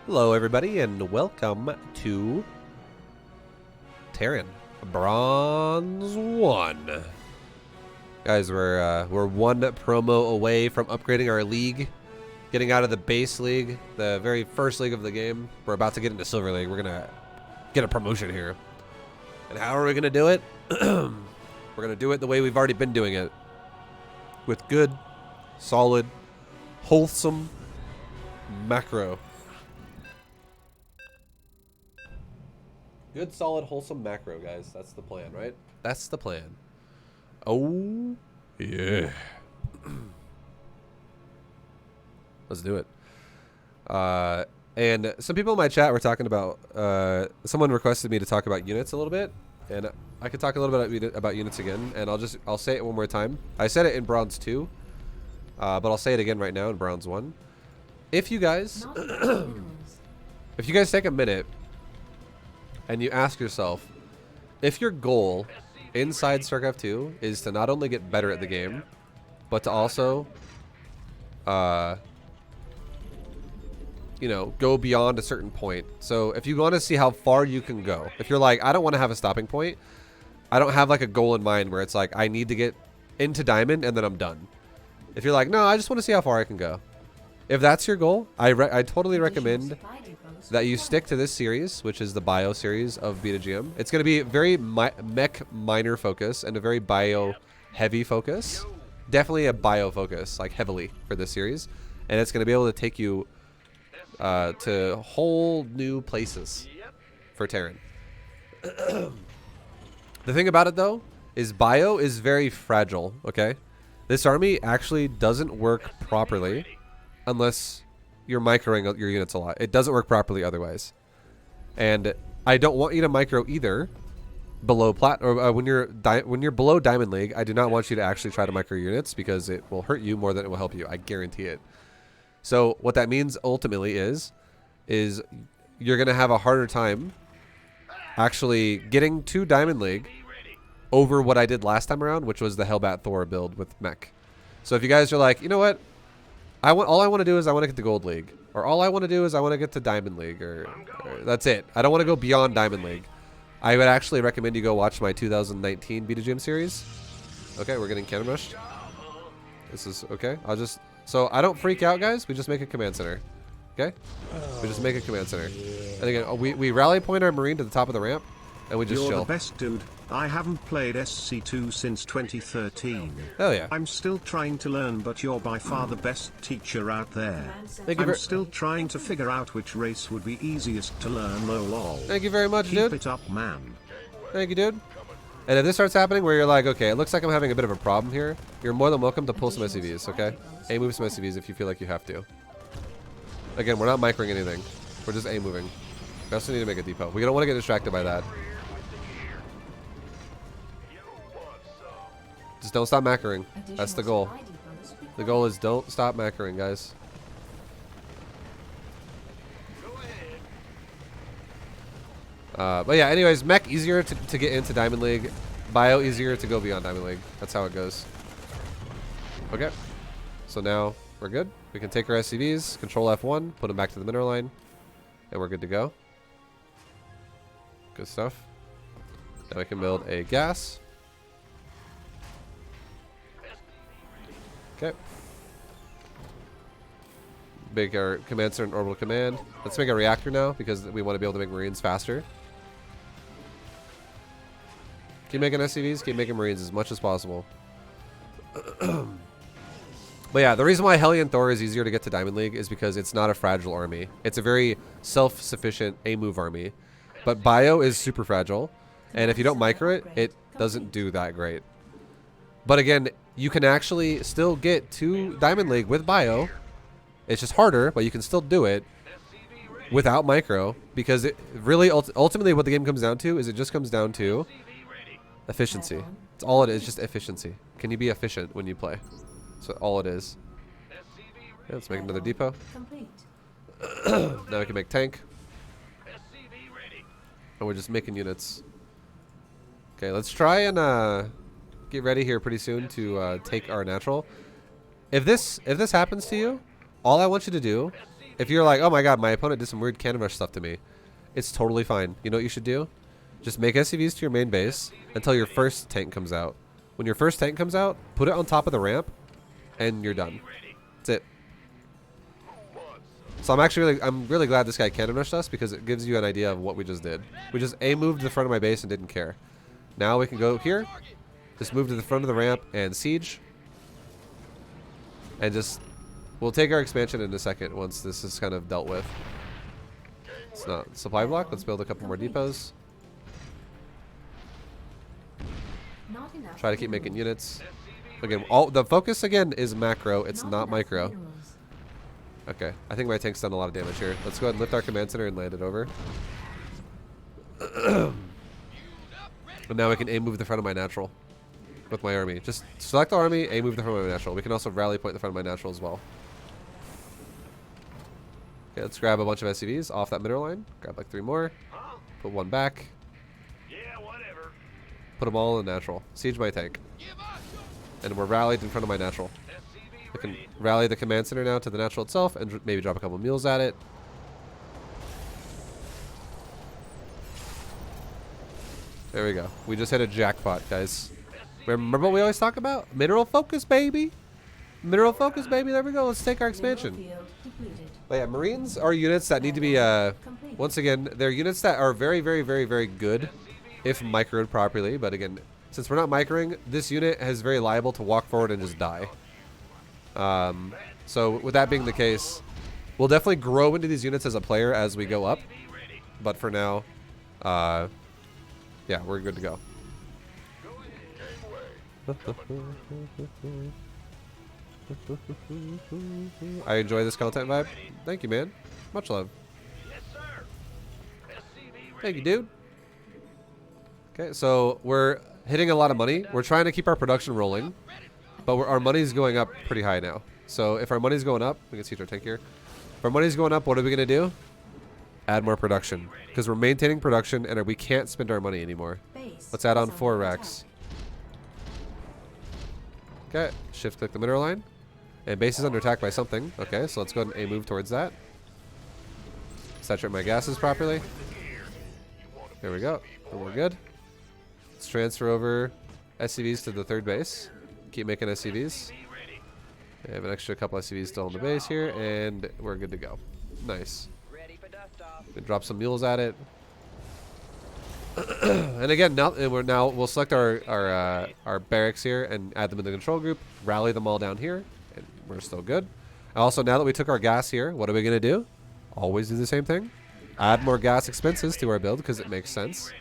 Hello, everybody, and welcome to Terran Bronze 1. Guys, we're one promo away from upgrading our league, getting out of the base league, the very first league of the game. We're about to get into Silver League. We're gonna get a promotion here. And how are we gonna do it? We're gonna do it the way we've already been doing it, with good, solid, wholesome macro. Good, solid, wholesome macro, guys. That's the plan, right? That's the plan. Oh, yeah. Let's do it. And some people in my chat were talking about, someone requested me to talk about units a little bit. And I could talk a little bit about units again. And I'll say it one more time. I said it in Bronze 2. But I'll say it again right now in Bronze 1. If you guys, if you guys take a minute and you ask yourself, if your goal inside StarCraft 2 is to not only get better at the game, but to also, you know, go beyond a certain point. So if you want to see how far you can go, if you're like, I don't want to have a stopping point, I don't have like a goal in mind where it's like, I need to get into Diamond and then I'm done. If you're like, no, I just want to see how far I can go. If that's your goal, I totally recommend that you stick to this series, which is the bio series of B2GM. It's going to be very mech minor focus and a very bio heavy focus. Definitely a bio focus, like heavily for this series. And it's going to be able to take you to whole new places for Terran. The thing about it, though, is bio is very fragile, okay? This army actually doesn't work properly unless you're microing your units a lot. It doesn't work properly otherwise. And I don't want you to micro either below plat or when you're below Diamond League. I do not want you to actually try to micro your units because it will hurt you more than it will help you. I guarantee it. So what that means ultimately is you're going to have a harder time actually getting to Diamond League over what I did last time around, which was the Hellbat Thor build with mech. So if you guys are like, you know what? All I want to do is I want to get to Gold League. Or all I want to do is I want to get to Diamond League. Or that's it. I don't want to go beyond Diamond League. I would actually recommend you go watch my 2019 B2GM series. Okay, we're getting cannon rushed. This is okay. So I don't freak out, guys. We just make a command center. Okay? We just make a command center. And again, we rally point our Marine to the top of the ramp. And we just You're chill. the best, dude. I haven't played SC2 since 2013. Hell yeah. I'm still trying to learn, but you're by far the best teacher out there. I'm still trying to figure out which race would be easiest to learn, lol. Thank you very much, dude. Keep it up, man. Thank you, dude. And if this starts happening where you're like, okay, it looks like I'm having a bit of a problem here, you're more than welcome to pull some SCVs, okay? A-move some SCVs if you feel like you have to. Again, we're not microing anything. We're just A-moving. We also need to make a depot. We don't want to get distracted by that. Just don't stop macroing. That's the goal. The goal is don't stop macroing, guys. But yeah, anyways, mech easier to get into Diamond League. Bio easier to go beyond Diamond League. That's how it goes. Okay. So now we're good. We can take our SCVs, control F1, put them back to the mineral line, and we're good to go. Good stuff. Now we can build a gas. Okay. Make our command center and orbital command. Let's make a reactor now because we want to be able to make Marines faster. Keep making SCVs, keep making Marines as much as possible. But yeah, the reason why Hellion Thor is easier to get to Diamond League is because it's not a fragile army. It's a very self-sufficient A-move army. But Bio is super fragile. And if you don't micro it, it doesn't do that great. But again, you can actually still get to Diamond League with Bio. It's just harder, but you can still do it without micro. Because it really, ultimately what the game comes down to is it just comes down to efficiency. It's all it is, just efficiency. Can you be efficient when you play? That's all it is. Yeah, let's make another depot. Now we can make tank. And we're just making units. Okay, let's try and get ready here pretty soon to take our natural. If this happens to you, all I want you to do if you're like, oh my god, my opponent did some weird cannon rush stuff to me, it's totally fine. You know what you should do? Just make SCVs to your main base until your first tank comes out. When your first tank comes out, put it on top of the ramp, and you're done. That's it. So I'm really glad this guy cannon rushed us because it gives you an idea of what we just did. We just moved to the front of my base and didn't care. Now we can go here, just move to the front of the ramp and siege, and just we'll take our expansion in a second once this is kind of dealt with. It's not supply block. Let's build a couple more depots. Try to keep making units. Again, all the focus again is macro. It's not micro. Okay, I think my tank's done a lot of damage here. Let's go ahead and lift our command center and land it over. And now we can aim move the front of my natural with my army. Just select the army, aim move the front of my natural. We can also rally point the front of my natural as well. Okay, let's grab a bunch of SCVs off that middle line. Grab like 3 more. Put 1 back. Put them all in natural. Siege my tank. And we're rallied in front of my natural. I can rally the command center now to the natural itself and maybe drop a couple mules at it. There we go. We just hit a jackpot, guys. Remember what we always talk about? Mineral focus, baby. Mineral focus, baby. There we go. Let's take our expansion. But yeah, Marines are units that need to be, once again, they're units that are very, very, very, very good if microed properly. But again, since we're not microing, this unit is very liable to walk forward and just die. So with that being the case, we'll definitely grow into these units as a player as we go up. But for now, yeah, we're good to go. I enjoy this content vibe. Thank you, man. Much love. Thank you, dude. Okay, so we're hitting a lot of money. We're trying to keep our production rolling, but our money's going up pretty high now. So if our money's going up, we can see our tank here. If our money's going up, what are we going to do? Add more production. Because we're maintaining production and we can't spend our money anymore. Let's add on 4 racks. Okay, shift click the mineral line. And base is under attack by something. Okay, so let's go ahead and move towards that. Saturate my gases properly. There we go. And we're good. Let's transfer over SCVs to the 3rd base. Keep making SCVs. I have an extra couple SCVs still on the base here, and we're good to go. Nice. We drop some mules at it. And again, we'll select our barracks here and add them in the control group. Rally them all down here, and we're still good. Also, now that we took our gas here, what are we gonna do? Always do the same thing. Add more gas expenses to our build because it makes sense.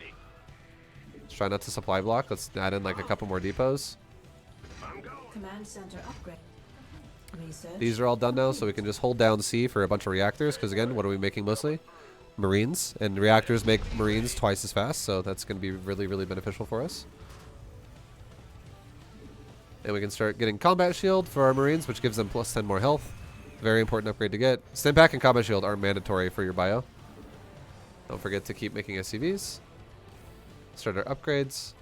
Let's try not to supply block. Let's add in like a couple more depots. Command center upgrade. Research. These are all done now, so we can just hold down C for a bunch of reactors. Because again, what are we making mostly? Marines, and reactors make Marines twice as fast, so that's going to be really, really beneficial for us. And we can start getting combat shield for our Marines, which gives them plus 10 more health. Very important upgrade to get. Stim pack and combat shield are mandatory for your bio. Don't forget to keep making SCVs. Start our upgrades.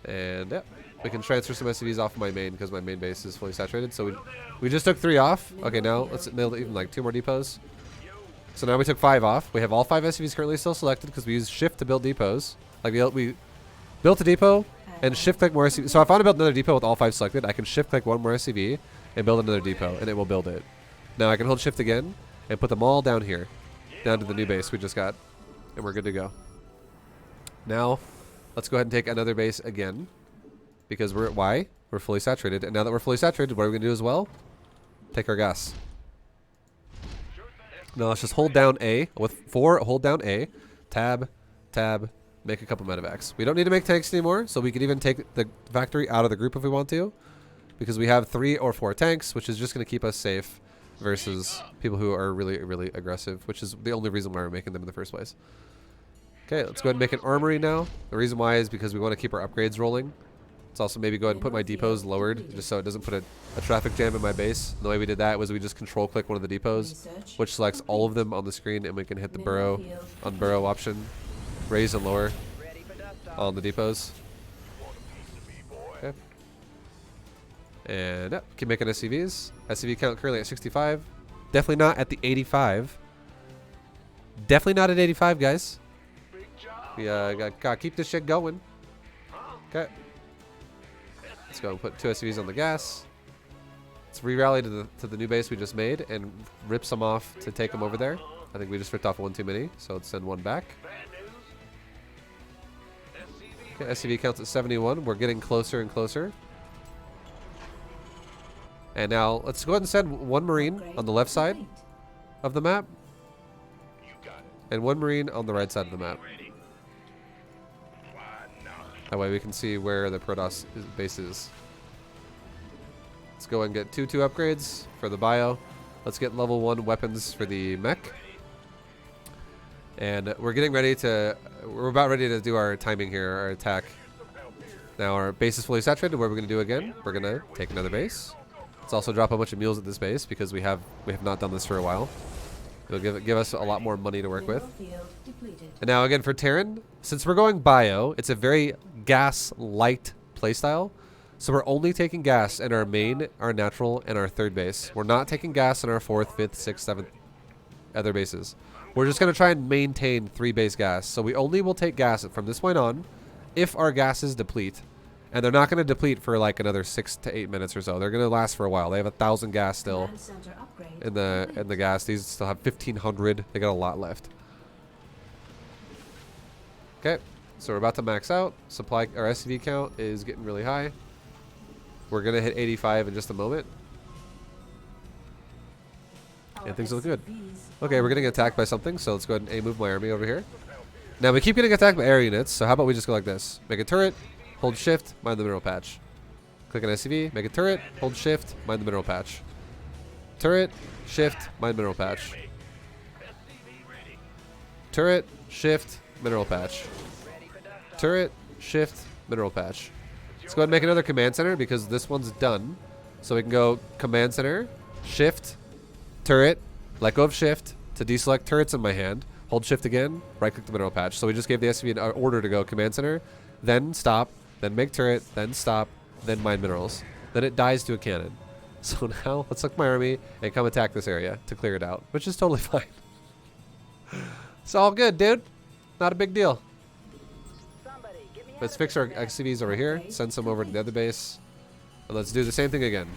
And yeah, we can transfer some SCVs off of my main because my main base is fully saturated. So we just took 3 off. Okay, now let's build even like 2 more depots. So now we took 5 off. We have all 5 SCVs currently still selected because we used shift to build depots. Like we built a depot and shift click more SCV. So if I want to build another depot with all 5 selected, I can shift click 1 more SCV and build another depot, and it will build it. Now I can hold shift again and put them all down here, down to the new base we just got, and we're good to go. Now let's go ahead and take another base again because we're at Y. We're fully saturated, and now that we're fully saturated, what are we gonna do as well? Take our gas. Now let's just hold down A with 4. Hold down A, tab, make a couple medevacs. We don't need to make tanks anymore, so we could even take the factory out of the group if we want to, because we have 3 or 4 tanks, which is just going to keep us safe versus people who are really, really aggressive, which is the only reason why we're making them in the first place. Okay, let's go ahead and make an armory now. The reason why is because we want to keep our upgrades rolling. Let's also maybe go ahead and put my depots lowered, just so it doesn't put a traffic jam in my base. The way we did that was we just control click one of the depots, which selects all of them on the screen, and we can hit the burrow, unburrow option, raise and lower on the depots. Okay. And yeah, keep making SCVs. SCV count currently at 65. Definitely not at the 85. Definitely not at 85, guys. We gotta keep this shit going. Okay. Let's go and put 2 SCVs on the gas. Let's re-rally to the new base we just made and rip some off to take them over there. I think we just ripped off one too many, so let's send one back. Okay, SCV counts at 71. We're getting closer and closer. And now let's go ahead and send one Marine on the left side of the map. And one Marine on the right side of the map. That way we can see where the Protoss base is. Let's go and get 2 upgrades for the bio. Let's get level 1 weapons for the mech. And we're getting ready to... We're about ready to do our timing here, our attack. Now our base is fully saturated. What are we going to do again? We're going to take another base. Let's also drop a bunch of mules at this base because we have not done this for a while. It'll give us a lot more money to work with. And now again for Terran, since we're going bio, it's a very gas light playstyle. So we're only taking gas in our main, our natural, and our third base. We're not taking gas in our 4th, 5th, 6th, 7th other bases. We're just going to try and maintain 3 base gas. So we only will take gas from this point on if our gases deplete. And they're not going to deplete for like another 6 to 8 minutes or so. They're going to last for a while. They have 1,000 gas still in the gas. These still have 1,500. They got a lot left. Okay, so we're about to max out. Supply our SCV count is getting really high. We're going to hit 85 in just a moment. And things look good. Okay, we're getting attacked by something, so let's go ahead and A-move my army over here. Now, we keep getting attacked by air units, so how about we just go like this? Make a turret, hold shift, mine the mineral patch. Click on SCV, make a turret, hold shift, mine the mineral patch. Turret, shift, mine mineral patch. Turret, shift, mineral patch. Turret, shift, mineral patch. Let's go ahead and make another command center because this one's done. So we can go command center, shift, turret, let go of shift to deselect turrets in my hand. Hold shift again, right click the mineral patch. So we just gave the SCV an order to go command center, then stop, then make turret, then stop, then mine minerals. Then it dies to a cannon. So now let's look my army and come attack this area to clear it out, which is totally fine. It's all good, dude. Not a big deal. Let's fix our XCVs over here, send some over to the other base, and let's do the same thing again.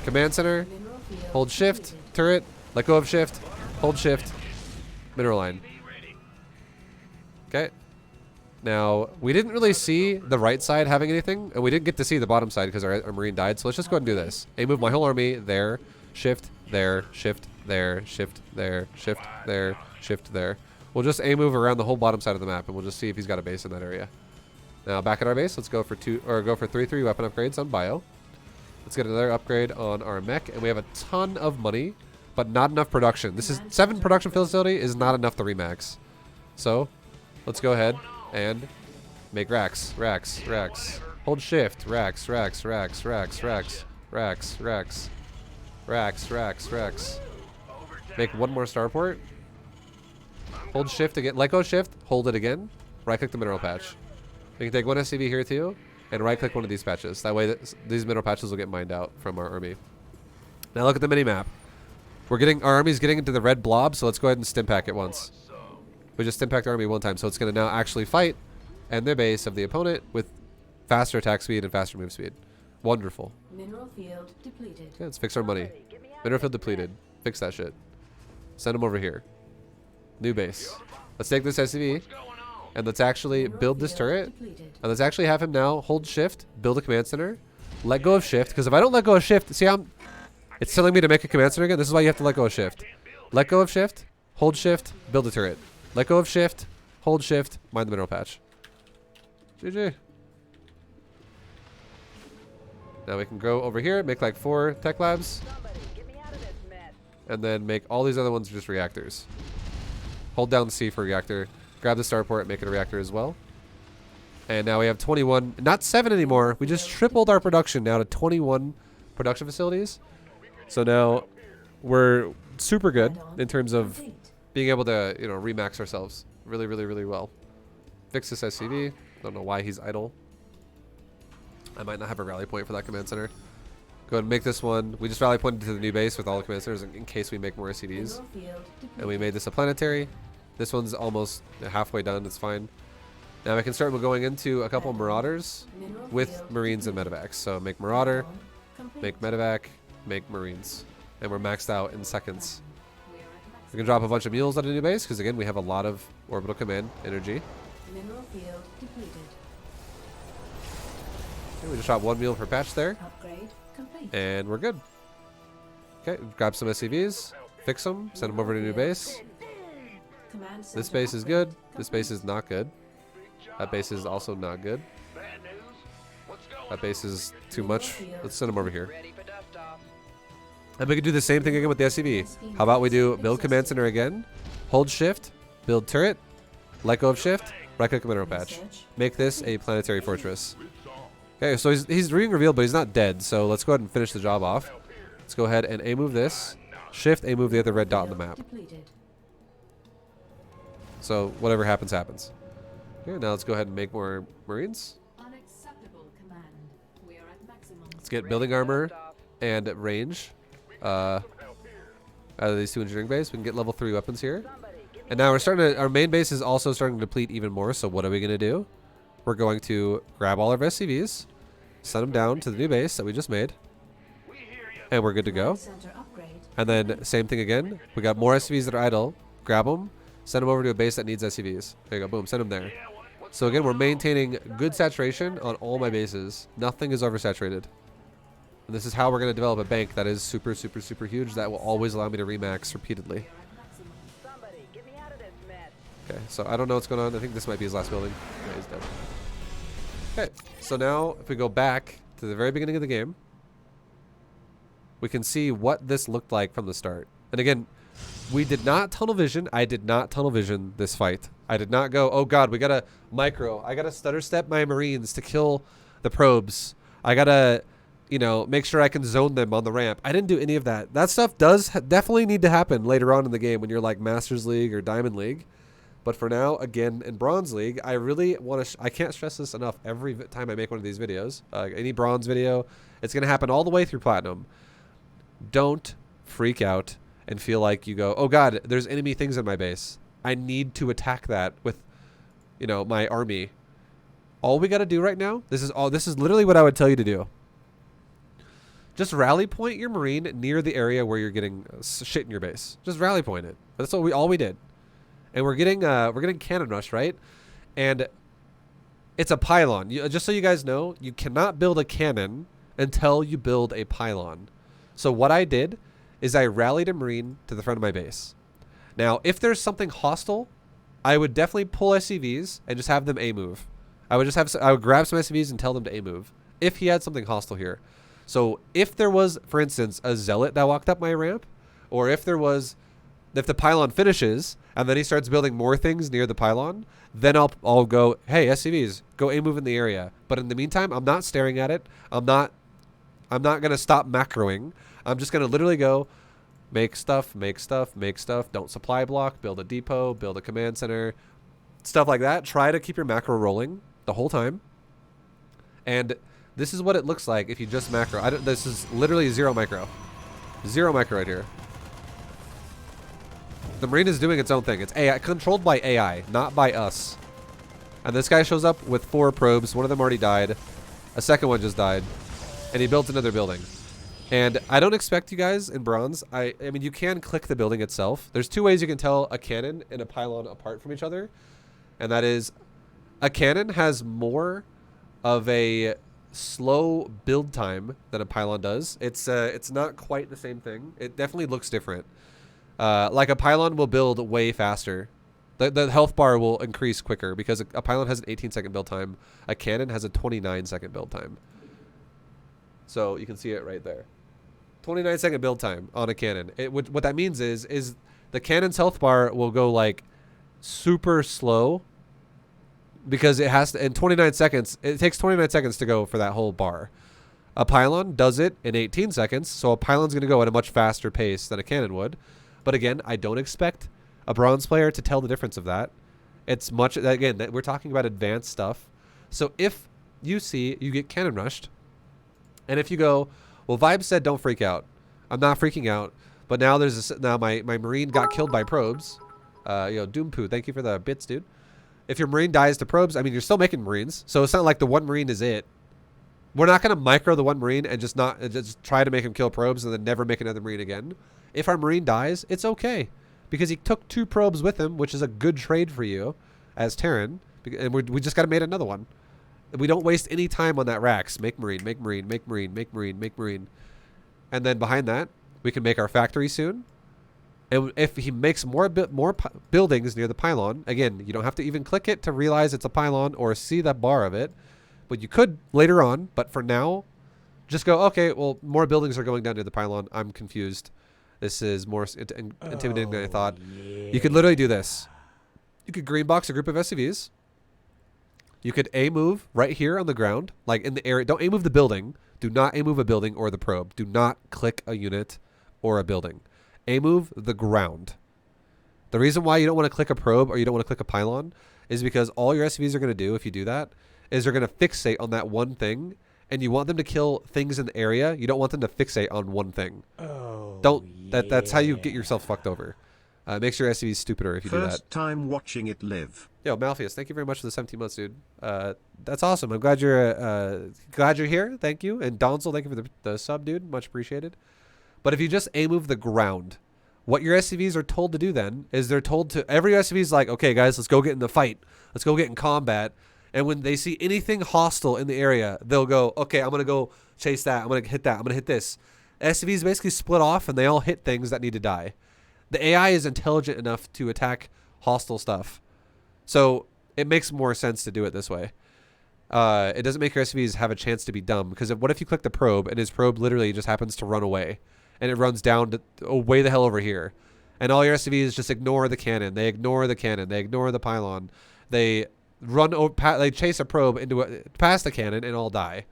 Command center, hold shift, turret, let go of shift, hold shift, mineral line. Okay. Now, we didn't really see the right side having anything, and we didn't get to see the bottom side because our Marine died, so let's just go ahead and do this. A-move my whole army there, shift there, shift there, shift there, shift there, shift there. We'll just A-move around the whole bottom side of the map, and we'll just see if he's got a base in that area. Now, back at our base, let's go for 3 weapon upgrades on bio. Let's get another upgrade on our mech, and we have a ton of money, but not enough production. This is 7 production facility is not enough to remax. So, let's go ahead and make racks, racks, racks. Hold shift, racks, racks, racks, racks, racks, racks, racks, racks, racks, racks. Make one more starport. Hold shift again, let go shift, hold it again. Right click the mineral patch. We can take one SCV here too, and right click one of these patches. That way these mineral patches will get mined out from our army. Now look at the mini map. Our army's getting into the red blob, so let's go ahead and stim pack it once. We just stim packed our army one time, so it's going to now actually fight and the base of the opponent with faster attack speed and faster move speed. Wonderful. Mineral field depleted. Okay, let's fix our money. Mineral field depleted. Fix that shit. Send them over here. New base. Let's take this SCV and let's actually build this turret. And let's actually have him now hold shift, build a command center, let go of shift. Because if I don't let go of shift, see how it's telling me to make a command center again? This is why you have to let go of shift. Let go of shift, hold shift, build a turret. Let go of shift, hold shift, mine the mineral patch. GG. Now we can go over here, make like 4 tech labs. And then make all these other ones just reactors. Hold down C for reactor. Grab the starport, make it a reactor as well. And now we have 21, not 7 anymore. We just tripled our production now to 21 production facilities. So now we're super good in terms of being able to, you know, remax ourselves really, really, really well. Fix this SCV. Don't know why he's idle. I might not have a rally point for that command center. Go ahead and make this one. We just rally pointed to the new base with all the command centers in case we make more SCVs. Mineral field depleted. And we made this a planetary. This one's almost halfway done. It's fine. Now I can start going into a couple Marauders Mineral with field Marines and depleted. Medevacs. So make Marauder, Complete. make Medevac, make Marines. And we're maxed out in seconds. We are at maximum. We can drop a bunch of mules on a new base because again we have a lot of orbital command energy. Mineral field depleted. Okay, we just drop one mule per patch there. Upgrade complete. And we're good. Okay, grab some SCVs, fix them, send them over to a new base. Command This center base is upgrade good. This complete. base is not good. That base is also not good. That base is too much. Let's send them over here. And we can do the same thing again with the SCV. How about we do build command center again, hold shift, build turret, let go of shift, right click mineral patch. Research. Make this a planetary fortress. Okay, so he's being revealed, but he's not dead. So let's go ahead and finish the job off. Let's go ahead and A move this, shift A move the other red dot on the map. Depleted. So whatever happens, happens. Okay, now let's go ahead and make more Marines. Unacceptable command. We are at maximum. Let's get building armor and range out of these two engineering base. We can get level 3 weapons here. And now we're starting to, our main base is also starting to deplete even more. So what are we going to do? We're going to grab all of our SCVs, send them down to the new base that we just made, and we're good to go. Command center upgrade. And then same thing again. We got more SCVs that are idle. Grab them, send them over to a base that needs SCVs. There you go. Boom. Send them there. So again, we're maintaining good saturation on all my bases. Nothing is oversaturated. And this is how we're going to develop a bank that is super, super, super huge that will always allow me to remax repeatedly. We are at maximum. Somebody, get me out of this mess. Okay, so I don't know what's going on. I think this might be his last building. Yeah, he's dead. Okay, so now if we go back to the very beginning of the game, we can see what this looked like from the start. And again, we did not tunnel vision. I did not tunnel vision this fight. I did not go, oh god, we gotta micro. I gotta stutter step my Marines to kill the probes. I gotta, you know, make sure I can zone them on the ramp. I didn't do any of that. That stuff does definitely need to happen later on in the game when you're like Masters League or Diamond League. But for now, again, in Bronze League, I really want to, I can't stress this enough every time I make one of these videos. Any Bronze video, it's going to happen all the way through Platinum. Don't freak out and feel like you go, oh god, there's enemy things in my base. I need to attack that with, you know, my army. All we got to do right now, this is literally what I would tell you to do. Just rally point your Marine near the area where you're getting shit in your base. Just rally point it. That's all we did. And we're getting cannon rush, right? And it's a pylon. Just so you guys know, you cannot build a cannon until you build a pylon. So what I did is I rallied a Marine to the front of my base. Now, if there's something hostile, I would definitely pull SCVs and just have them A move. I would grab some SCVs and tell them to A move if he had something hostile here. So if there was, for instance, a zealot that walked up my ramp, or if the pylon finishes and then he starts building more things near the pylon, then I'll go, hey, SCVs, go A move in the area. But in the meantime, I'm not staring at it. I'm not gonna stop macroing. I'm just gonna literally go make stuff, make stuff, make stuff. Don't supply block, build a depot, build a command center, stuff like that. Try to keep your macro rolling the whole time. And this is what it looks like if you just macro. This is literally zero micro. Zero micro right here. The Marine is doing its own thing. It's AI, controlled by AI, not by us. And this guy shows up with 4 probes. One of them already died. A second one just died. And he built another building. And I don't expect you guys in Bronze. I mean, you can click the building itself. There's 2 ways you can tell a cannon and a pylon apart from each other. And that is, a cannon has more of a slow build time than a pylon does. It's not quite the same thing. It definitely looks different. Like a pylon will build way faster. The health bar will increase quicker because a pylon has an 18-second build time. A cannon has a 29-second build time. So you can see it right there. 29-second build time on a cannon. What that means is the cannon's health bar will go like super slow because it has to, in 29 seconds, it takes 29 seconds to go for that whole bar. A pylon does it in 18 seconds, so a pylon's going to go at a much faster pace than a cannon would. But again, I don't expect a Bronze player to tell the difference of that. It's much, again, we're talking about advanced stuff. So if you get cannon rushed, and if you go, Well, Vibe said don't freak out. I'm not freaking out. But now now my Marine got killed by probes. Doompoo, thank you for the bits, dude. If your Marine dies to probes, I mean, you're still making Marines. So it's not like the one Marine is it. We're not going to micro the one Marine and just try to make him kill probes and then never make another Marine again. If our Marine dies, it's okay. Because he took 2 probes with him, which is a good trade for you as Terran. And we just got to make another one. We don't waste any time on that Rax. Make Marine, make Marine, make Marine, make Marine, make Marine. And then behind that, we can make our factory soon. And if he makes more buildings near the pylon, again, you don't have to even click it to realize it's a pylon or see that bar of it. But you could later on. But for now, just go, okay, well, more buildings are going down near the pylon. I'm confused. This is more intimidating than I thought. Yeah. You could literally do this. You could green box a group of SCVs. You could A-move right here on the ground, like in the area. Don't A-move the building. Do not A-move a building or the probe. Do not click a unit or a building. A-move the ground. The reason why you don't want to click a probe or you don't want to click a pylon is because all your SCVs are going to do, if you do that, is they're going to fixate on that one thing, and you want them to kill things in the area. You don't want them to fixate on one thing. That's how you get yourself fucked over. It makes your SCVs stupider if you do that. First time watching it live. Yo, Malpheus, thank you very much for the 17 months, dude. That's awesome. I'm glad you're here. Thank you. And Donzel, thank you for the sub, dude. Much appreciated. But if you just A-move the ground, what your SCVs are told to do then is they're told to, every SCV is like, okay, guys, let's go get in the fight. Let's go get in combat. And when they see anything hostile in the area, they'll go, okay, I'm going to go chase that. I'm going to hit that. I'm going to hit this. SCVs basically split off and they all hit things that need to die. The AI is intelligent enough to attack hostile stuff. So it makes more sense to do it this way. It doesn't make your SCVs have a chance to be dumb. Because what if you click the probe and his probe literally just happens to run away? And it runs down to way the hell over here. And all your SCVs just ignore the cannon. They ignore the cannon. They ignore the pylon. They they chase a probe past the cannon and all die.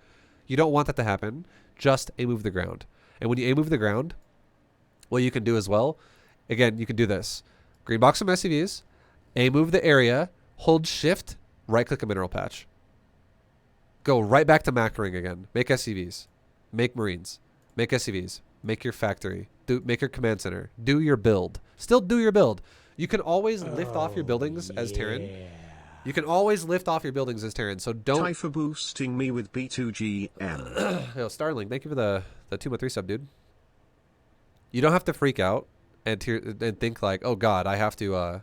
You don't want that to happen. Just A-move the ground. And when you A-move the ground, what you can do as well, again, you can do this. Green box some SCVs. A-move the area. Hold shift. Right-click a mineral patch. Go right back to macroing again. Make SCVs. Make Marines. Make SCVs. Make your factory. Make your command center. Do your build. Still do your build. You can always lift off your buildings as Terran. You can always lift off your buildings as Terran. So don't. Ty for boosting me with B2GM. Yo, Starling, thank you for the 2-3 sub, dude. You don't have to freak out and think like, oh God, I have to,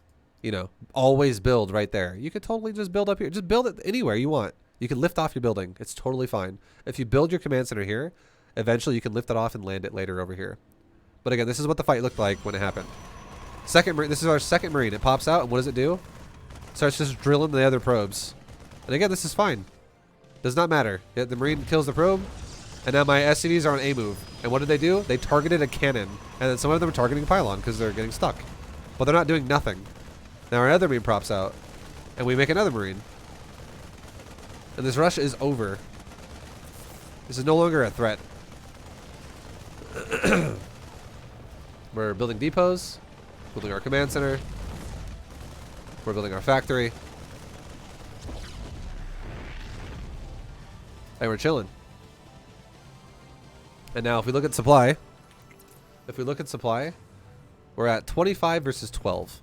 always build right there. You could totally just build up here. Just build it anywhere you want. You can lift off your building. It's totally fine. If you build your command center here, eventually you can lift it off and land it later over here. But again, this is what the fight looked like when it happened. This is our second Marine. It pops out, and what does it do? Starts just drilling the other probes. And again, this is fine. Does not matter. The Marine kills the probe, and now my SCVs are on A-move. And what did they do? They targeted a cannon. And then some of them are targeting a pylon because they're getting stuck. But they're not doing nothing. Now our other Marine pops out, and we make another Marine. And this rush is over. This is no longer a threat. We're building depots, building our command center. We're building our factory. And we're chilling. And now if we look at supply, we're at 25 versus 12.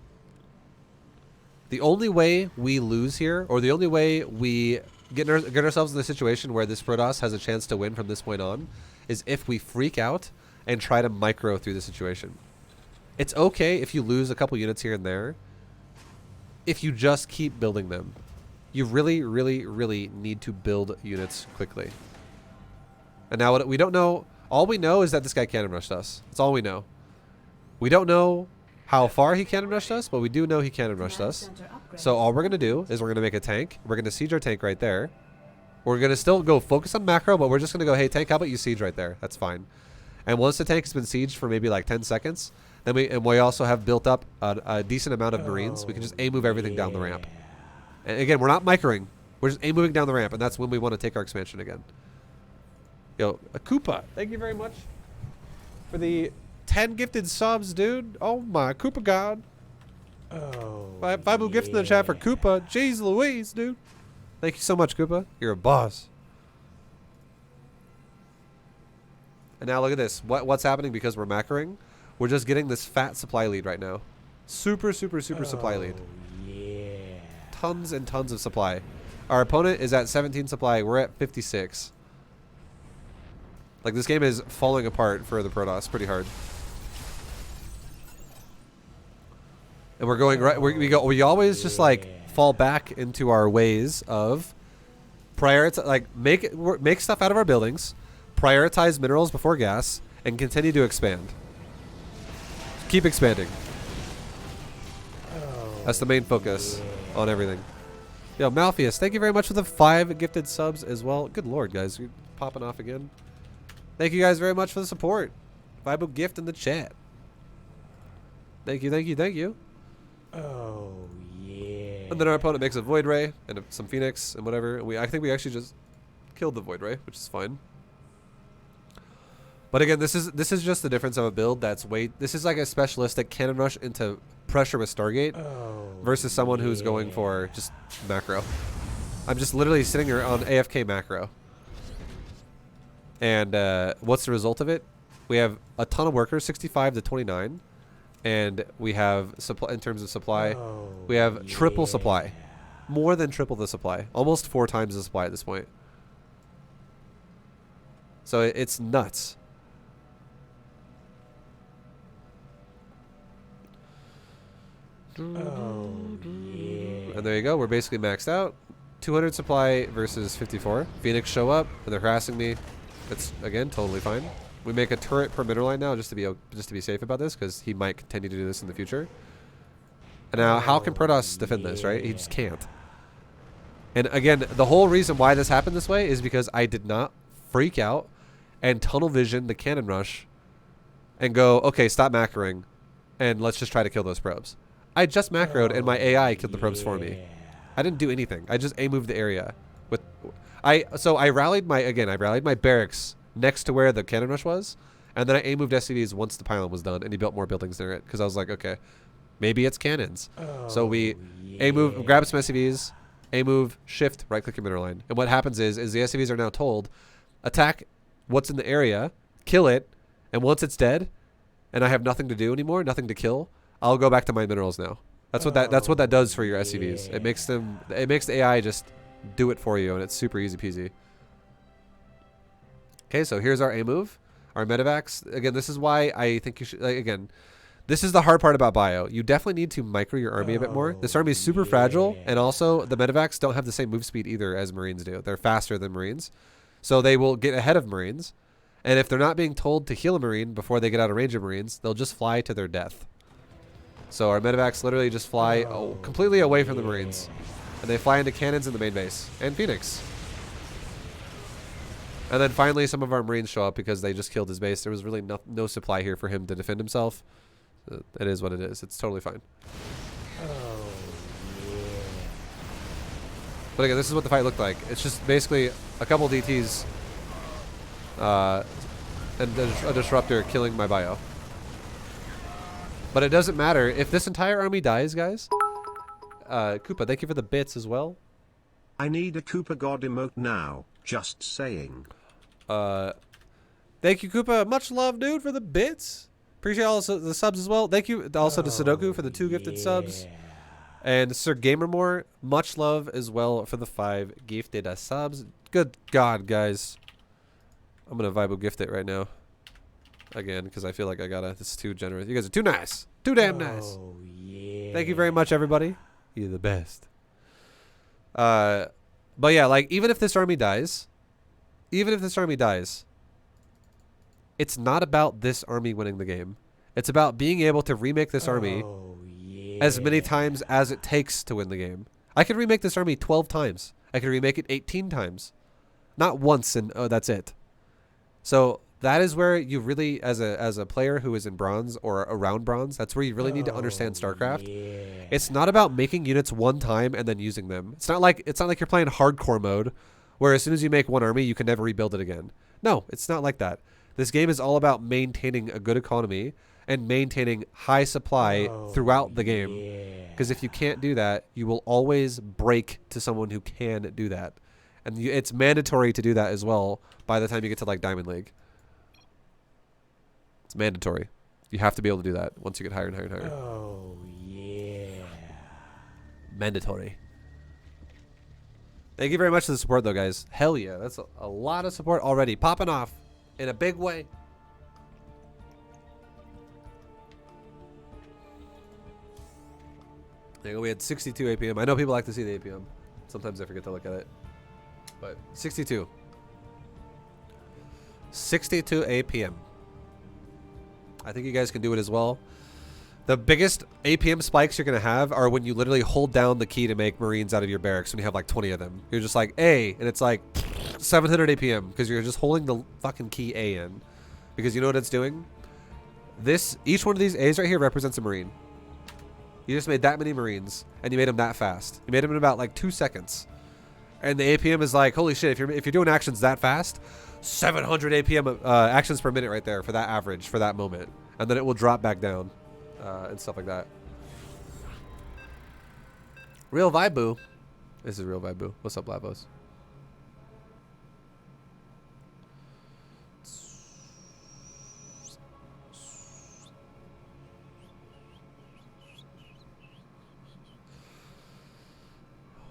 The only way we lose here, or the only way we get ourselves in a situation where this Protoss has a chance to win from this point on, is if we freak out and try to micro through the situation. It's okay if you lose a couple units here and there, if you just keep building them. You really, really, really need to build units quickly. And now we don't know. All we know is that this guy cannon rushed us. That's all we know. We don't know how far he cannon rushed us, but we do know he cannon rushed us. So all we're going to do is we're going to make a tank. We're going to siege our tank right there. We're going to still go focus on macro, but we're just going to go, hey, tank, how about you siege right there? That's fine. And once the tank has been sieged for maybe like 10 seconds, then we also have built up a decent amount of Marines. We can just A-move everything down the ramp. And again, we're not microing. We're just A-moving down the ramp, and that's when we want to take our expansion again. Yo, Koopa, thank you very much for the 10 gifted subs, dude. Oh my, Koopa God. Oh, Five gift in the chat for Koopa. Jeez Louise, dude. Thank you so much, Koopa. You're a boss. And now look at this. What's happening because we're macroing? We're just getting this fat supply lead right now. Super supply lead. Yeah. Tons and tons of supply. Our opponent is at 17 supply. We're at 56. Like, this game is falling apart for the Protoss pretty hard. And we're going right. We always just like fall back into our ways of prioritize, like make stuff out of our buildings, prioritize minerals before gas, and continue to expand. Keep expanding. That's the main focus on everything. Yo, Malpheus, thank you very much for the 5 gifted subs as well. Good lord, guys, you're popping off again. Thank you guys very much for the support. Vibo gift in the chat. Thank you. Oh, yeah. And then our opponent makes a Void Ray and some Phoenix and whatever. And I think we actually just killed the Void Ray, which is fine. But again, this is just the difference of a build that's this is like a specialistic cannon rush into pressure with Stargate versus someone who's going for just macro. I'm just literally sitting here on AFK macro. And what's the result of it? We have a ton of workers, 65 to 29. And we have supply in terms of supply. We have triple supply. More than triple the supply. Almost 4 times the supply at this point. So it's nuts. And there you go. We're basically maxed out. 200 supply versus 54. Phoenix show up and they're harassing me. It's again totally fine. We make a turret per mineral line now just to be safe about this because he might continue to do this in the future. And now how can Protoss defend this, right? He just can't. And again, the whole reason why this happened this way is because I did not freak out and tunnel vision the cannon rush and go, okay, stop macroing and let's just try to kill those probes. I just macroed and my AI killed the probes for me. I didn't do anything. I just A-moved the area. So I rallied my barracks next to where the cannon rush was, and then I A-moved SCVs once the pylon was done, and he built more buildings near it because I was like, okay, maybe it's cannons. So we A-move, grab some SCVs, A-move, shift, right-click your mineral line. And what happens is the SCVs are now told, attack what's in the area, kill it, and once it's dead, and I have nothing to do anymore, nothing to kill, I'll go back to my minerals now. That's what that does for your SCVs. It makes the AI just do it for you, and it's super easy peasy. Okay, so here's our A move, our medevacs. Again, this is why I think you should, again, this is the hard part about bio. You definitely need to micro your army a bit more. This army is super fragile, and also the medevacs don't have the same move speed either as Marines do. They're faster than Marines, so they will get ahead of Marines, and if they're not being told to heal a Marine before they get out of range of Marines, they'll just fly to their death. So our medevacs literally just fly completely away from the Marines, and they fly into cannons in the main base, and Phoenix. And then finally some of our Marines show up because they just killed his base. There was really no supply here for him to defend himself. It is what it is. It's totally fine. But again, this is what the fight looked like. It's just basically a couple DTs and a disruptor killing my bio. But it doesn't matter. If this entire army dies, guys... Koopa, thank you for the bits as well. I need a Koopa God emote now. Just saying. Thank you, Koopa. Much love, dude, for the bits. Appreciate all the subs as well. Thank you also to Sudoku for the 2 gifted subs. And Sir Gamermore, much love as well for the 5 gifted subs. Good God, guys. I'm going to Vibo gift it right now. Again, because I feel like I gotta. This is too generous. You guys are too nice. Too damn nice. Thank you very much, everybody. You're the best. But yeah, like, even if this army dies, it's not about this army winning the game. It's about being able to remake this army as many times as it takes to win the game. I could remake this army 12 times. I could remake it 18 times. Not once and that's it. So that is where you really, as a player who is in bronze or around bronze, that's where you really need to understand StarCraft. It's not about making units one time and then using them. It's not like you're playing hardcore mode, where as soon as you make one army, you can never rebuild it again. No, it's not like that. This game is all about maintaining a good economy and maintaining high supply throughout the game. Because if you can't do that, you will always break to someone who can do that. And it's mandatory to do that as well by the time you get to like Diamond League. It's mandatory. You have to be able to do that once you get higher and higher and higher. Oh, yeah. Mandatory. Thank you very much for the support, though, guys. Hell yeah. That's a lot of support already. Popping off in a big way. There you go. We had 62 APM. I know people like to see the APM. Sometimes I forget to look at it. But 62. 62 APM. I think you guys can do it as well. The biggest APM spikes you're going to have are when you literally hold down the key to make Marines out of your barracks when you have like 20 of them. You're just like A, and it's like 700 APM because you're just holding the fucking key A in. Because you know what it's doing? Each one of these A's right here represents a Marine. You just made that many Marines, and you made them that fast. You made them in about like 2 seconds. And the APM is like, holy shit, if you're doing actions that fast, 700 APM actions per minute right there for that average, for that moment. And then it will drop back down. And stuff like that. Real Vibe Boo. This is Real Vibe Boo. What's up, Lavos?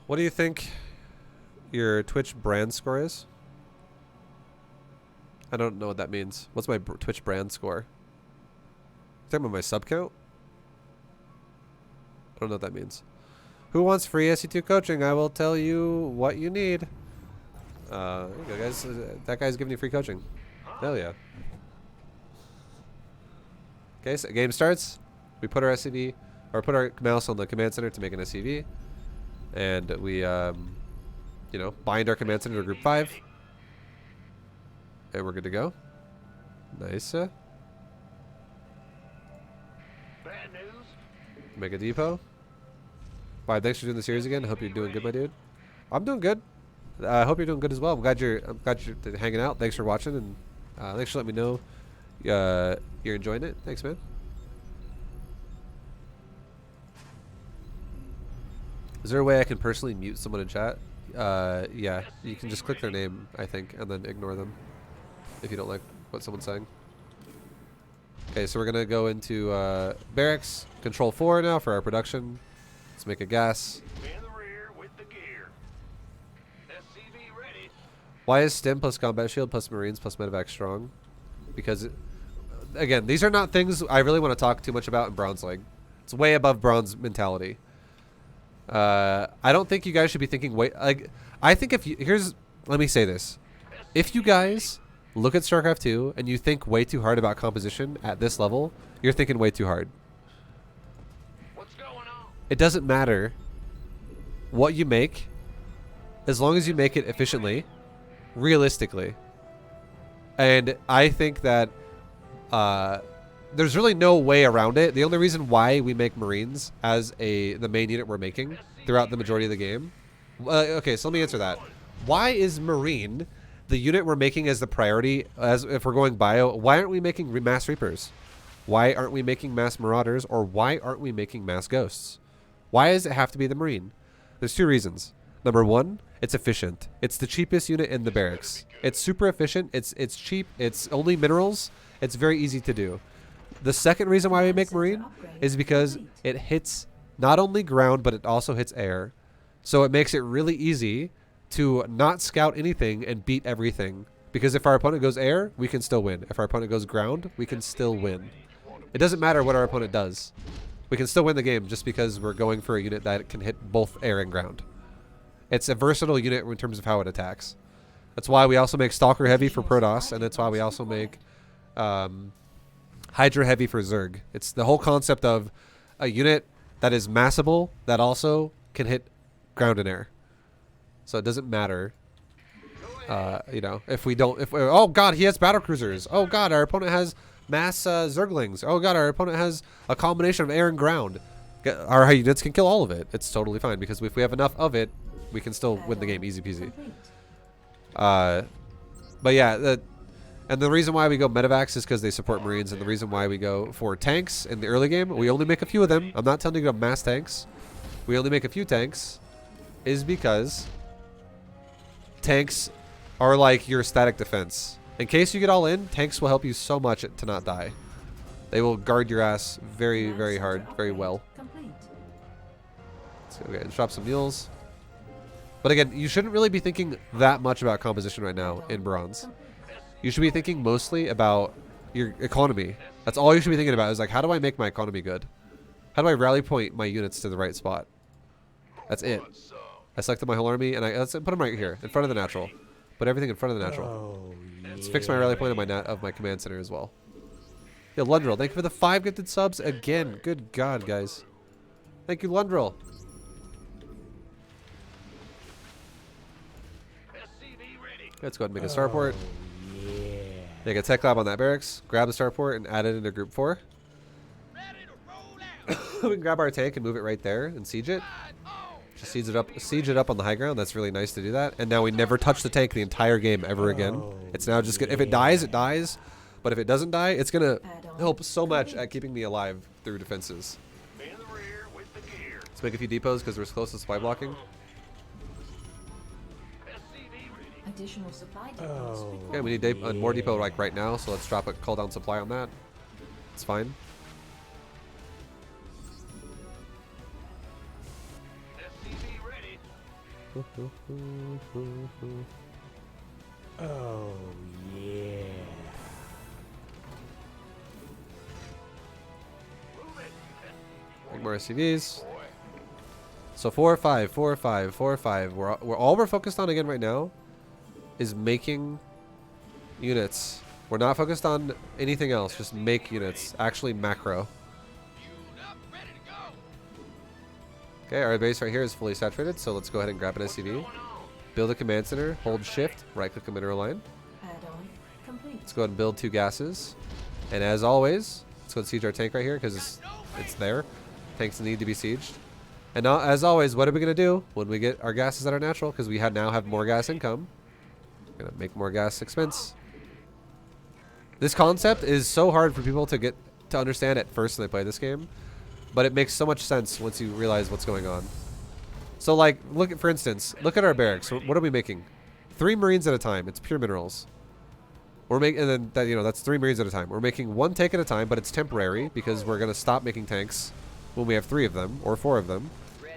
What do you think your Twitch brand score is? I don't know what that means. What's my Twitch brand score? You talking about my sub count? I don't know what that means. Who wants free SE2 coaching? I will tell you what you need. There you go, guys. That guy's giving you free coaching. Hell yeah. Okay, so game starts. We put our SCV, or put our mouse on the command center to make an SCV. And we, you know, bind our command center to group 5. And we're good to go. Nice. Make a depot. Bye. Thanks for doing the series again. I hope you're doing good, my dude. I'm doing good. I hope you're doing good as well. I'm glad you're hanging out. Thanks for watching, and thanks for letting me know you're enjoying it. Thanks, man. Is there a way I can personally mute someone in chat? Yeah, you can just click their name, I think, and then ignore them if you don't like what someone's saying. Okay, so we're gonna go into barracks, control 4 now for our production. Let's make a gas. In the rear with the gear. SCV ready. Why is stim plus combat shield plus marines plus medevac strong? Because, again, these are not things I really want to talk too much about in Bronze League. It's way above bronze mentality. I don't think you guys should be thinking like, I think if you, let me say this. If you guys look at StarCraft 2 and you think way too hard about composition at this level, you're thinking way too hard. What's going on? It doesn't matter what you make as long as you make it efficiently, realistically. And I think that there's really no way around it. The only reason why we make Marines as the main unit we're making throughout the majority of the game. Okay, so let me answer that. Why is Marine the unit we're making as the priority, as if we're going bio? Why aren't we making mass Reapers? Why aren't we making mass Marauders? Or why aren't we making mass Ghosts? Why does it have to be the Marine? There's 2 reasons. Number 1, it's efficient. It's the cheapest unit in the barracks. It's super efficient. It's cheap. It's only minerals. It's very easy to do. The second reason why we make Marine is because it hits not only ground, but it also hits air. So it makes it really easy to not scout anything and beat everything. Because if our opponent goes air, we can still win. If our opponent goes ground, we can still win. It doesn't matter what our opponent does. We can still win the game just because we're going for a unit that can hit both air and ground. It's a versatile unit in terms of how it attacks. That's why we also make Stalker Heavy for Protoss, and that's why we also make Hydra Heavy for Zerg. It's the whole concept of a unit that is massable that also can hit ground and air. So it doesn't matter, you know, if we don't, oh god, he has battle cruisers. Oh god, our opponent has mass Zerglings. Oh god, our opponent has a combination of air and ground. Our units can kill all of it. It's totally fine because if we have enough of it, we can still win the game, easy peasy. But yeah, and the reason why we go medevacs is because they support Marines, and the reason why we go for tanks in the early game, we only make a few of them. I'm not telling you to go mass tanks. We only make a few tanks, is because tanks are like your static defense. In case you get all in, tanks will help you so much to not die. They will guard your ass very, very hard, very well. Complete. Let's go ahead and drop some mules. But again, you shouldn't really be thinking that much about composition right now in bronze. You should be thinking mostly about your economy. That's all you should be thinking about is like, how do I make my economy good? How do I rally point my units to the right spot? That's it. I selected my whole army and let's put them right here in front of the natural. Put everything in front of the natural. Oh, Let's fix my rally point of my command center as well. Yeah, Lundrel, thank you for the 5 gifted subs again. Good God, guys. Thank you, Lundrel. Let's go ahead and make a starport. yeah. Make a tech lab on that barracks. Grab the starport and add it into group 4. We can grab our tank and move it right there and siege it. Just siege it up on the high ground. That's really nice to do that. And now we never touch the tank the entire game ever again. It's now just good. If it dies, it dies. But if it doesn't die, it's gonna help so much at keeping me alive through defenses. In the rear with the gear. Let's make a few depots because we're close to supply blocking. SCV ready. Additional supply depots Oh. required. Okay, we need more depot like right now, so let's drop a call down supply on that. It's fine. SCV ready. Oh, yeah. Move it. Make more SCVs. So 4 or 5, 4 or 5, 4 or 5. All we're focused on again right now is making units. We're not focused on anything else. Just make units. Actually macro. Okay, our base right here is fully saturated, so let's go ahead and grab an SCV. Build a command center. Hold shift. Right click a mineral line. Add-on complete. Let's go ahead and build 2 gases. And as always, let's go and siege our tank right here because it's there. Tanks need to be sieged. And now, as always, what are we going to do when we get our gases that are natural? Because we now have more gas income. We're going to make more gas expense. This concept is so hard for people to get to understand at first when they play this game. But it makes so much sense once you realize what's going on. So like, for instance, look at our barracks. What are we making? 3 Marines at a time. It's pure minerals. We're making, and then that, that's 3 Marines at a time. We're making 1 tank at a time, but it's temporary because we're going to stop making tanks when we have 3 of them or 4 of them.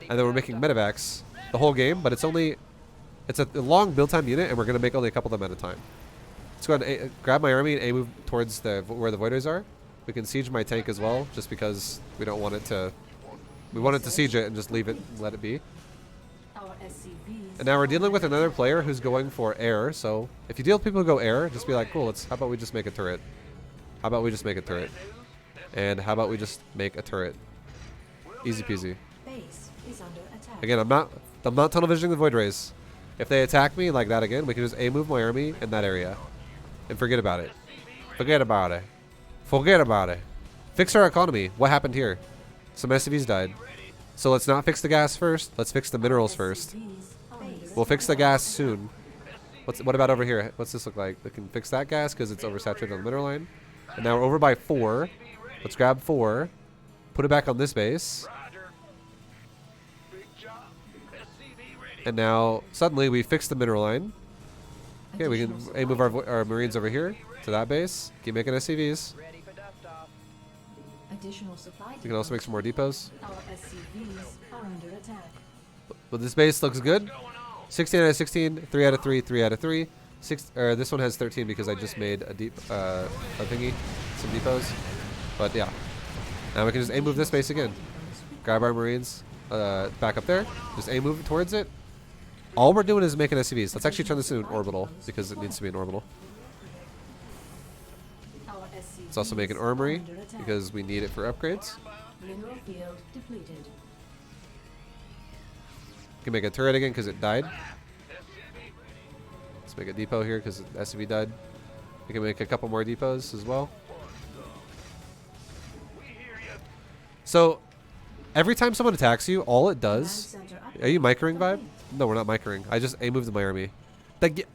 And then we're making medevacs the whole game, but it's a long build time unit, and we're going to make only a couple of them at a time. Let's go ahead and grab my army and move towards where the voiders are. We can siege my tank as well, just because we don't want it to. We want it to siege it and just leave it, let it be. Our SCVs And now we're dealing with another player who's going for air. So if you deal with people who go air, just be like, cool. How about we just make a turret? How about we just make a turret? And how about we just make a turret? Easy peasy. base is under attack. Again, I'm not tunnel visioning the void rays. If they attack me like that again, we can just move my army in that area and forget about it. Forget about it. Forget about it. Fix our economy. What happened here? Some SCVs died. So let's not fix the gas first. Let's fix the minerals first. SCVs are under We'll fix the attack. gas soon. What about over here? What's this look like? We can fix that gas because it's oversaturated on the mineral line. And now we're over by 4. Let's grab 4. Put it back on this base. Roger. Big job. SCV ready. And now suddenly we fixed the mineral line. Okay, we can move our Marines over here to that base. Keep making SCVs. Ready for dust off. Additional supply We can also make some more depots. Our SCVs are under attack. But this base looks good. 16 out of 16, 3 out of 3, 3 out of 3. This one has 13 because I just made a thingy, some depots. But yeah, now we can just move this base again. Grab our Marines back up there. Just move towards it. All we're doing is making SCVs. Let's actually turn this into an orbital because it needs to be an orbital. Our SCVs Let's also make an armory are under attack. because we need it for upgrades. Mineral field depleted. We can make a turret again because it died. Let's make a depot here because SCV died. We can make a couple more depots as well. So every time someone attacks you, all it does. Command center Are you upgrade microing vibe? complete. No, we're not microing. I just moved my army.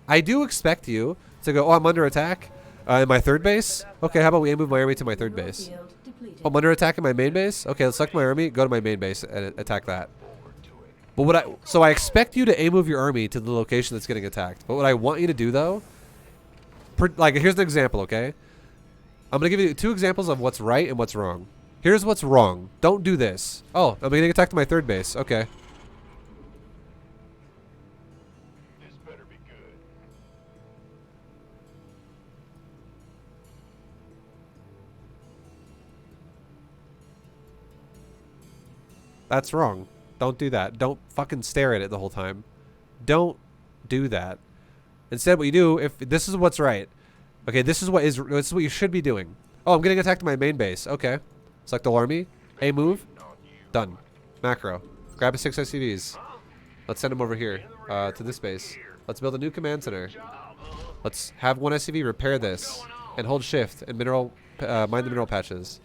I do expect you to go, oh, I'm under attack in my 3rd base. Okay, how about we move my army to my 3rd Mineral base? field depleted. Oh, I'm under attack in my main base. Okay, let's select my army, go to my main base, and attack that. But so I expect you to move your army to the location that's getting attacked. But what I want you to do though, like here's an example, okay? I'm going to give you 2 examples of what's right and what's wrong. Here's what's wrong. Don't do this. Oh, I'm getting attacked to my 3rd base. Okay. This better be good. That's wrong. Don't do that. Don't fucking stare at it the whole time. Don't do that. Instead, what you do, if this is what's right. Okay, this is what you should be doing. Oh, I'm getting attacked to my main base. Okay. Select all army. A move. Done. Macro. Grab 6 SCVs. Let's send them over here to this base. Let's build a new command center. Let's have 1 SCV repair this and hold shift and mine the mineral patches.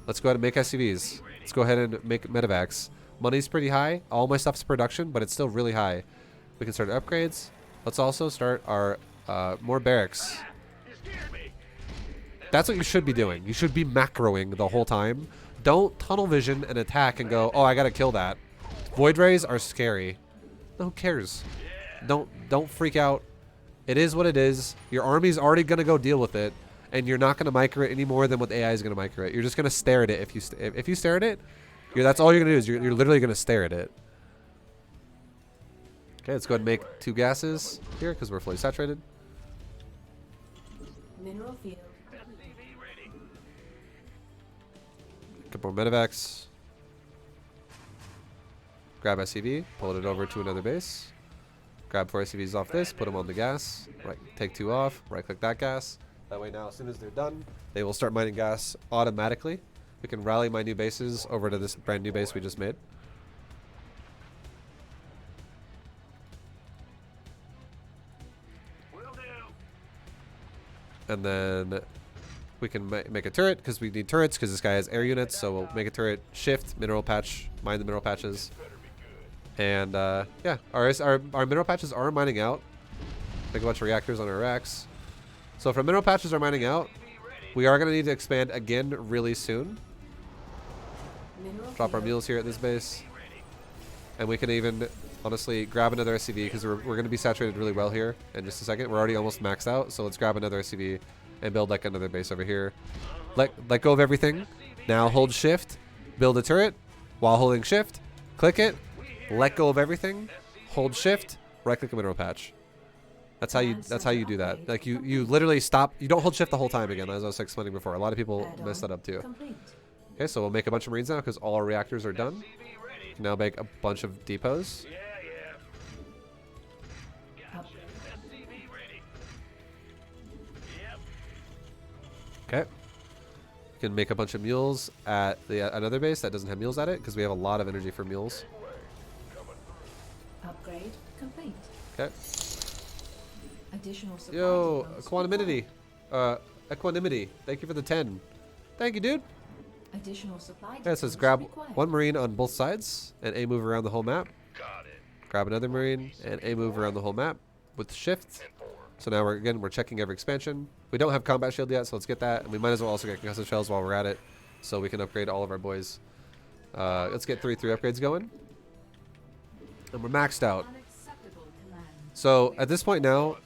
Let's go ahead and make SCVs. Let's go ahead and make medevacs. Money's pretty high. All my stuff's production, but it's still really high. We can start upgrades. Let's also start our more barracks. That's what you should be doing. You should be macroing the whole time. Don't tunnel vision and attack and go, oh, I gotta kill that. Void rays are scary. No, who cares? Don't freak out. It is what it is. Your army's already gonna go deal with it, and you're not gonna micro it any more than what the AI is gonna micro it. You're just gonna stare at it. If you stare at it, that's all you're gonna do is you're literally gonna stare at it. Okay, let's go ahead and make 2 gases here because we're fully saturated. Mineral field. Couple more medevacs. Grab SCV, pull it over to another base. Grab 4 SCVs off this, put them on the gas. Right, take 2 off, right click that gas. That way now, as soon as they're done, they will start mining gas automatically. We can rally my new bases over to this brand new base we just made. Will do. And then we can make a turret because we need turrets because this guy has air units. So we'll make a turret, shift, mineral patch, mine the mineral patches. And yeah, our mineral patches are mining out. Make a bunch of reactors on our racks. So if our mineral patches are mining out, we are going to need to expand again really soon. Mineral Drop our field. mules here at this base. And we can even, honestly, grab another SCV because we're going to be saturated really well here in just a second. We're already almost maxed out, so let's grab another SCV and build like another base over here. Let go of everything. Now hold shift, build a turret while holding shift. Click it, let go of everything, hold shift, right click a mineral patch. That's how you do that. Like you literally stop. You don't hold shift the whole time again, as I was explaining before. A lot of people mess that up too. Complete. Okay, so we'll make a bunch of marines now because all our reactors are done. Now make a bunch of depots. Upgrade. Okay. We can make a bunch of mules at another base that doesn't have mules at it because we have a lot of energy for mules. Upgrade complete. Okay. Additional supply Yo, depots equanimity. Equanimity. Thank you for the 10. Thank you, dude. required. Additional supply Yeah, it says depots grab required. 1 marine on both sides and A move around the whole map. Got it. Grab another marine and A move around the whole map with shift. So now we're checking every expansion. We don't have combat shield yet, so let's get that. And we might as well also get concussive shells while we're at it, so we can upgrade all of our boys. Let's get 3 upgrades going. And we're maxed out. Unacceptable command. So at this point now,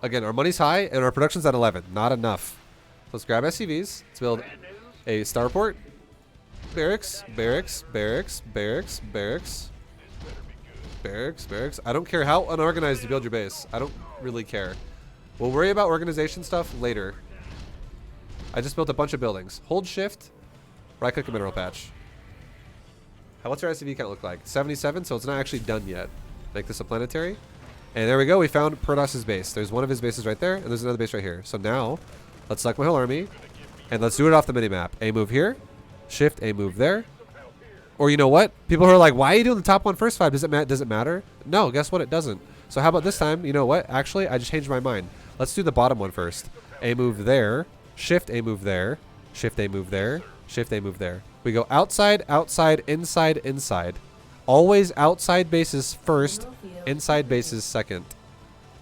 again, our money's high and our production's at 11. Not enough. So let's grab SCVs. Let's build a starport. Barracks, barracks, barracks, barracks, barracks. Barracks, barracks. I don't care how unorganized you build your base. I don't really care. We'll worry about organization stuff later. I just built a bunch of buildings. Hold shift, right click a mineral patch. What's our SCV count look like? 77, so it's not actually done yet. Make this a planetary. And there we go, we found Protos's base. There's one of his bases right there, and there's another base right here. So now, let's select my whole army, and let's do it off the minimap. A move here, shift, A move there. Or you know what? People who are like, why are you doing the top 1 first 5? Does it matter? No, guess what? It doesn't. So how about this time? You know what? Actually, I just changed my mind. Let's do the bottom one first. A move there, shift, A move there, shift, A move there, shift, A move there. We go outside, outside, inside, inside. Always outside bases first, inside bases second.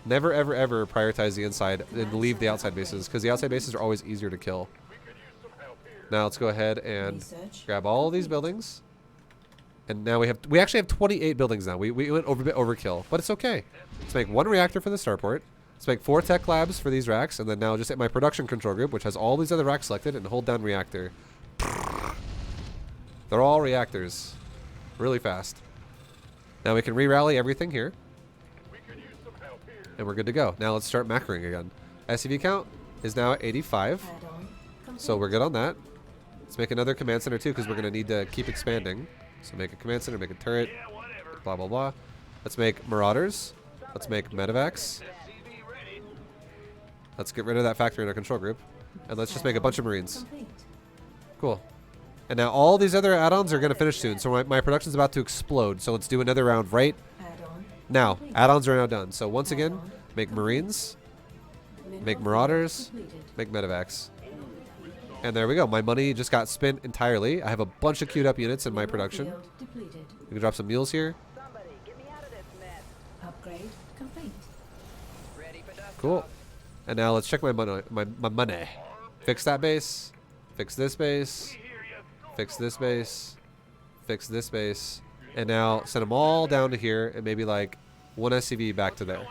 Never, ever, ever prioritize the inside and leave the outside bases because the outside bases are always easier to kill. Now let's go ahead and Research grab all these buildings. And now we actually have 28 buildings now. We went a bit overkill, but it's okay. Let's make 1 reactor for the starport. Let's make 4 tech labs for these racks, and then now just hit my production control group, which has all these other racks selected, and hold down reactor. They're all reactors. Really fast. Now we can re-rally everything here. And we're good to go. Now let's start macroing again. SCV count is now at 85. Add-on complete. So we're good on that. Let's make another command center too, because we're going to need to keep expanding. So make a command center, make a turret, blah, blah, blah. Let's make marauders. Let's make medevacs. Let's get rid of that factory in our control group. And let's just make a bunch of marines. Complete. Cool. And now all these other add-ons are going to finish soon. So my production's about to explode. So let's do another round right Add-on now. complete. Add-ons are now done. So once again, make marines, Mineral make field marauders, completed. make medevacs. And there we go. My money just got spent entirely. I have a bunch of queued up units in my Mineral production. field depleted. We can drop some mules here. Somebody, get me out of this mess. Upgrade complete. Ready for dust Cool. off? And now let's check my money. My money. Fix that base. Fix this base. Fix this base. Fix this base. And now send them all down to here and maybe like 1 SCV back to there.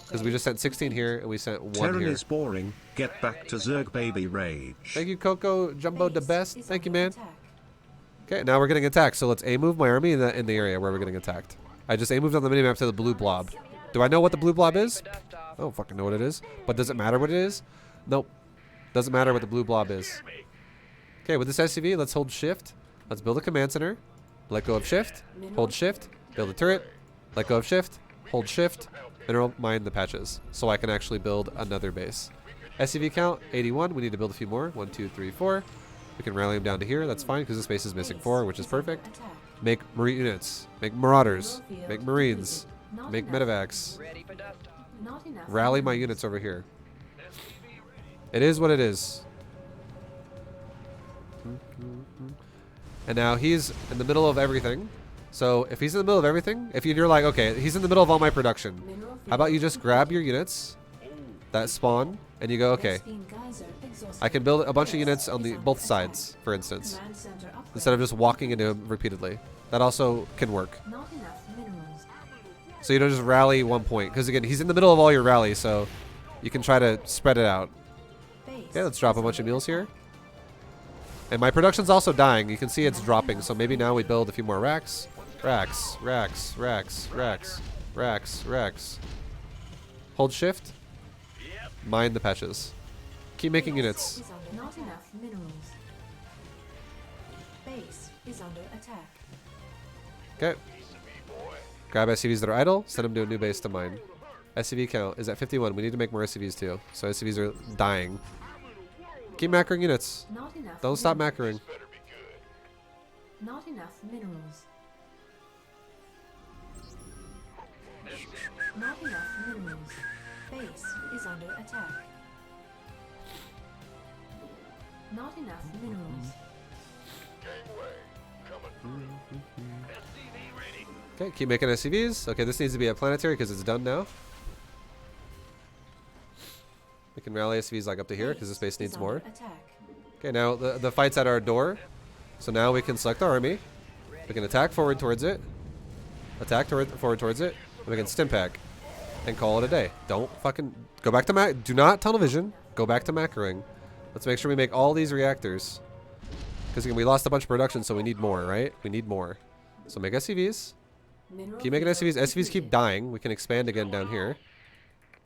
Because we just sent 16 here and we sent 1 Terran here. is boring. Get back to Zerg baby rage. Thank you, Coco Jumbo the Base best. is Thank you, under man. attack. Okay, now we're getting attacked. So let's A-move my army in the area where we're getting attacked. I just A-moved on the minimap to the blue blob. Do I know what the blue blob is? Dust off. I don't fucking know what it is. But does it matter what it is? Nope. Doesn't matter what the blue blob is. Okay, with this SCV, let's hold shift. Let's build a command center. Let go of shift. Hold shift. Build a turret. Let go of shift. Hold shift. Mineral mine the patches. So I can actually build another base. SCV count, 81. We need to build a few more. 1, 2, 3, 4. We can rally them down to here. That's fine because this base is missing 4, which is perfect. Attack. Make marine units. Make marauders. Make marines. Make medevacs. Ready for dust off. Not enough. Rally my minerals. units over here. It is what it is. And now he's in the middle of everything. So if he's in the middle of everything, if you're like, okay, he's in the middle of all my production. Mineral How about you field just grab your units that spawn and you go, okay, Vespine geyser exhausted. I can build a bunch of Base units on is the under both attack. sides, for instance, Command center upgrade. instead of just walking into him repeatedly. That also can work. Not enough minerals. So you don't just rally 1 point. Because again, he's in the middle of all your rallies, so you can try to spread it out. Base Okay, let's drop a is bunch of under mules here. attack. And my production's also dying. You can see it's dropping. So maybe now we build a few more racks. Racks, racks, racks, racks, racks, racks. Hold shift. Mine the patches. Keep making units. Is under not enough minerals. Base is under attack. Okay. Grab SCVs that are idle. Send them to a new base to mine. SCV count is at 51. We need to make more SCVs too. So SCVs are dying. Keep macroing units. Not enough. Don't stop minerals. macroing. Not enough minerals. Not enough minerals. Base is under attack. Not enough minerals. Okay, keep making SCVs. Okay, this needs to be a planetary because it's done now. We can rally SCVs like up to here because this base is needs under more. Attack. Okay, now the fight's at our door. So now we can select our army. We can attack forward towards it. Attack forward towards it. And we can stim pack. And call it a day. Don't fucking... Go back to do not tunnel vision. Go back to macroing. Let's make sure we make all these reactors. Because again, we lost a bunch of production, so we need more, right? We need more. So make SCVs. Mineral Keep making field SCVs. SCVs keep depleted. dying. We can expand again down here.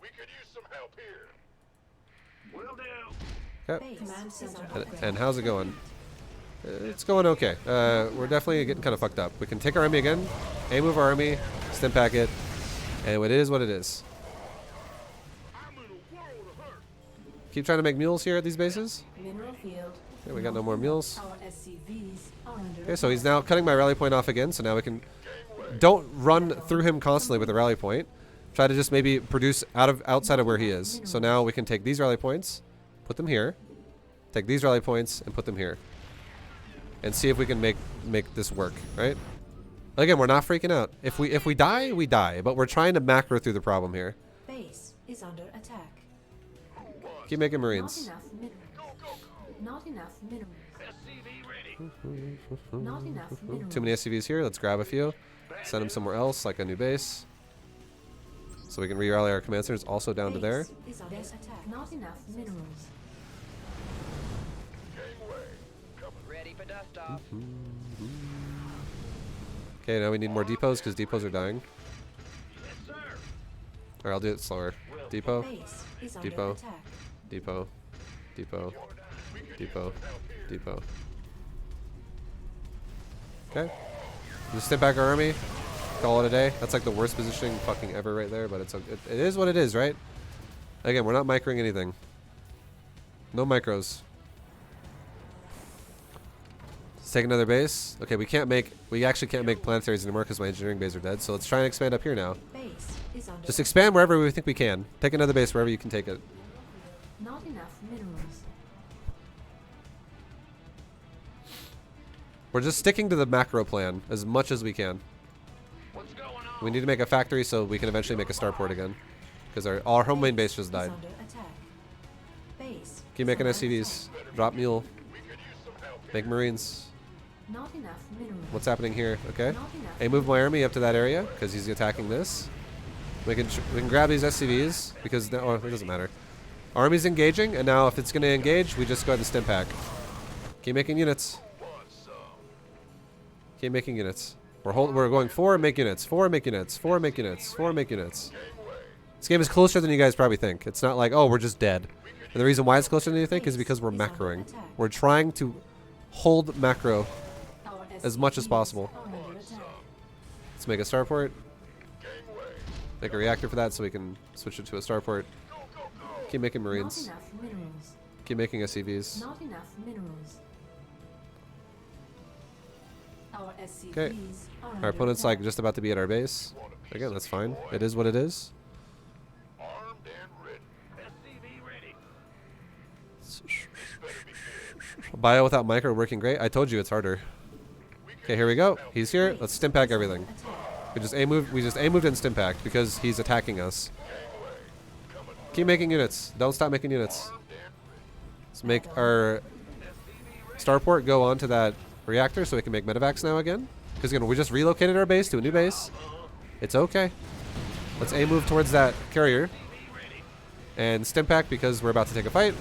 We could use some help here. Will do. Okay. Base Command center And, upgrade. and how's it going? It's going okay. We're definitely getting kind of fucked up. We can take our army again, move our army, stim pack it, and it is what it is. Keep trying to make mules here at these bases. Mineral field. Okay, we got no more mules. Our SCVs are under Okay, so he's now cutting my rally point off again, so now we can... Don't run through him constantly with the rally point. Try to just maybe produce outside of where he is. So now we can take these rally points, put them here, take these rally points, and put them here. And see if we can make this work, right? Again, we're not freaking out. If we die, we die. But we're trying to macro through the problem here. Base is under attack. Keep making Not marines. enough minerals. Not enough minerals. SCV ready. Not enough minerals. Too many SCVs here. Let's grab a few. Send them somewhere else, like a new base. So we can re-rally our command centers also down to there. Base is under attack. Not enough minerals. Ready for dust off. Okay, now we need more depots because depots are dying. Yes, sir. Or I'll do it slower. Depot, Base is under depot, attack. depot, depot, depot, depot. Okay. Just step back our army. Call it a day. That's like the worst positioning fucking ever right there, but it is what it is, right? Again, we're not microing anything. No micros. Let's take another base. Okay, we actually can't make planetaries anymore because my engineering bays are dead. So let's try and expand up here now. Base is under Just expand wherever we think we can. Take another base wherever you can take it. not enough minerals. We're just sticking to the macro plan as much as we can. What's going on? We need to make a factory so we can eventually make a starport again. Because our home main base just died. Is under attack. Base Keep is making under SCVs. attack. Drop mule. We could use some help here. Make marines. Not enough minerals. What's happening here? Okay. Not enough. I move my army up to that area because he's attacking this. We can grab these SCVs because now, it doesn't matter. Army's engaging, and now if it's going to engage, we just go ahead and stim pack. Keep making units. Keep making units. We're going 4 and make units. 4 and make units. 4 and make units. 4 and make units. This game is closer than you guys probably think. It's not like, oh, we're just dead. And the reason why it's closer than you think is because we're macroing. We're trying to hold macro Our as much as SCVs possible. are under attack. Let's make a starport. Make a reactor for that so we can switch it to a starport. Keep making Not marines. enough minerals. Keep making SCVs. Not enough minerals. Our SCVs Okay. are Our under opponent's attack. like just about to be at our base. Again, that's fine. It is what it is. Armed and ready. SCV ready. Bio without micro working great. I told you it's harder. Okay, here we go. He's here. Let's stim pack everything. Attack. We just A moved and stim packed because he's attacking us. Keep making units. Don't stop making units. Let's make our starport go onto that reactor so we can make medevacs now again. Because again, we just relocated our base to a new base. It's okay. Let's A move towards that carrier. And stim pack because we're about to take a fight.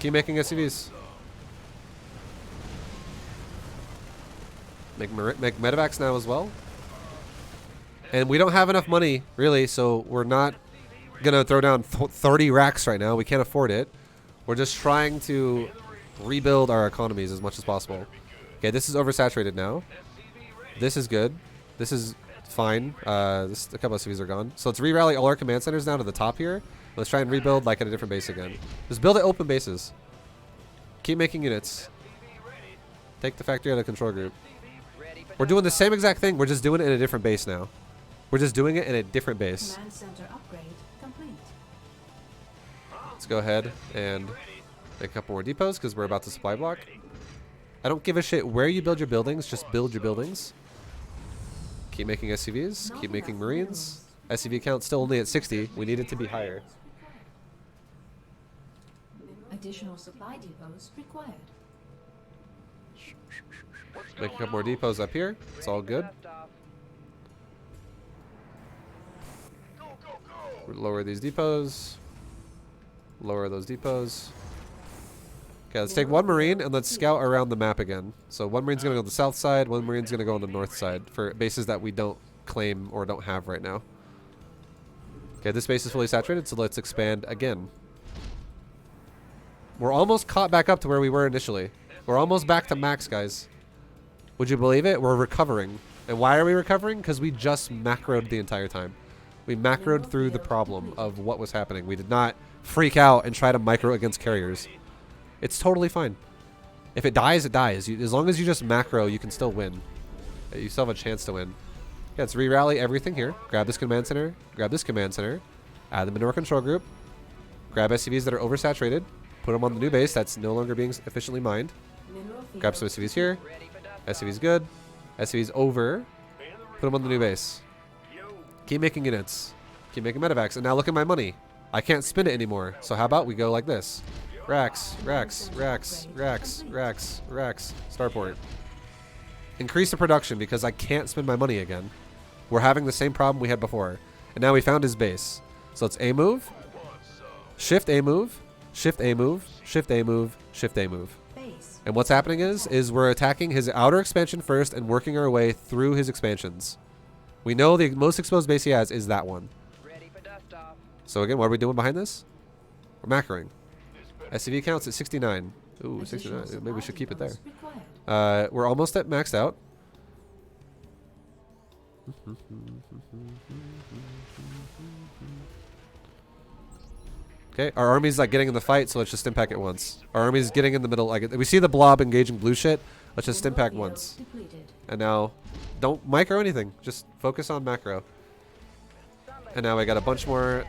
Keep making SCVs. Make medevacs now as well. And we don't have enough money, really, so we're not going to throw down 30 racks right now. We can't afford it. We're just trying to rebuild our economies as much as possible. Okay, this is oversaturated now. This is good. This is fine. A couple of CVs are gone. So let's re-rally all our command centers now to the top here. Let's try and rebuild like at a different base again. Just build it open bases. Keep making units. Take the factory out of control group. We're doing the same exact thing. We're just doing it in a different base now. We're just doing it in a different base. Command center upgrade complete. Let's go ahead and make a couple more depots because we're about to supply block. I don't give a shit where you build your buildings. Just build your buildings. Keep making SCVs. Keep making marines. SCV count still only at 60. We need it to be higher. Additional supply depots required. Make a couple more depots up here. It's all good. Dust off. Lower these depots. Lower those depots. Okay, let's take one marine and let's scout around the map again. So one marine's going to go to the south side, one marine's going to go on the north side for bases that we don't claim or don't have right now. Okay, this base is fully saturated, so let's expand again. We're almost caught back up to where we were initially. We're almost back to max, guys. Would you believe it? We're recovering. And why are we recovering? Because we just macroed the entire time. We macroed through the problem of what was happening. We did not freak out and try to micro against carriers. It's totally fine. If it dies, it dies. As long as you just macro, you can still win. You still have a chance to win. Yeah, let's re-rally everything here. Grab this command center. Grab this command center. Add them into our control group. Grab SCVs that are oversaturated. Put them on the new base that's no longer being efficiently mined. Mineral Grab some SCVs here. SCVs good. SCVs over. Put them on the new base. Keep making units. Keep making medevacs. And now look at my money. I can't spend it anymore. So how about we go like this? Racks, racks, racks, racks, racks, racks. Starport. Increase the production because I can't spend my money again. We're having the same problem we had before. And now we found his base. So it's A move, shift A move, shift A move, shift A move, shift A move. Base. And what's happening is we're attacking his outer expansion first and working our way through his expansions. We know the most exposed base he has is that one. Ready for dust off. So again, what are we doing behind this? We're macroing. SCV counts at 69. Ooh, Additional 69. Maybe we should keep it there. supplies required. We're almost at maxed out. Okay, our army's like getting in the fight, so let's just impact it once. Our army's getting in the middle. Like we see the blob engaging blue shit. Let's just impact Mineral once. field depleted. And now, don't micro anything. Just focus on macro. And now we got a bunch more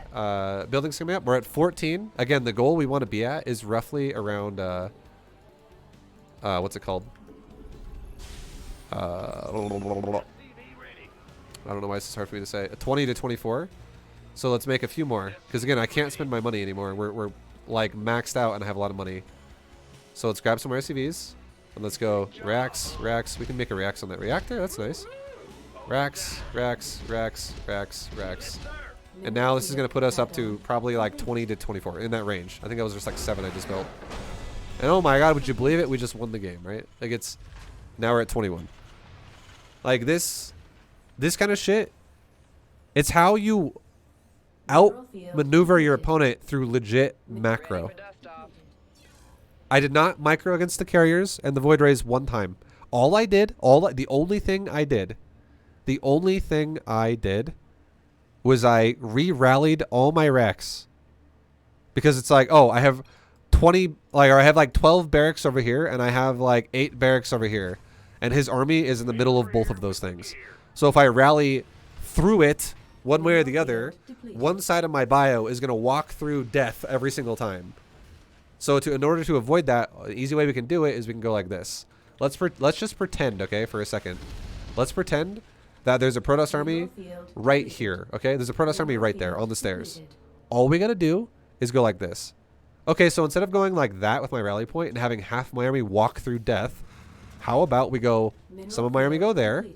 buildings coming up. We're at 14. Again, the goal we want to be at is roughly around what's it called? I don't know why it's hard for me to say. 20 to 24. So let's make a few more. Because again, I can't spend my money anymore. We're like maxed out and I have a lot of money. So let's grab some more SCVs. And let's go racks, racks. We can make a racks on that reactor. That's nice. Racks, racks, racks, racks, racks. And now this is going to put us up to probably like 20 to 24 in that range. I think that was just like 7 I just built. And oh my god, would you believe it? We just won the game, right? Like it's, now we're at 21. Like this kind of shit, it's how you outmaneuver your opponent through legit macro. For dust off. I did not micro against the carriers and the void rays one time. All I did, the only thing I did was I re-rallied all my racks. Because it's like, oh, I have 20, like, or I have like 12 barracks over here and I have like 8 barracks over here. And his army is in the middle of both of those things. So if I rally through it one way or the other, one side of my bio is going to walk through death every single time. So in order to avoid that, the easy way we can do it is we can go like this. Let's just pretend, okay, for a second. Let's pretend that there's a Protoss army right here, okay? There's a Protoss army right there on the stairs. All we got to do is go like this. Okay, so instead of going like that with my rally point and having half my army walk through death, how about we go, some of my army go there,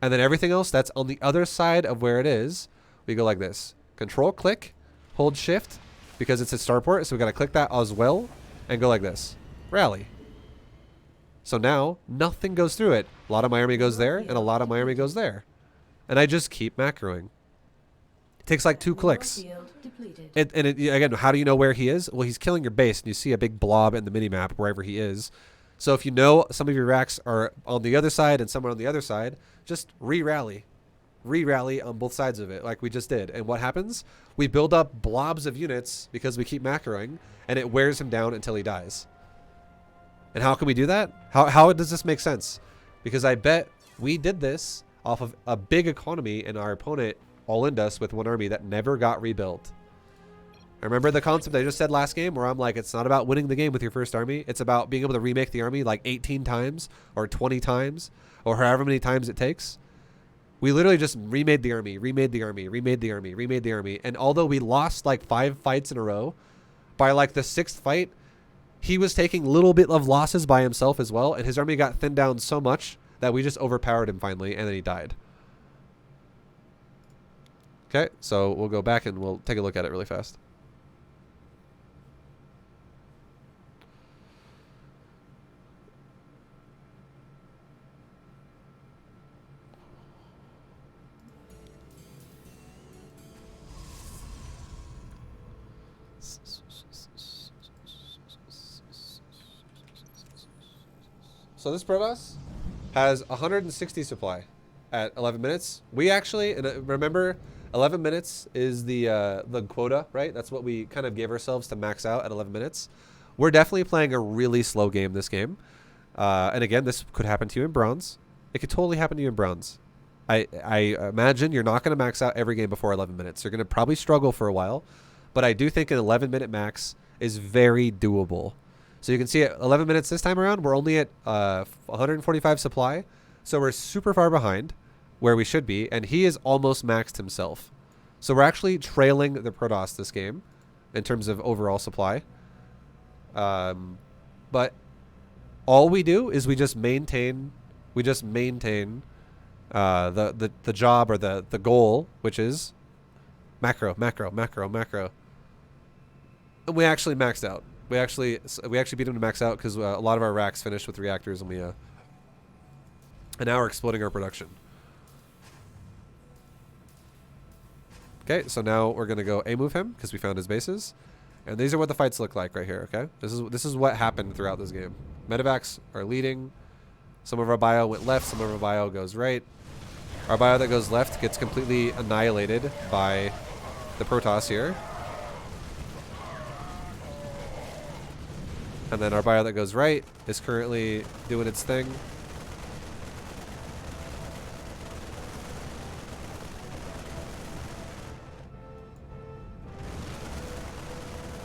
and then everything else that's on the other side of where it is, we go like this. Control, click, hold shift, because it's a starport, so we got to click that as well, and go like this. Rally. So now, nothing goes through it. A lot of my army goes there, and a lot of my army goes there. And I just keep macroing. It takes like 2 clicks. Again, how do you know where he is? Well, he's killing your base, and you see a big blob in the minimap wherever he is. So if you know some of your racks are on the other side and some are on the other side, just re-rally. Re-rally on both sides of it like we just did. And what happens? We build up blobs of units because we keep macroing, and it wears him down until he dies. And how can we do that? How does this make sense? Because I bet we did this off of a big economy and our opponent all-in'd us with one army that never got rebuilt. I remember the concept I just said last game where I'm like, it's not about winning the game with your first army. It's about being able to remake the army like 18 times or 20 times or however many times it takes. We literally just remade the army, remade the army, remade the army, remade the army. And although we lost like 5 fights in a row, by like the 6th fight, he was taking a little bit of losses by himself as well. And his army got thinned down so much that we just overpowered him finally. And then he died. Okay, so we'll go back and we'll take a look at it really fast. So this Protoss has 160 supply at 11 minutes. We actually, and remember, 11 minutes is the quota, right? That's what we kind of gave ourselves to max out at 11 minutes. We're definitely playing a really slow game this game. And again, this could happen to you in bronze. It could totally happen to you in bronze. I imagine you're not going to max out every game before 11 minutes. You're going to probably struggle for a while. But I do think an 11-minute max is very doable. So you can see at 11 minutes this time around, we're only at 145 supply. So we're super far behind where we should be. And he is almost maxed himself. So we're actually trailing the Protoss this game in terms of overall supply. But all we do is we just maintain the job or the goal, which is Macro, macro, macro, macro. And we actually maxed out. We actually beat him to max out because a lot of our racks finished with reactors, and and now we're exploding our production. Okay, so now we're gonna go A-move him because we found his bases, and these are what the fights look like right here. Okay, this is what happened throughout this game. Medevacs are leading. Some of our bio went left, some of our bio goes right. Our bio that goes left gets completely annihilated by the Protoss here. And then our bio that goes right is currently doing its thing.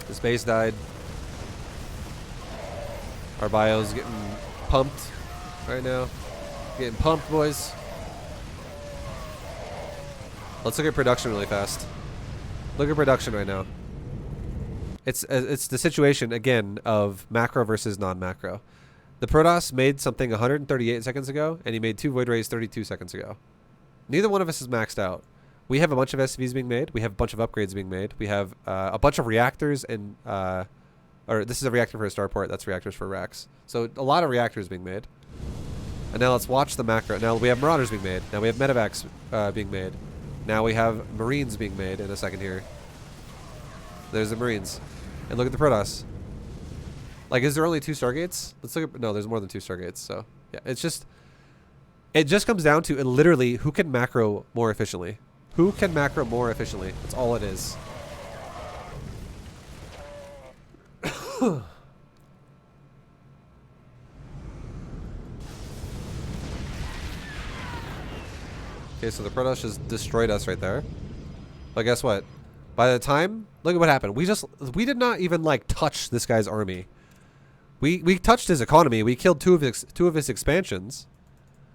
This base died. Our bio's getting pumped right now. Getting pumped, boys. Let's look at production really fast. Look at production right now. It's the situation, again, of macro versus non-macro. The Protoss made something 138 seconds ago, and he made 2 Void Rays 32 seconds ago. Neither one of us is maxed out. We have a bunch of SCVs being made. We have a bunch of upgrades being made. We have a bunch of reactors and... or this is a reactor for a starport. That's reactors for racks. So a lot of reactors being made. And now let's watch the macro. Now we have Marauders being made. Now we have Medevacs being made. Now we have Marines being made in a second here. There's the Marines. And look at the Protoss. Like, is there only 2 Stargates? Let's look at... No, there's more than 2 Stargates. So, yeah. It's just... It just comes down to literally who can macro more efficiently. Who can macro more efficiently? That's all it is. Okay, so the Protoss just destroyed us right there. But guess what? By the time, look at what happened. We did not even like touch this guy's army. We touched his economy. We killed two of his expansions.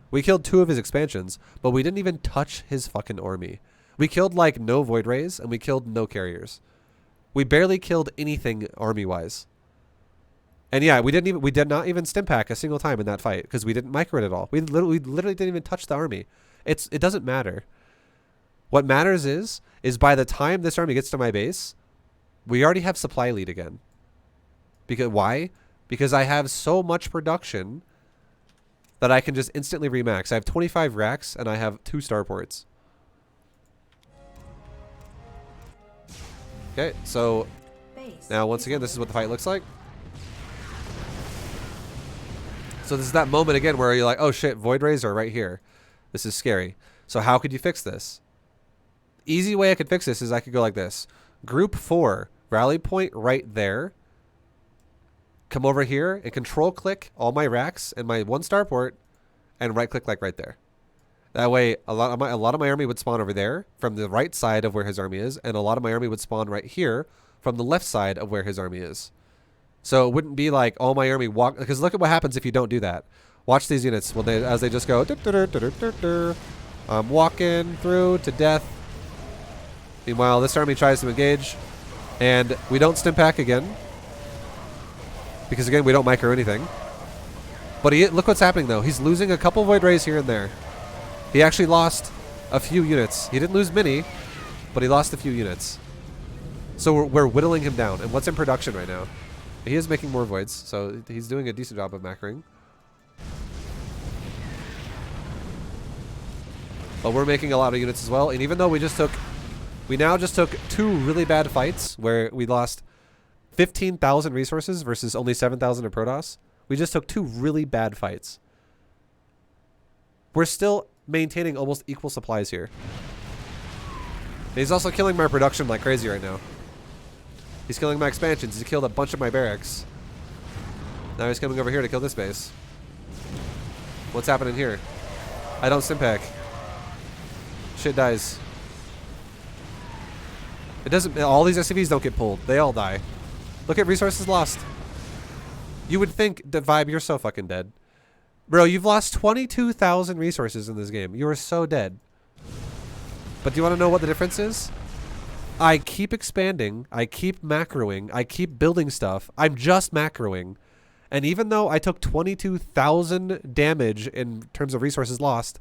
We killed 2 of his expansions, but we didn't even touch his fucking army. We killed like no Void Rays and we killed no carriers. We barely killed anything army-wise. And yeah, we did not even stim pack a single time in that fight because we didn't micro it at all. We literally didn't even touch the army. It doesn't matter. What matters is by the time this army gets to my base, we already have supply lead again. Because why? Because I have so much production that I can just instantly remax. I have 25 racks and I have 2 starports. Okay, so now once again, this is what the fight looks like. So this is that moment again where you're like, oh shit, Void Rays are right here. This is scary. So how could you fix this? Easy way I could fix this is I could go like this. Group 4, rally point right there. Come over here and control click all my racks and my 1 starport and right click like right there. That way a lot of my army would spawn over there from the right side of where his army is, and a lot of my army would spawn right here from the left side of where his army is. So it wouldn't be like all my army walk, because look at what happens if you don't do that. Watch these units as they just go I'm walking through to death. Meanwhile, this army tries to engage, and we don't stim pack again. Because again, we don't micro anything. But look what's happening though. He's losing a couple Void Rays here and there. He actually lost a few units. He didn't lose many, but he lost a few units. So we're whittling him down. And what's in production right now? He is making more voids, so he's doing a decent job of macroing. But we're making a lot of units as well. And even though we now just took 2 really bad fights where we lost 15,000 resources versus only 7,000 of Protoss. We just took 2 really bad fights. We're still maintaining almost equal supplies here. And he's also killing my production like crazy right now. He's killing my expansions. He's killed a bunch of my barracks. Now he's coming over here to kill this base. What's happening here? I don't stim pack. Shit dies. It doesn't. All these SCVs don't get pulled. They all die. Look at resources lost. You would think that Vibe, you're so fucking dead. Bro, you've lost 22,000 resources in this game. You are so dead. But do you want to know what the difference is? I keep expanding. I keep macroing. I keep building stuff. I'm just macroing. And even though I took 22,000 damage in terms of resources lost,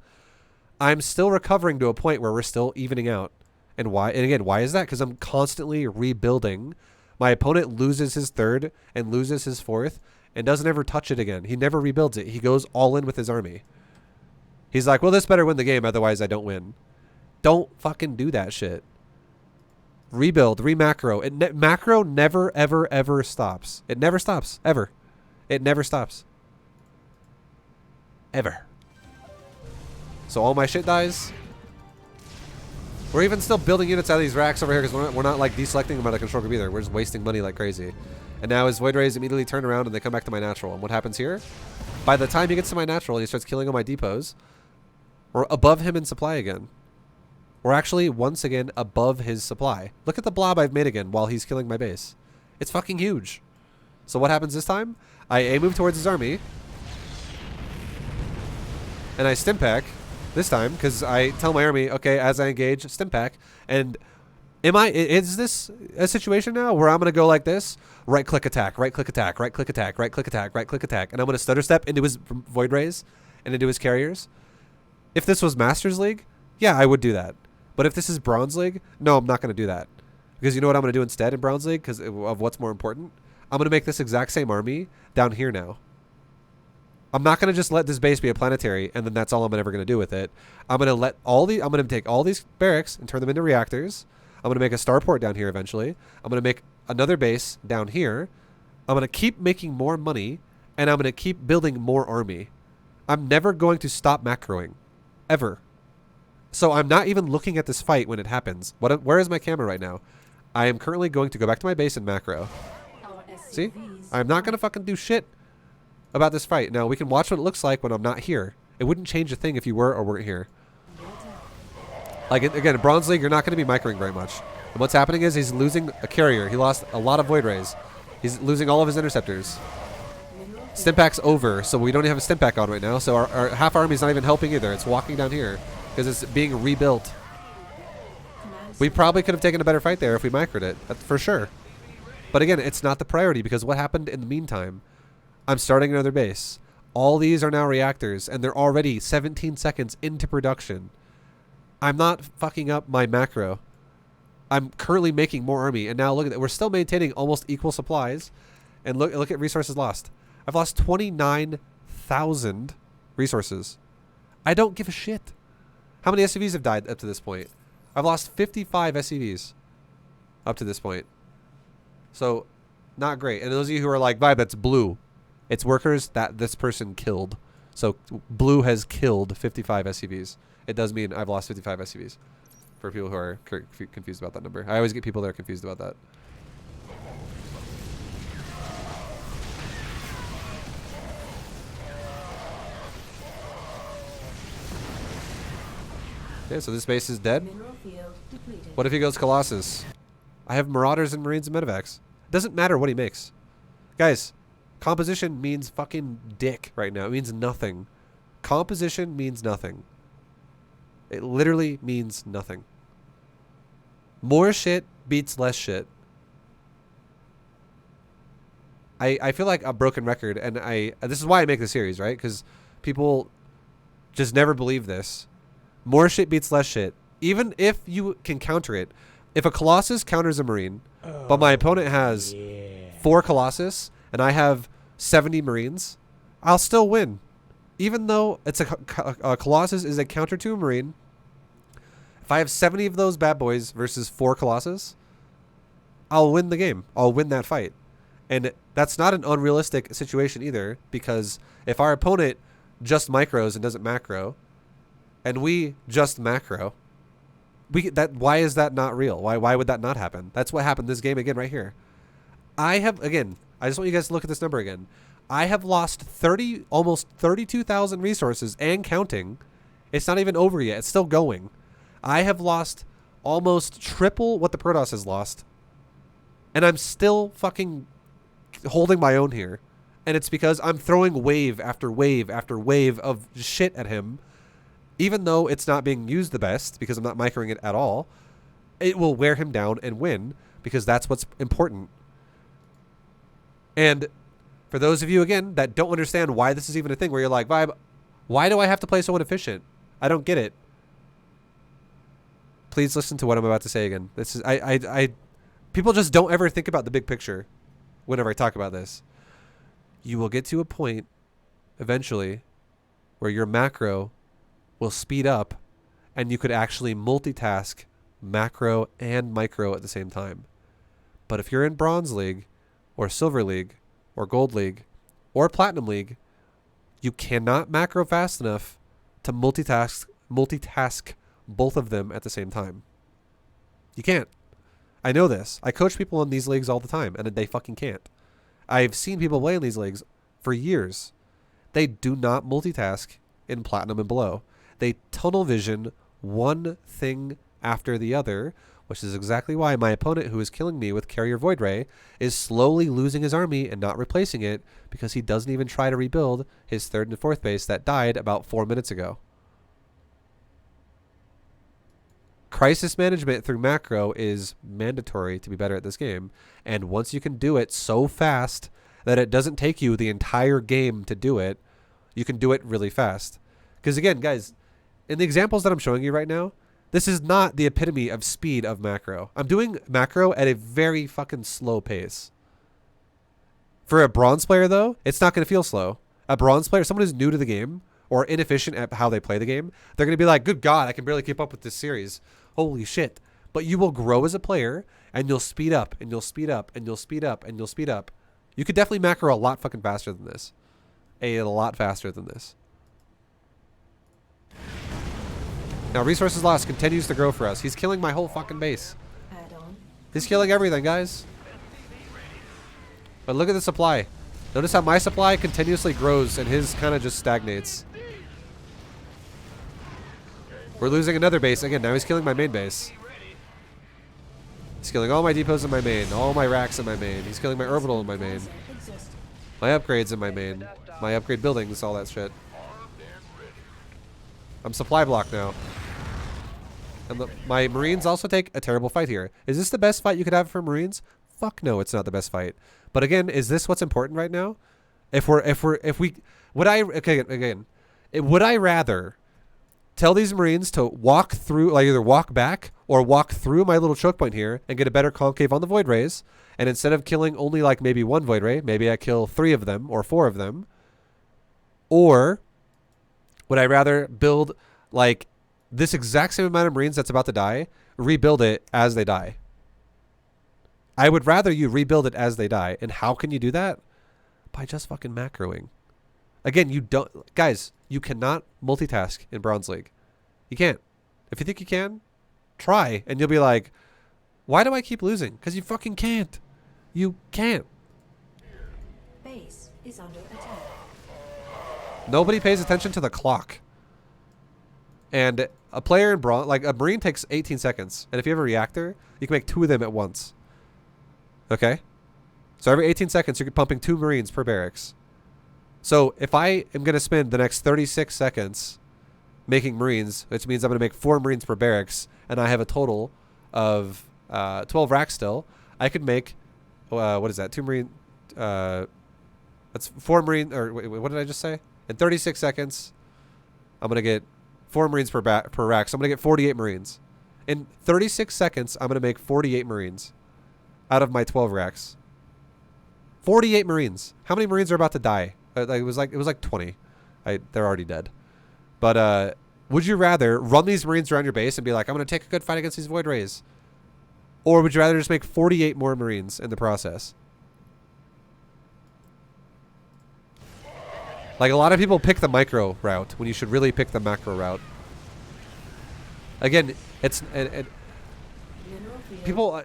I'm still recovering to a point where we're still evening out. And why? And again, why is that? Because I'm constantly rebuilding. My opponent loses his third and loses his fourth and doesn't ever touch it again. He never rebuilds it. He goes all in with his army. He's like, well, this better win the game, otherwise I don't win. Don't fucking do that shit. Rebuild, re-macro. Macro never, ever, ever stops. It never stops. Ever. It never stops. Ever. So all my shit dies. We're even still building units out of these racks over here because we're not like deselecting them out of control group either. We're just wasting money like crazy. And now his Void Rays immediately turn around and they come back to my natural. And what happens here? By the time he gets to my natural and he starts killing all my depots, we're above him in supply again. We're actually, once again, above his supply. Look at the blob I've made again while he's killing my base. It's fucking huge. So what happens this time? I A-move towards his army. And I stim pack this time because I tell my army, okay, as I engage, stim pack. And is this a situation now where I'm going to go like this? Right click attack, right click attack, right click attack, right click attack, right click attack. And I'm going to stutter step into his Void Rays and into his carriers. If this was Masters League, yeah, I would do that. But if this is Bronze League, no, I'm not going to do that. Because you know what I'm going to do instead in Bronze League because of what's more important? I'm going to make this exact same army down here now. I'm not going to just let this base be a planetary and then that's all I'm ever going to do with it. I'm going to take all these barracks and turn them into reactors. I'm going to make a starport down here eventually. I'm going to make another base down here. I'm going to keep making more money and I'm going to keep building more army. I'm never going to stop macroing. Ever. So I'm not even looking at this fight when it happens. Where is my camera right now? I am currently going to go back to my base and macro. See? I'm not going to fucking do shit about this fight. Now, we can watch what it looks like when I'm not here. It wouldn't change a thing if you were or weren't here. Like, again, in Bronze League, you're not going to be microing very much. And what's happening is he's losing a carrier. He lost a lot of Void Rays. He's losing all of his interceptors. Stimpack's over, so we don't even have a Stimpack on right now. So our half army's not even helping either. It's walking down here because it's being rebuilt. We probably could have taken a better fight there if we microed it, for sure. But again, it's not the priority because what happened in the meantime? I'm starting another base. All these are now reactors, and they're already 17 seconds into production. I'm not fucking up my macro. I'm currently making more army, and now look at that. We're still maintaining almost equal supplies. And look at resources lost. I've lost 29,000 resources. I don't give a shit. How many SCVs have died up to this point? I've lost 55 SCVs up to this point. So, not great. And those of you who are like, Vibe, that's blue. It's workers that this person killed. So, blue has killed 55 SCVs. It does mean I've lost 55 SCVs. For people who are confused about that number. I always get people that are confused about that. Okay, so this base is dead. What if he goes Colossus? I have Marauders and Marines and Medivacs. Doesn't matter what he makes. Guys, composition means fucking dick right now. It means nothing. Composition means nothing. It literally means nothing. More shit beats less shit. I feel like a broken record, and this is why I make the series, right? Because people just never believe this. More shit beats less shit. Even if you can counter it. If a Colossus counters a Marine, but my opponent has 4 Colossus, and I have 70 Marines, I'll still win. Even though it's a Colossus is a counter to a Marine, if I have 70 of those bad boys versus 4 Colossus, I'll win the game. I'll win that fight. And that's not an unrealistic situation either, because if our opponent just micros and doesn't macro, and we just macro, why is that not real? Why would that not happen? That's what happened this game again right here. I just want you guys to look at this number again. I have lost almost 32,000 resources and counting. It's not even over yet. It's still going. I have lost almost triple what the Protoss has lost. And I'm still fucking holding my own here. And it's because I'm throwing wave after wave after wave of shit at him. Even though it's not being used the best, because I'm not microing it at all, it will wear him down and win, because that's what's important. And for those of you, again, that don't understand why this is even a thing, where you're like, Vibe, why do I have to play so inefficient? I don't get it. please listen to what I'm about to say again. This is people just don't ever think about the big picture whenever I talk about this. You will get to a point eventually where your macro will speed up and you could actually multitask macro and micro at the same time. But if you're in Bronze League or Silver League or Gold League or Platinum League, you cannot macro fast enough to multitask both of them at the same time. You can't. I know this. I coach people in these leagues all the time, and they fucking can't. I've seen people play in these leagues for years. They do not multitask in Platinum and below. They tunnel vision one thing after the other, which is exactly why my opponent, who is killing me with Carrier Void Ray, is slowly losing his army and not replacing it because he doesn't even try to rebuild his 3rd and 4th base that died about 4 minutes ago. Crisis management through macro is mandatory to be better at this game. And once you can do it so fast that it doesn't take you the entire game to do it, you can do it really fast. Because again, guys, in the examples that I'm showing you right now, this is not the epitome of speed of macro. I'm doing macro at a very fucking slow pace. For a bronze player, though, it's not going to feel slow. A bronze player, someone who's new to the game or inefficient at how they play the game, they're going to be like, good God, I can barely keep up with this series. Holy shit. But you will grow as a player, and you'll speed up, and you'll speed up, and you'll speed up, and you'll speed up. You could definitely macro a lot fucking faster than this. A lot faster than this. Now, resources lost continues to grow for us. He's killing my whole fucking base. Add on. He's killing everything, guys. But look at the supply. Notice how my supply continuously grows and his kind of just stagnates. We're losing another base. Again, now he's killing my main base. He's killing all my depots in my main, all my racks in my main. He's killing my orbital in my main. My upgrades in my main. My upgrade buildings, all that shit. I'm supply block now. And my Marines also take a terrible fight here. Is this the best fight you could have for Marines? Fuck no, it's not the best fight. But again, is this what's important right now? Would I rather tell these Marines to walk through, like either walk back or walk through my little choke point here and get a better concave on the Void Rays, and instead of killing only like maybe one Void Ray, maybe I kill 3 of them or 4 of them? Or would I rather build like this exact same amount of Marines that's about to die, rebuild it as they die? I would rather you rebuild it as they die. And how can you do that? By just fucking macroing. Again, guys, you cannot multitask in Bronze League. You can't. If you think you can, try. And you'll be like, why do I keep losing? Because you fucking can't. You can't. Base is under attack. Nobody pays attention to the clock. And a player in Bronze, like a Marine takes 18 seconds. And if you have a reactor, you can make 2 of them at once. Okay? So every 18 seconds, you're pumping 2 Marines per barracks. So if I am going to spend the next 36 seconds making Marines, which means I'm going to make 4 Marines per barracks, and I have a total of 12 racks still, I could make, what is that, 2 Marine, that's 4 Marine, or wait, what did I just say? In 36 seconds, I'm going to get 4 Marines per rack, so I'm going to get 48 Marines. In 36 seconds, I'm going to make 48 Marines out of my 12 racks. 48 Marines. How many Marines are about to die? It was like 20. They're already dead. But would you rather run these Marines around your base and be like, I'm going to take a good fight against these Void Rays? Or would you rather just make 48 more Marines in the process? Like, a lot of people pick the micro route when you should really pick the macro route. Again, people,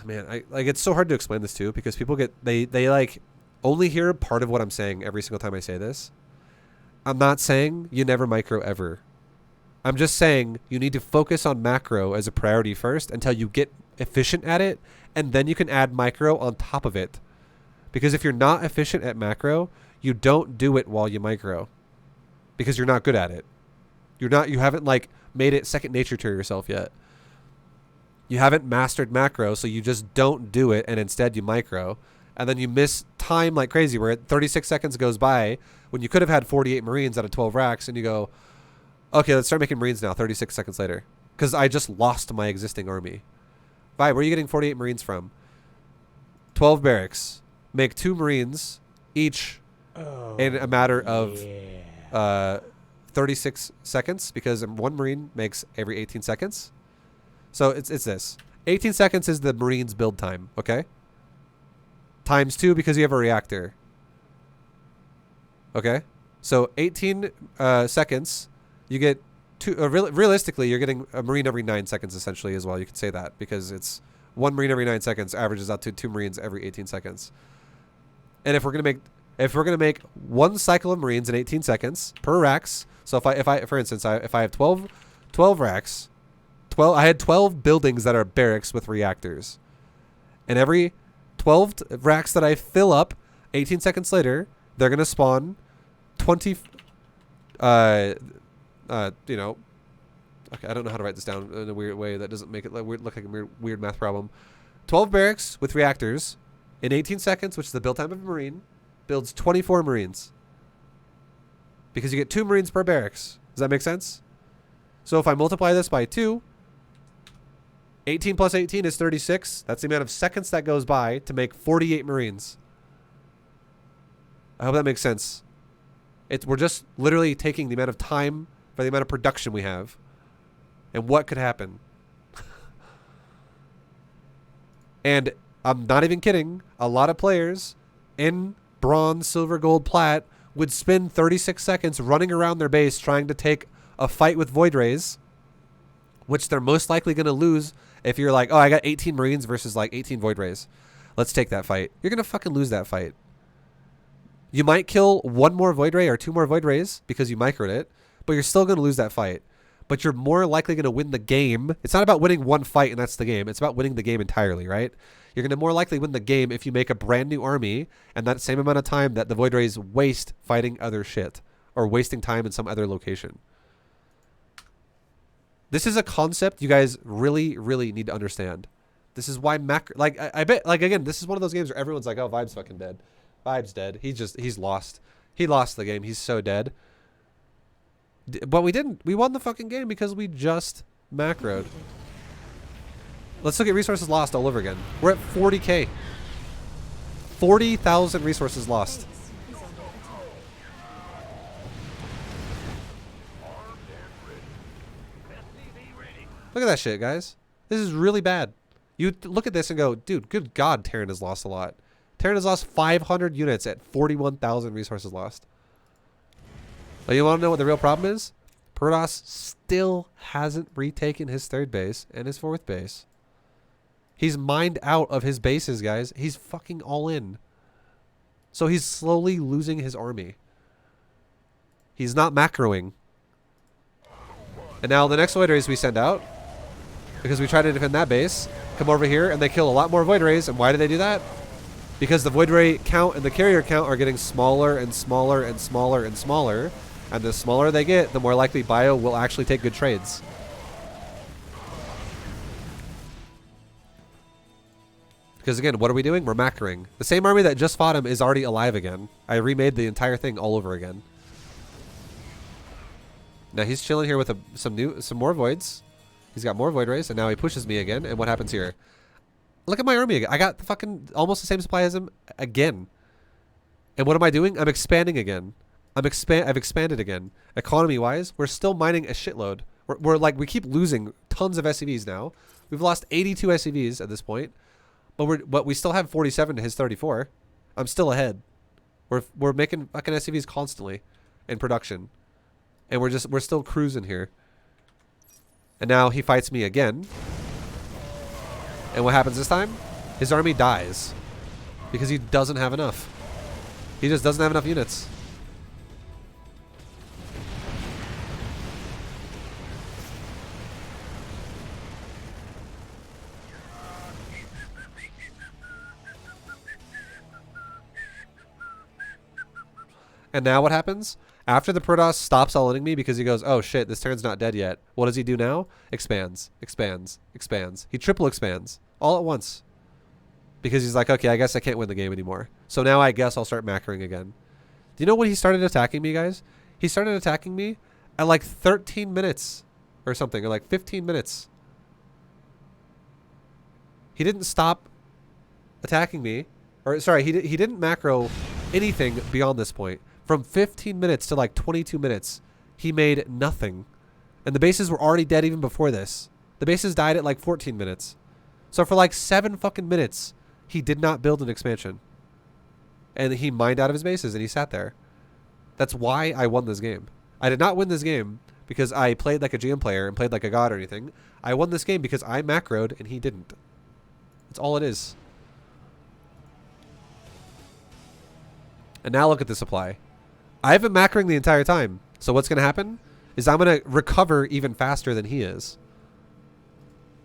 man, it's so hard to explain this too, because people they like only hear part of what I'm saying every single time I say this. I'm not saying you never micro ever. I'm just saying you need to focus on macro as a priority first until you get efficient at it, and then you can add micro on top of it. Because if you're not efficient at macro, you don't do it while you micro, because you're not good at it. You haven't like made it second nature to yourself yet. You haven't mastered macro, so you just don't do it, and instead you micro. And then you miss time like crazy, where 36 seconds goes by when you could have had 48 Marines out of 12 racks, and you go, okay, let's start making Marines now, 36 seconds later. because I just lost my existing army. Vi, where are you getting 48 Marines from? 12 barracks. Make 2 Marines each in a matter of 36 seconds, because 1 Marine makes every 18 seconds. So it's this. 18 seconds is the Marines build time, okay? Times 2 because you have a reactor. Okay? So 18 seconds, you get 2. Realistically, you're getting a Marine every 9 seconds essentially as well. You could say that because it's 1 Marine every 9 seconds averages out to 2 Marines every 18 seconds. And if we're gonna make 1 cycle of Marines in 18 seconds per racks, so if I for instance, if I have 12 racks, I had 12 buildings that are barracks with reactors, and every 12 racks that I fill up, 18 seconds later, they're gonna spawn 20. You know, okay, I don't know how to write this down in a weird way that doesn't make it look like a weird math problem. 12 barracks with reactors in 18 seconds, which is the build time of a Marine, builds 24 Marines. Because you get 2 Marines per barracks. Does that make sense? So if I multiply this by 2, 18 plus 18 is 36. That's the amount of seconds that goes by to make 48 Marines. I hope that makes sense. We're just literally taking the amount of time for the amount of production we have. And what could happen. And I'm not even kidding. A lot of players in bronze, silver, gold, plat would spend 36 seconds running around their base trying to take a fight with Void Rays, which they're most likely going to lose if you're like, oh, I got 18 Marines versus like 18 Void Rays. Let's take that fight. You're going to fucking lose that fight. You might kill 1 more Void Ray or 2 more Void Rays because you microed it, but you're still going to lose that fight. But you're more likely going to win the game. It's not about winning 1 fight and that's the game. It's about winning the game entirely, right? You're going to more likely win the game if you make a brand new army and that same amount of time that the Void Rays waste fighting other shit or wasting time in some other location. This is a concept you guys really, really need to understand. This is why I bet, like, again, this is one of those games where everyone's like, oh, Vibe's fucking dead. Vibe's dead. He's lost. He lost the game. He's so dead. But we didn't. We won the fucking game because we just macroed. Let's look at resources lost all over again. We're at 40k. 40,000 resources lost. Look at that shit, guys. This is really bad. You look at this and go, dude, good God, Terran has lost a lot. Terran has lost 500 units at 41,000 resources lost. But you want to know what the real problem is? Protoss still hasn't retaken his 3rd base and his 4th base. He's mined out of his bases, guys. He's fucking all in. So he's slowly losing his army. He's not macroing. And now the next Void Rays we send out, because we try to defend that base, come over here and they kill a lot more Void Rays. And why do they do that? Because the Void Ray count and the carrier count are getting smaller and smaller and smaller and smaller. And the smaller they get, the more likely Bio will actually take good trades. Because again, what are we doing? We're macroing. The same army that just fought him is already alive again. I remade the entire thing all over again. Now he's chilling here with some more voids. He's got more Void Rays, and now he pushes me again. And what happens here? Look at my army again. I got the fucking almost the same supply as him again. And what am I doing? I'm expanding again. I've expanded again. Economy-wise, we're still mining a shitload. We keep losing tons of SCVs now. We've lost 82 SCVs at this point, but we still have 47 to his 34. I'm still ahead. We're making fucking SCVs constantly in production, and we're still cruising here. And now he fights me again. And what happens this time? His army dies because he doesn't have enough. He just doesn't have enough units. And now what happens? After the Protoss stops all-inning me because he goes, oh shit, this turn's not dead yet. What does he do now? Expands, expands, expands. He triple expands all at once. Because he's like, okay, I guess I can't win the game anymore. So now I guess I'll start macroing again. Do you know when he started attacking me, guys? He started attacking me at like 13 minutes or something, or like 15 minutes. He didn't stop attacking me. Or sorry, he didn't macro anything beyond this point. From 15 minutes to like 22 minutes, he made nothing. And the bases were already dead even before this. The bases died at like 14 minutes. So for like 7 fucking minutes, he did not build an expansion. And he mined out of his bases and he sat there. That's why I won this game. I did not win this game because I played like a GM player and played like a god or anything. I won this game because I macroed and he didn't. That's all it is. And now look at the supply. I've been macroing the entire time. So what's going to happen is I'm going to recover even faster than he is.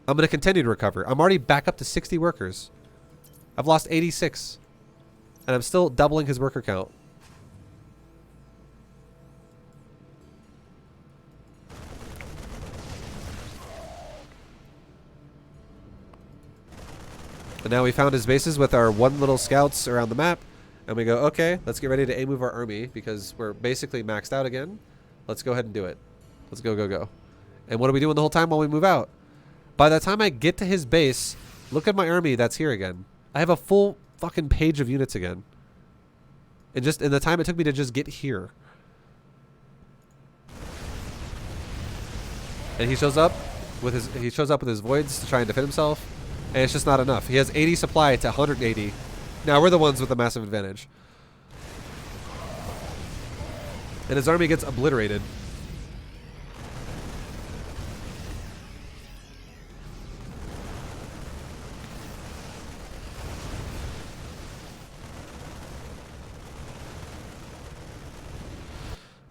I'm going to continue to recover. I'm already back up to 60 workers. I've lost 86. And I'm still doubling his worker count. And now we found his bases with our one little scouts around the map. And we go, okay, let's get ready to A-move our army because we're basically maxed out again. Let's go ahead and do it. Let's go, go, go. And what are we doing the whole time while we move out? By the time I get to his base, look at my army that's here again. I have a full fucking page of units again. And just in the time it took me to just get here. And he shows up with his voids to try and defend himself. And it's just not enough. He has 80 supply to 180. Now we're the ones with the massive advantage. And his army gets obliterated.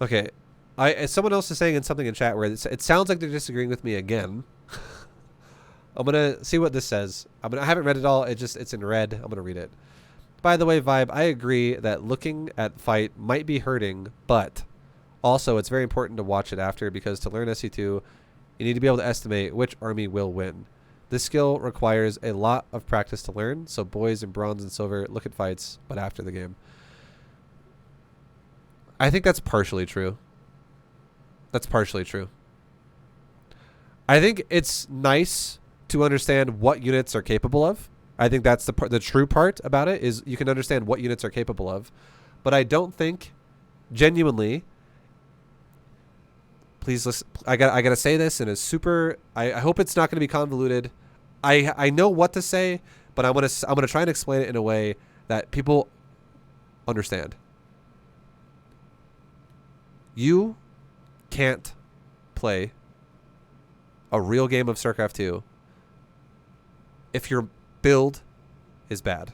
Okay. Someone else is saying something in chat where it sounds like they're disagreeing with me again. I'm gonna see what this says. I haven't read it all. It's in red. I'm gonna read it. By the way, Vibe, I agree that looking at fight might be hurting, but also it's very important to watch it after because to learn SC2, you need to be able to estimate which army will win. This skill requires a lot of practice to learn. So boys in bronze and silver, look at fights, but after the game. I think that's partially true. That's partially true. I think it's nice to understand what units are capable of. I think that's the true part about it is you can understand what units are capable of. But I don't think genuinely, please listen, I gotta say this in a super, I hope it's not gonna be convoluted. I know what to say, but I'm gonna try and explain it in a way that people understand. You can't play a real game of StarCraft 2 if your build is bad.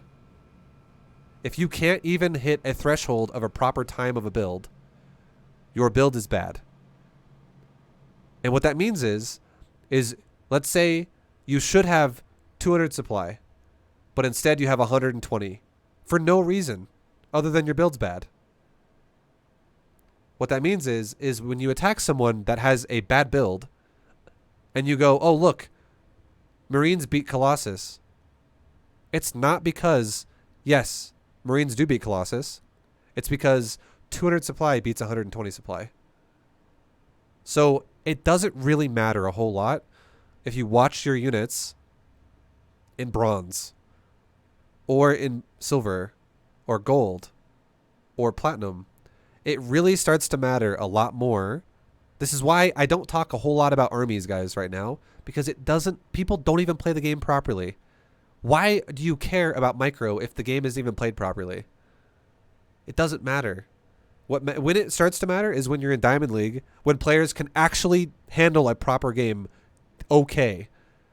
If you can't even hit a threshold of a proper time of a build, your build is bad. And what that means is let's say you should have 200 supply, but instead you have 120 for no reason other than your build's bad. What that means is when you attack someone that has a bad build and you go, oh, look, Marines beat Colossus. It's not because, yes, Marines do beat Colossus. It's because 200 supply beats 120 supply. So it doesn't really matter a whole lot if you watch your units in bronze or in silver or gold or platinum. It really starts to matter a lot more. This is why I don't talk a whole lot about armies, guys, right now, because people don't even play the game properly. Why do you care about micro if the game isn't even played properly? It doesn't matter. When it starts to matter is when you're in Diamond League, when players can actually handle a proper game okay.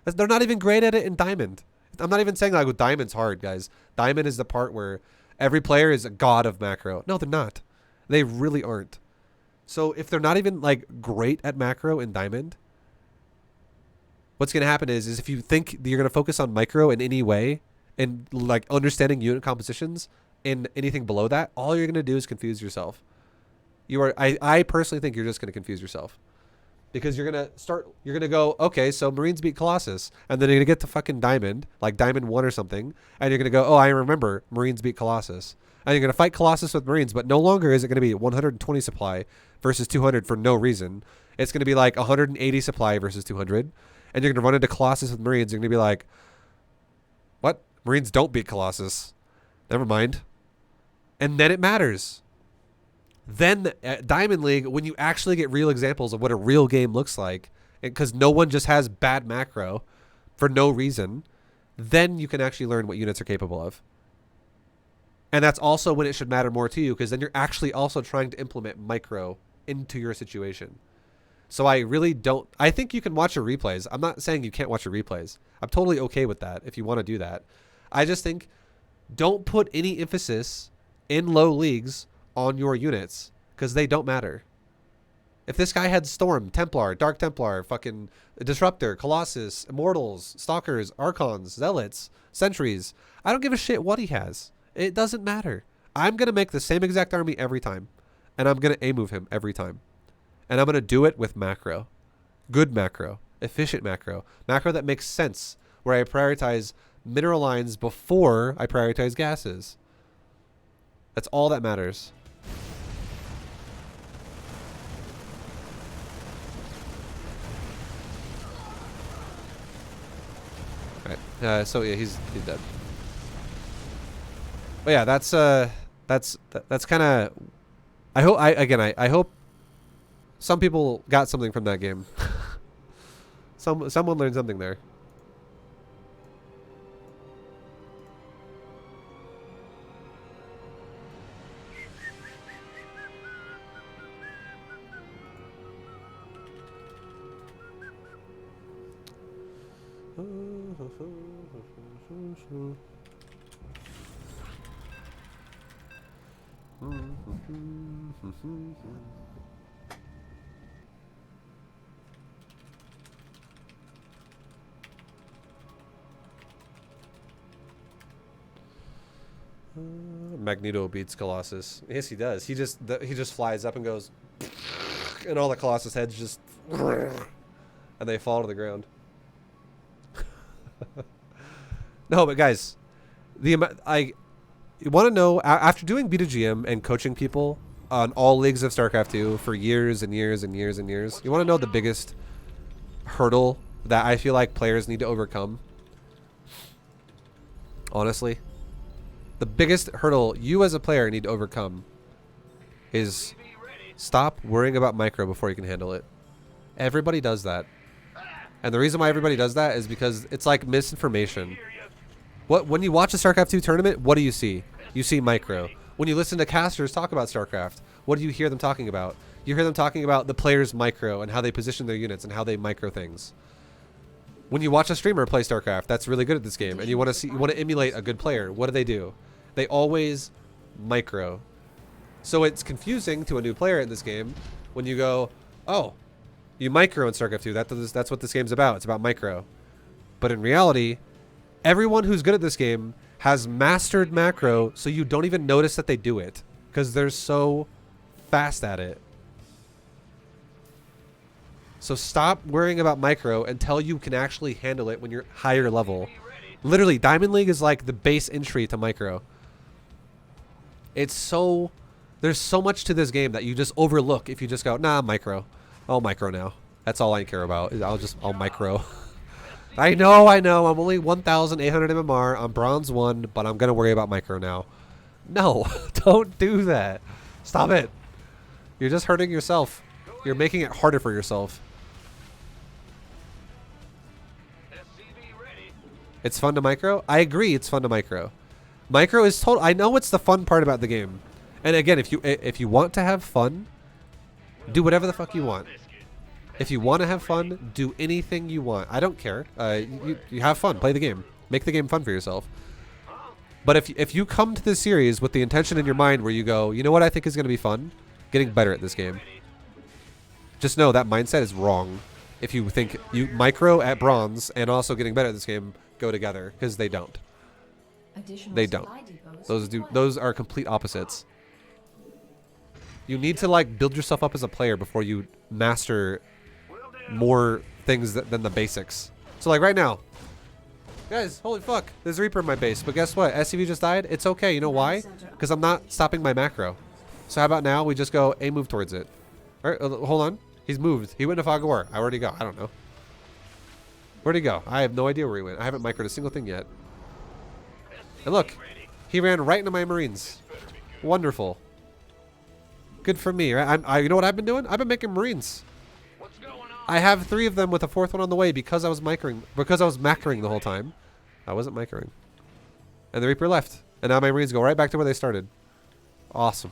They're not even great at it in Diamond. I'm not even saying like with Diamond's hard, guys. Diamond is the part where every player is a god of macro. No, they're not. They really aren't. So if they're not even like great at macro in Diamond, what's going to happen is if you think that you're going to focus on micro in any way and like understanding unit compositions in anything below that, all you're going to do is confuse yourself. I personally think you're just going to confuse yourself because you're going to go, okay, so Marines beat Colossus, and then you're going to get to fucking Diamond, like Diamond 1 or something, and you're going to go, oh, I remember Marines beat Colossus. And you're going to fight Colossus with Marines, but no longer is it going to be 120 supply versus 200 for no reason. It's going to be like 180 supply versus 200. And you're going to run into Colossus with Marines. You're going to be like, what? Marines don't beat Colossus. Never mind. And then it matters. Then at Diamond League, when you actually get real examples of what a real game looks like, because no one just has bad macro for no reason, then you can actually learn what units are capable of. And that's also when it should matter more to you, because then you're actually also trying to implement micro into your situation. So I really don't... I think you can watch your replays. I'm not saying you can't watch your replays. I'm totally okay with that if you want to do that. I just think don't put any emphasis in low leagues on your units, because they don't matter. If this guy had Storm, Templar, Dark Templar, fucking Disruptor, Colossus, Immortals, Stalkers, Archons, Zealots, Sentries, I don't give a shit what he has. It doesn't matter. I'm going to make the same exact army every time. And I'm going to A-move him every time. And I'm going to do it with macro. Good macro. Efficient macro. Macro that makes sense. Where I prioritize mineral lines before I prioritize gases. That's all that matters. Alright. So yeah, he's dead. But yeah, that's kind of... I hope some people got something from that game. Someone learned something there. Magneto beats Colossus. Yes, he does. He just flies up and goes, and all the Colossus heads just, and they fall to the ground. No, but guys, you want to know, after doing B2GM and coaching people on all leagues of StarCraft 2 for years and years and years and years, you want to know the biggest hurdle that I feel like players need to overcome? Honestly, the biggest hurdle you as a player need to overcome is stop worrying about micro before you can handle it. Everybody does that. And the reason why everybody does that is because it's like misinformation. When you watch a StarCraft 2 tournament, what do you see? You see micro. When you listen to casters talk about StarCraft, what do you hear them talking about? You hear them talking about the players' micro and how they position their units and how they micro things. When you watch a streamer play StarCraft that's really good at this game and you want to emulate a good player, what do? They always micro. So it's confusing to a new player in this game when you go, oh, you micro in StarCraft 2. That's what this game's about. It's about micro. But in reality, everyone who's good at this game has mastered macro, so you don't even notice that they do it because they're so fast at it. So stop worrying about micro until you can actually handle it when you're higher level. Literally, Diamond League is like the base entry to micro. There's so much to this game that you just overlook if you just go, nah, micro. I'll micro now. That's all I care about. I'll micro. I know. I'm only 1,800 MMR. I'm bronze 1, but I'm going to worry about micro now. No, don't do that. Stop it. You're just hurting yourself. You're making it harder for yourself. It's fun to micro? I agree it's fun to micro. Micro is total. I know it's the fun part about the game. And again, if you want to have fun, do whatever the fuck you want. If you want to have fun, do anything you want. I don't care. You have fun. Play the game. Make the game fun for yourself. But if you come to this series with the intention in your mind where you go, you know what I think is going to be fun? Getting better at this game. Just know that mindset is wrong. If you think you micro at bronze and also getting better at this game go together, because they don't. They don't. Those are complete opposites. You need to like build yourself up as a player before you master more things than the basics. So like right now, guys, holy fuck, there's a Reaper in my base. But guess what? SCV just died. It's okay. You know why? Because I'm not stopping my macro. So how about now we just go A move towards it. All right, hold on. He's moved. He went to Fog of War. Where'd he go? I don't know. Where'd he go? I have no idea where he went. I haven't microed a single thing yet. And look, he ran right into my Marines. Wonderful. Good for me, right? You know what I've been doing? I've been making Marines. What's going on? I have 3 of them with a 4th one on the way because I was macroing the whole time. I wasn't microing. And the Reaper left. And now my Marines go right back to where they started. Awesome.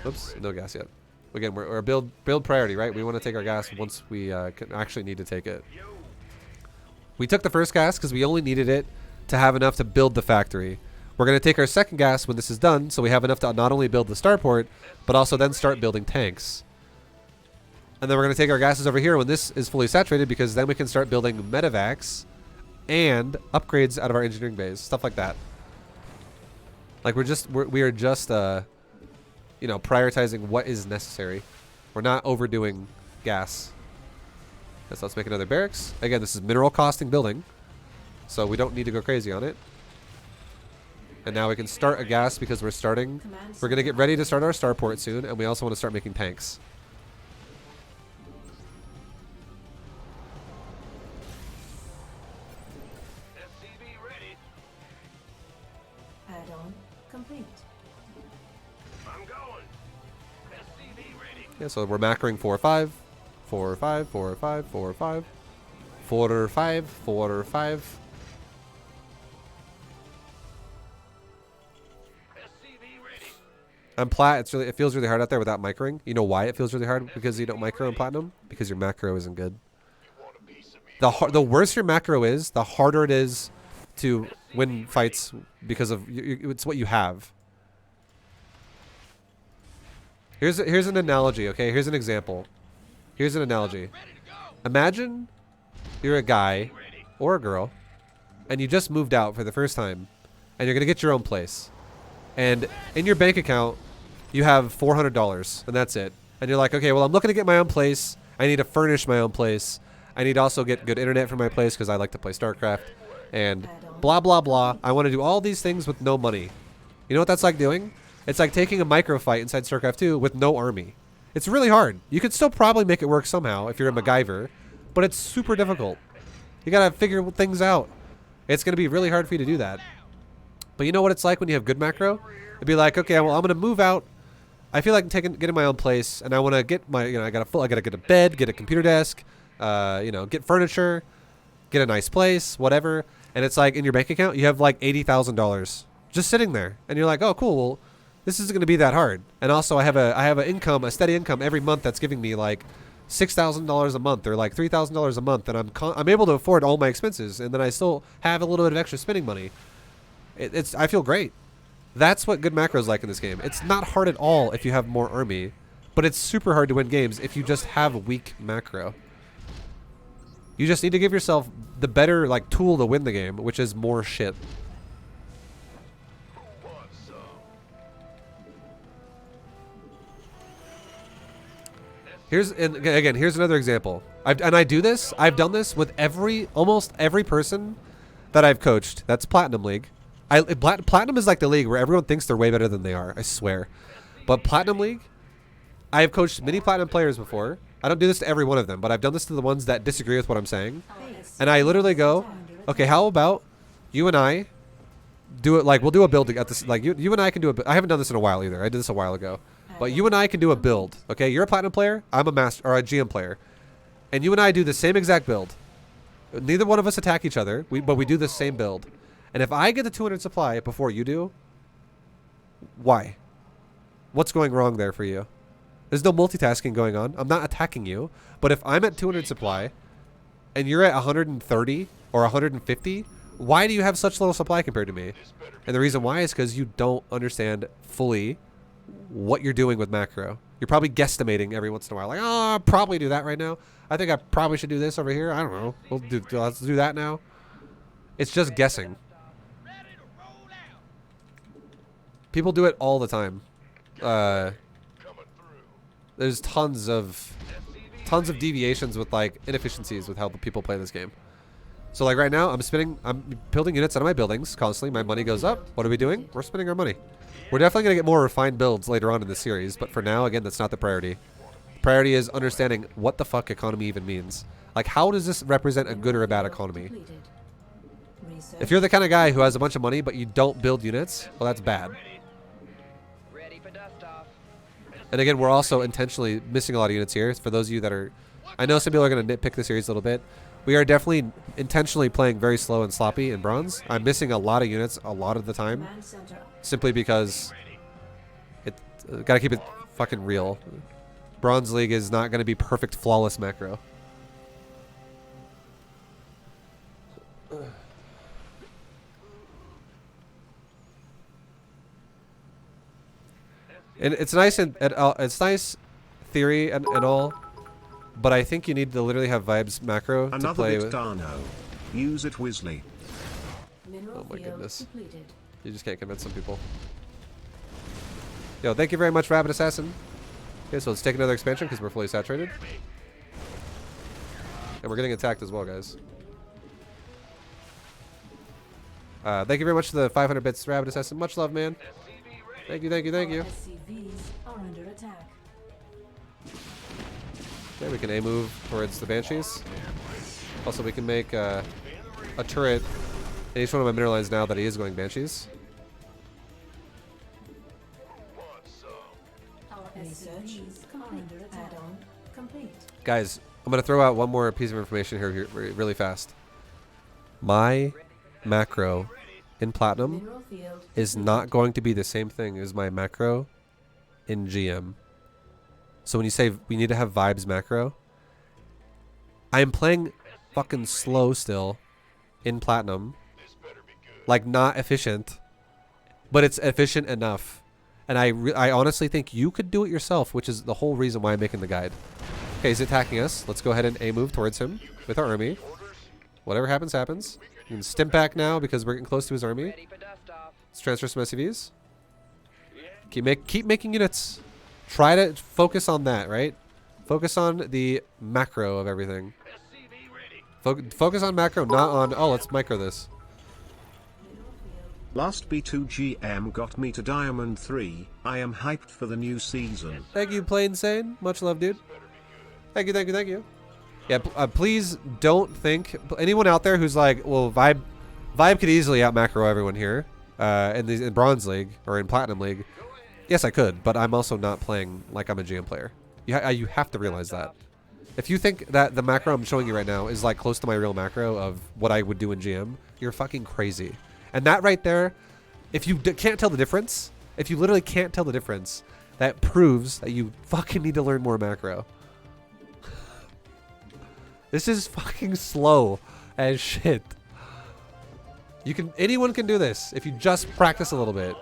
Oops, no gas yet. Again, we're build priority, right? We want to take our gas once we can actually need to take it. We took the first gas because we only needed it to have enough to build the factory. We're going to take our second gas when this is done, so we have enough to not only build the starport, but also then start building tanks. And then we're going to take our gases over here when this is fully saturated, because then we can start building medevacs and upgrades out of our engineering bays, stuff like that. Like we are just you know, prioritizing what is necessary. We're not overdoing gas. Okay, so let's make another barracks. Again, this is mineral costing building, so we don't need to go crazy on it. And now we can start a gas because we're starting. We're going to get ready to start our starport soon, and we also want to start making tanks. SCV ready. Add-on complete. I'm going. SCV ready. Yeah, so we're macroing 4 or 5. 4 or 5, 4 or 5, 4 or 5. 4 or 5, 4 or 5. On Plat, it feels really hard out there without microing. You know why it feels really hard? Because you don't micro in Platinum? Because your macro isn't good. The worse your macro is, the harder it is to win fights because of it's what you have. Here's an analogy, okay? Here's an example. Here's an analogy. Imagine you're a guy or a girl and you just moved out for the first time and you're going to get your own place. And in your bank account, you have $400 and that's it. And you're like, okay, well, I'm looking to get my own place. I need to furnish my own place. I need to also get good internet for my place because I like to play StarCraft and blah, blah, blah. I want to do all these things with no money. You know what that's like doing? It's like taking a micro fight inside StarCraft 2 with no army. It's really hard. You could still probably make it work somehow if you're a MacGyver, but it's super difficult. You got to figure things out. It's going to be really hard for you to do that. But you know what it's like when you have good macro? It'd be like, okay, well, I'm going to move out. I feel like getting my own place, and I want to get my, I got to get a bed, get a computer desk, get furniture, get a nice place, whatever. And it's like in your bank account, you have like $80,000 just sitting there, and you're like, oh, cool. Well, this isn't going to be that hard. And also, I have an income, a steady income every month that's giving me like $6,000 a month or like $3,000 a month, and I'm able to afford all my expenses, and then I still have a little bit of extra spending money. I feel great. That's what good macro is like in this game. It's not hard at all if you have more army, but it's super hard to win games if you just have weak macro. You just need to give yourself the better tool to win the game, which is more shit. Here's another example. I do this. I've done this with almost every person that I've coached. That's Platinum League. Platinum is like the league where everyone thinks they're way better than they are. I swear. But Platinum League, I have coached many Platinum players before. I don't do this to every one of them, but I've done this to the ones that disagree with what I'm saying. And I literally go, okay, how about you and I do it? We'll do a build at this. You and I can do I haven't done this in a while either. I did this a while ago. But you and I can do a build. Okay, you're a Platinum player. I'm a master or a GM player, and you and I do the same exact build. Neither one of us attack each other, but we do the same build. And if I get the 200 supply before you do, why? What's going wrong there for you? There's no multitasking going on. I'm not attacking you. But if I'm at 200 supply and you're at 130 or 150, why do you have such little supply compared to me? And the reason why is because you don't understand fully what you're doing with macro. You're probably guesstimating every once in a while. Like, oh, I'll probably do that right now. I think I probably should do this over here. I don't know. Let's do that now. It's just guessing. People do it all the time. There's tons of deviations with inefficiencies with how people play this game. So right now, I'm building units out of my buildings constantly. My money goes up. What are we doing? We're spending our money. We're definitely gonna get more refined builds later on in the series, but for now, again, that's not the priority. Priority is understanding what the fuck economy even means. Like, how does this represent a good or a bad economy? Completed. Research. If you're the kind of guy who has a bunch of money but you don't build units, well, that's bad. Ready for dust off. And again, we're also intentionally missing a lot of units here. For those of you that are... I know some people are going to nitpick the series a little bit. We are definitely intentionally playing very slow and sloppy in bronze. I'm missing a lot of units a lot of the time. Command center. Simply because... Gotta keep it fucking real. Bronze League is not going to be perfect, flawless macro. And it's nice it's nice theory and all, but I think you need to literally have vibes macro to Another play bit with. Darno. Use it Wisley. Mineral Oh my field goodness. depleted. You just can't convince some people. Yo, thank you very much, Rabbit Assassin. Okay, so let's take another expansion because we're fully saturated. And we're getting attacked as well, guys. Thank you very much for the 500 bits, Rabbit Assassin. Much love, man. Thank you, thank you, thank you. Our SCVs are under attack. Okay, we can A move towards the Banshees. Also, we can make a turret in each one of my mineral lines now that he is going Banshees. Our SCVs are under attack. Add-on complete. Guys, I'm going to throw out one more piece of information here really fast. My macro in Platinum Mineral field is not going to be the same thing as my macro in GM. So when you say we need to have vibes macro, I am playing fucking slow still in Platinum. Like, not efficient, but it's efficient enough. And I honestly think you could do it yourself, which is the whole reason why I'm making the guide. Okay, he's attacking us. Let's go ahead and A move towards him with our army. Whatever happens, happens. You can stim back now because we're getting close to his army. Ready for dust off. Let's transfer some SCVs. Keep making units. Try to focus on that, right? Focus on the macro of everything. Focus on macro, not on, oh, let's micro this. Last B2GM got me to Diamond 3. I am hyped for the new season. Thank you, Plain Sane. Much love, dude. Thank you, thank you, thank you. Yeah, please don't think... Anyone out there who's like, well, Vibe could easily out macro everyone here in Bronze League or in Platinum League. Yes, I could, but I'm also not playing like I'm a GM player. You have to realize that. If you think that the macro I'm showing you right now is like close to my real macro of what I would do in GM, you're fucking crazy. And that right there, if you can't tell the difference, if you literally can't tell the difference, that proves that you fucking need to learn more macro. This is fucking slow as shit. Anyone can do this if you just practice a little bit.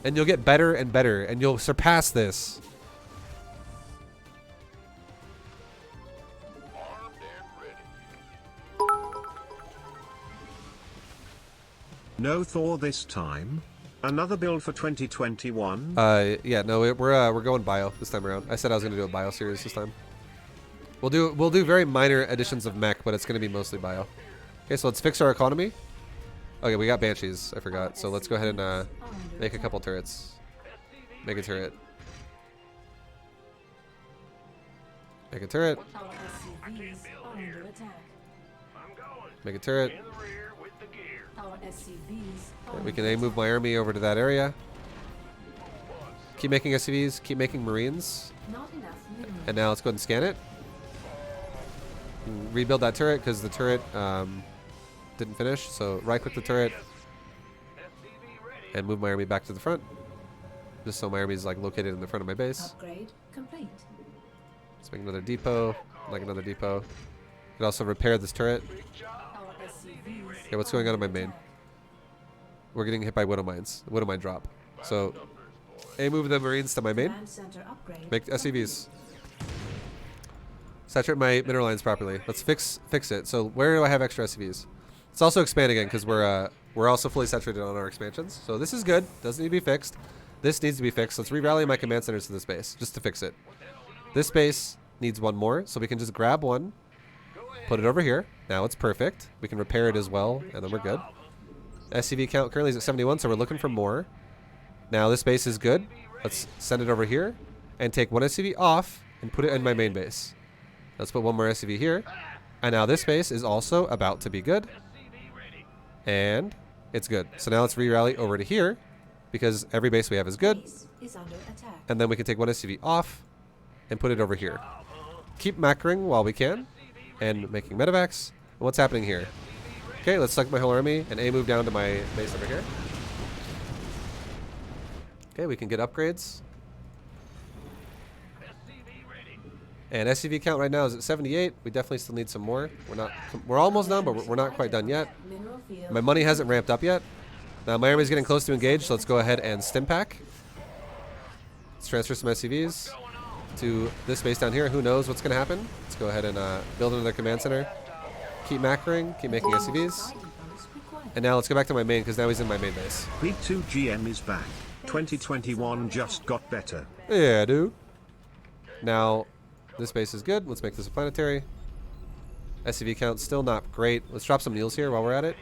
And you'll get better and better, and you'll surpass this. No Thor this time. Another build for 2021. Yeah, no, we're going bio this time around. I said I was gonna do a bio series this time. We'll do very minor additions of mech, but it's gonna be mostly bio. Okay, so let's fix our economy. Okay, we got Banshees. I forgot. So let's go ahead and make a couple turrets. Make a turret. Make a turret. Our SCVs are under attack. Make a turret. Our SCVs are We can A move my army over to that area. Keep making SCVs. Keep making Marines. not enough minerals. And now let's go ahead and scan it. Rebuild that turret because the turret didn't finish. So right click the turret and move my army back to the front. Just so my army is like located in the front of my base. Upgrade complete. Let's make another depot. Like another depot. Could also repair this turret. Our SCVs. Okay, what's going on in my main? We're getting hit by Widow Mines. Widow Mine drop. So A move the Marines to my main. Command center upgrade. Make SCVs. Saturate my mineral lines properly. Let's fix it. So where do I have extra SCVs? Let's also expand again because we're also fully saturated on our expansions. So this is good. Doesn't need to be fixed. This needs to be fixed. Let's re-rally my command centers to this base just to fix it. This base needs one more, so we can just grab one, put it over here. Now it's perfect. We can repair it as well, and then we're good. SCV count currently is at 71, so we're looking for more. Now this base is good. Let's send it over here. and take one SCV off and put it in my main base. Let's put one more SCV here. And now this base is also about to be good. And it's good. So now let's re-rally over to here because every base we have is good. Base is under attack. And then we can take one SCV off and put it over here. Keep macroing while we can and making medevacs. And what's happening here? Okay, let's select my whole army and move down to my base over here. Okay, we can get upgrades. And SCV count right now is at 78. We definitely still need some more. We're almost done, but we're not quite done yet. Mineral field. My money hasn't ramped up yet. Now my army's getting close to engage, so let's go ahead and stim pack. Let's transfer some SCVs to this base down here. Who knows what's going to happen? Let's go ahead and build another command center. Keep macroing, keep making SCVs. And now let's go back to my main, because now he's in my main base. B2GM is back. 2021 just got better. Yeah, dude. Now, this base is good. Let's make this a planetary. SCV count still not great. Let's drop some Neils here while we're at it.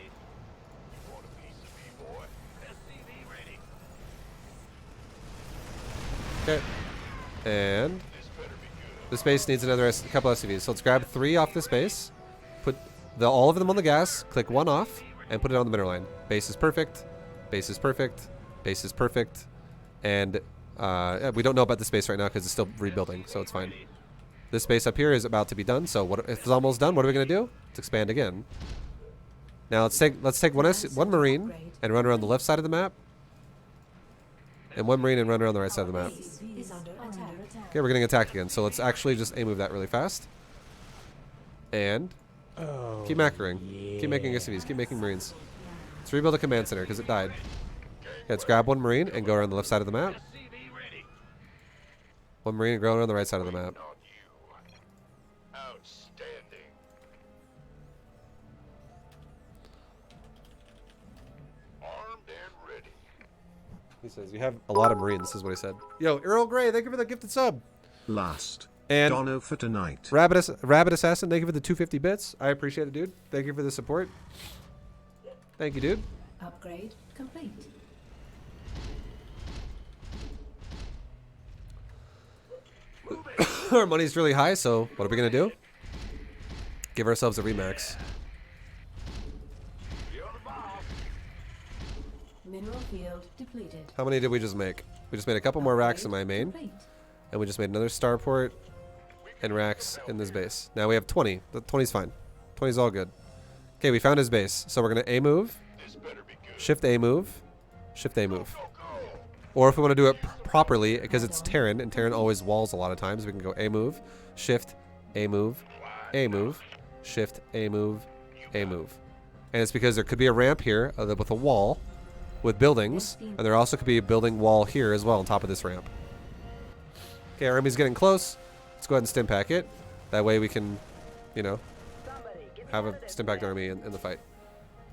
Okay. And this base needs another couple SCVs. So let's grab 3 off this base. Put all of them on the gas. Click 1 off. And put it on the mineral line. Base is perfect. Base is perfect. Base is perfect. And yeah, we don't know about this base right now because it's still rebuilding. So it's fine. This base up here is about to be done. So if it's almost done, what are we going to do? Let's expand again. Now let's take one Marine and run around the left side of the map. And one Marine and run around the right side of the map. Base is under attack. Okay, we're getting attacked again. So let's actually just move that really fast. And keep macroing. Keep making SCVs. Keep making Marines. Let's rebuild a command center because it died. Okay, let's grab one Marine and go around the left side of the map. One Marine and go around the right side of the map. Outstanding. Armed and ready. He says, you have a lot of Marines, is what he said. Yo, Earl Grey, thank you for the gifted sub. Last. And Dono for tonight. Rabbit Assassin, thank you for the 250 bits. I appreciate it, dude. Thank you for the support. Thank you, dude. Upgrade complete. Our money's really high, so what are we going to do? Give ourselves a remax. Mineral field depleted. How many did we just make? We just made a couple more racks in my main. Complete. And we just made another starport and racks in this base. Now we have 20. The 20's fine. 20's all good. Okay, we found his base. So we're going to A move, shift A move, shift A move. Or if we want to do it properly, because it's Terran, and Terran always walls a lot of times, we can go A move, shift, A move, A move, shift, A move, A move. And it's because there could be a ramp here with a wall with buildings, and there also could be a building wall here as well on top of this ramp. Okay, our army's getting close. Let's go ahead and stim pack it. That way we can, you know, have a stim packed army in the fight.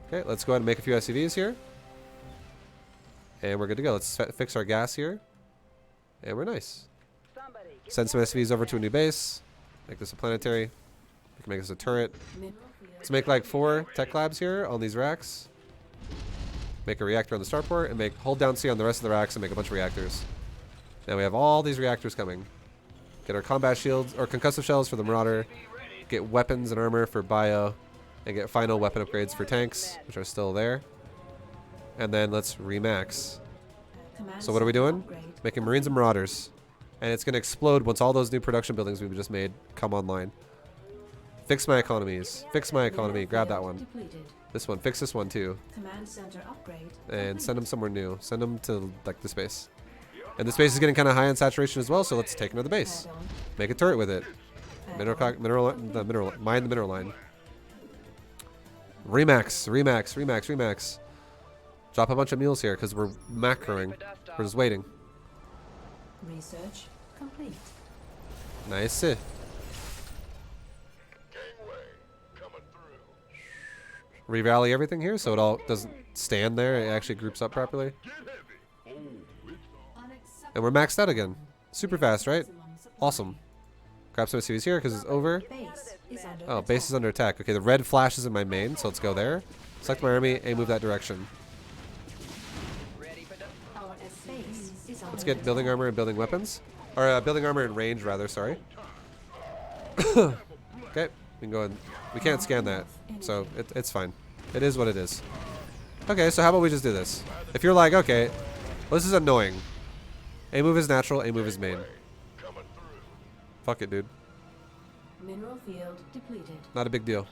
Okay, let's go ahead and make a few SCVs here. And we're good to go. Let's fix our gas here. And we're nice. Send some SCVs over to a new base. Make this a planetary. We can make this a turret. Mineral field. Let's make like 4 tech labs here on these racks. Make a reactor on the starport and hold down C on the rest of the racks and make a bunch of reactors. Now we have all these reactors coming. Get our combat shields or concussive shells for the Marauder. Get weapons and armor for bio. And get final weapon upgrades for tanks, which are still there. And then let's remax. Command So what are we doing? upgrade. Making Marines and Marauders. And it's going to explode once all those new production buildings we've just made come online. Fix my economies. Fix my economy. Mineral Grab that field one. Depleted. This one. Fix this one too. Command center upgrade. And complete. send them somewhere new. Send them to like this base. And this base is getting kind of high in saturation as well, so let's take another base. Add-on. Make a turret with it. Add-on. Mine the mineral line. Remax. Drop a bunch of mules here because we're macroing. We're just waiting. Research complete. Nice. Gangway coming through. Re-rally everything here so it all doesn't stand there. It actually groups up properly. And we're maxed out again. Super fast, right? Awesome. Grab some SCVs here because it's over. Base is under Oh, base is under attack. Okay, the red flashes in my main, so let's go there. Select my army and move that direction. Our base is under Let's get building armor and building weapons. Or building armor in range, rather, sorry. Okay, we can go in. We can't scan that, so it's fine. It is what it is. Okay, so how about we just do this? If you're like, okay, well, this is annoying. A move is natural, A move is main. Fuck it, dude. Mineral field depleted. Not a big deal.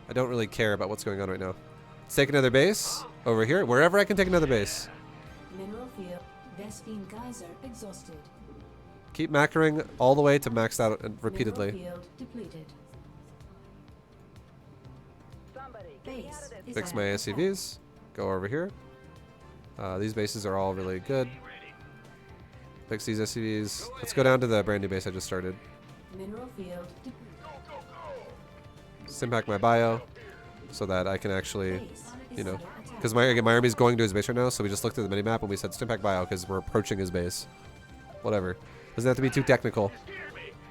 I don't really care about what's going on right now. Let's take another base over here, wherever I can take another base. Mineral field. Vespine geyser exhausted. Keep macroing all the way to maxed out repeatedly. Mineral field depleted. Somebody, get me out Base of this. is Fix my under attack. SCVs. Go over here. These bases are all really good. Fix these SCVs. Let's go down to the brand new base I just started. Mineral field depleted. Stimpack my bio so that I can actually, Base is you know, under attack. because my army's going to his base right now, so we just looked at the minimap and we said Stimpack bio because we're approaching his base. Whatever. Doesn't have to be too technical.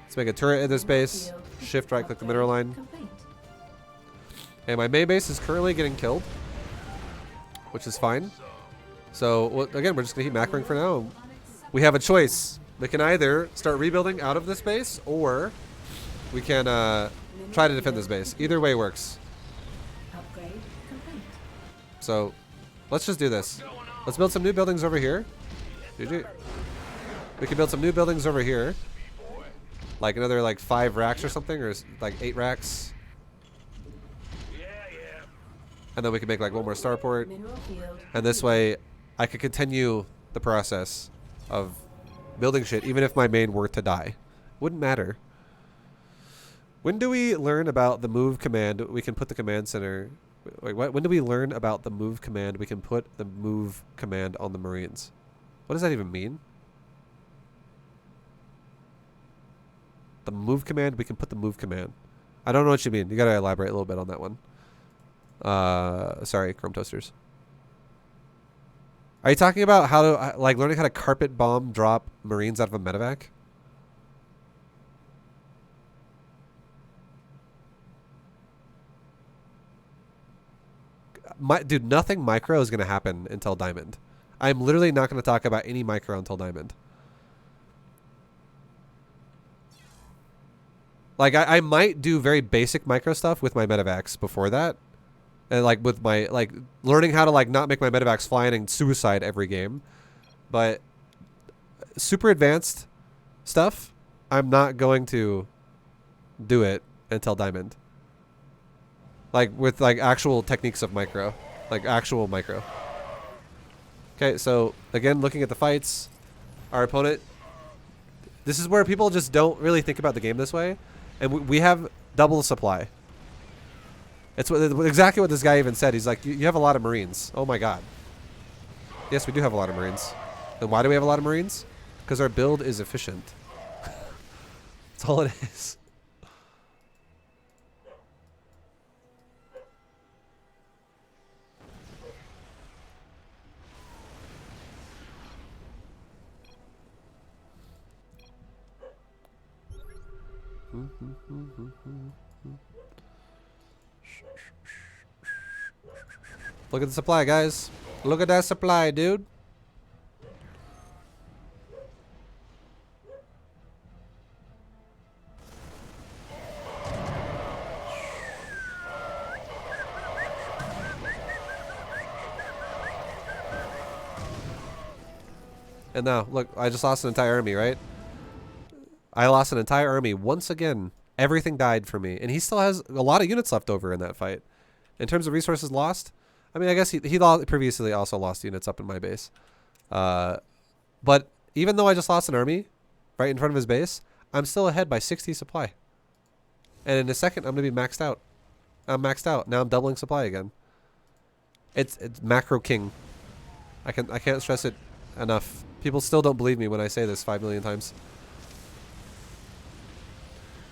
Let's make a turret in this base. Shift right click the mineral line. Complete. And my main base is currently getting killed, which is fine. So, well, again, we're just going to keep macroing for now. We have a choice. We can either start rebuilding out of this base, or we can try to defend this base. Either way works. Upgrade complete. So, let's just do this. Let's build some new buildings over here. GG. We can build some new buildings over here. Like another like 5 racks or something, or like 8 racks. And then we can make like one more starport. Mineral field. And this way, I could continue the process of building shit, even if my main were to die. Wouldn't matter. When do we learn about the move command? We can put the command center. Wait, what? When do we learn about the move command? We can put the move command on the Marines. What does that even mean? The move command. We can put the move command. I don't know what you mean. You gotta elaborate a little bit on that one. Sorry, Chrome Toasters. Are you talking about how to, like, learning how to carpet bomb drop Marines out of a medevac? Dude, nothing micro is going to happen until Diamond. I'm literally not going to talk about any micro until Diamond. Like, I might do very basic micro stuff with my medevacs before that. And like with my, like, learning how to like not make my medevacs fly in and suicide every game. But super advanced stuff, I'm not going to do it until Diamond. Like with like actual techniques of micro. Like actual micro. Okay, so again, looking at the fights, our opponent, this is where people just don't really think about the game this way. And we have double the supply. It's exactly what this guy even said. He's like, you have a lot of Marines. Oh my god. Yes, we do have a lot of Marines. And why do we have a lot of Marines? Because our build is efficient. That's all it is. Look at the supply, guys. Look at that supply, dude. And now, look, I just lost an entire army, right? I lost an entire army once again. Everything died for me. And he still has a lot of units left over in that fight. In terms of resources lost, I mean, I guess he previously also lost units up in my base. But even though I just lost an army right in front of his base, I'm still ahead by 60 supply. And in a second, I'm going to be maxed out. I'm maxed out. Now I'm doubling supply again. It's macro king. I can't stress it enough. People still don't believe me when I say this 5 million times.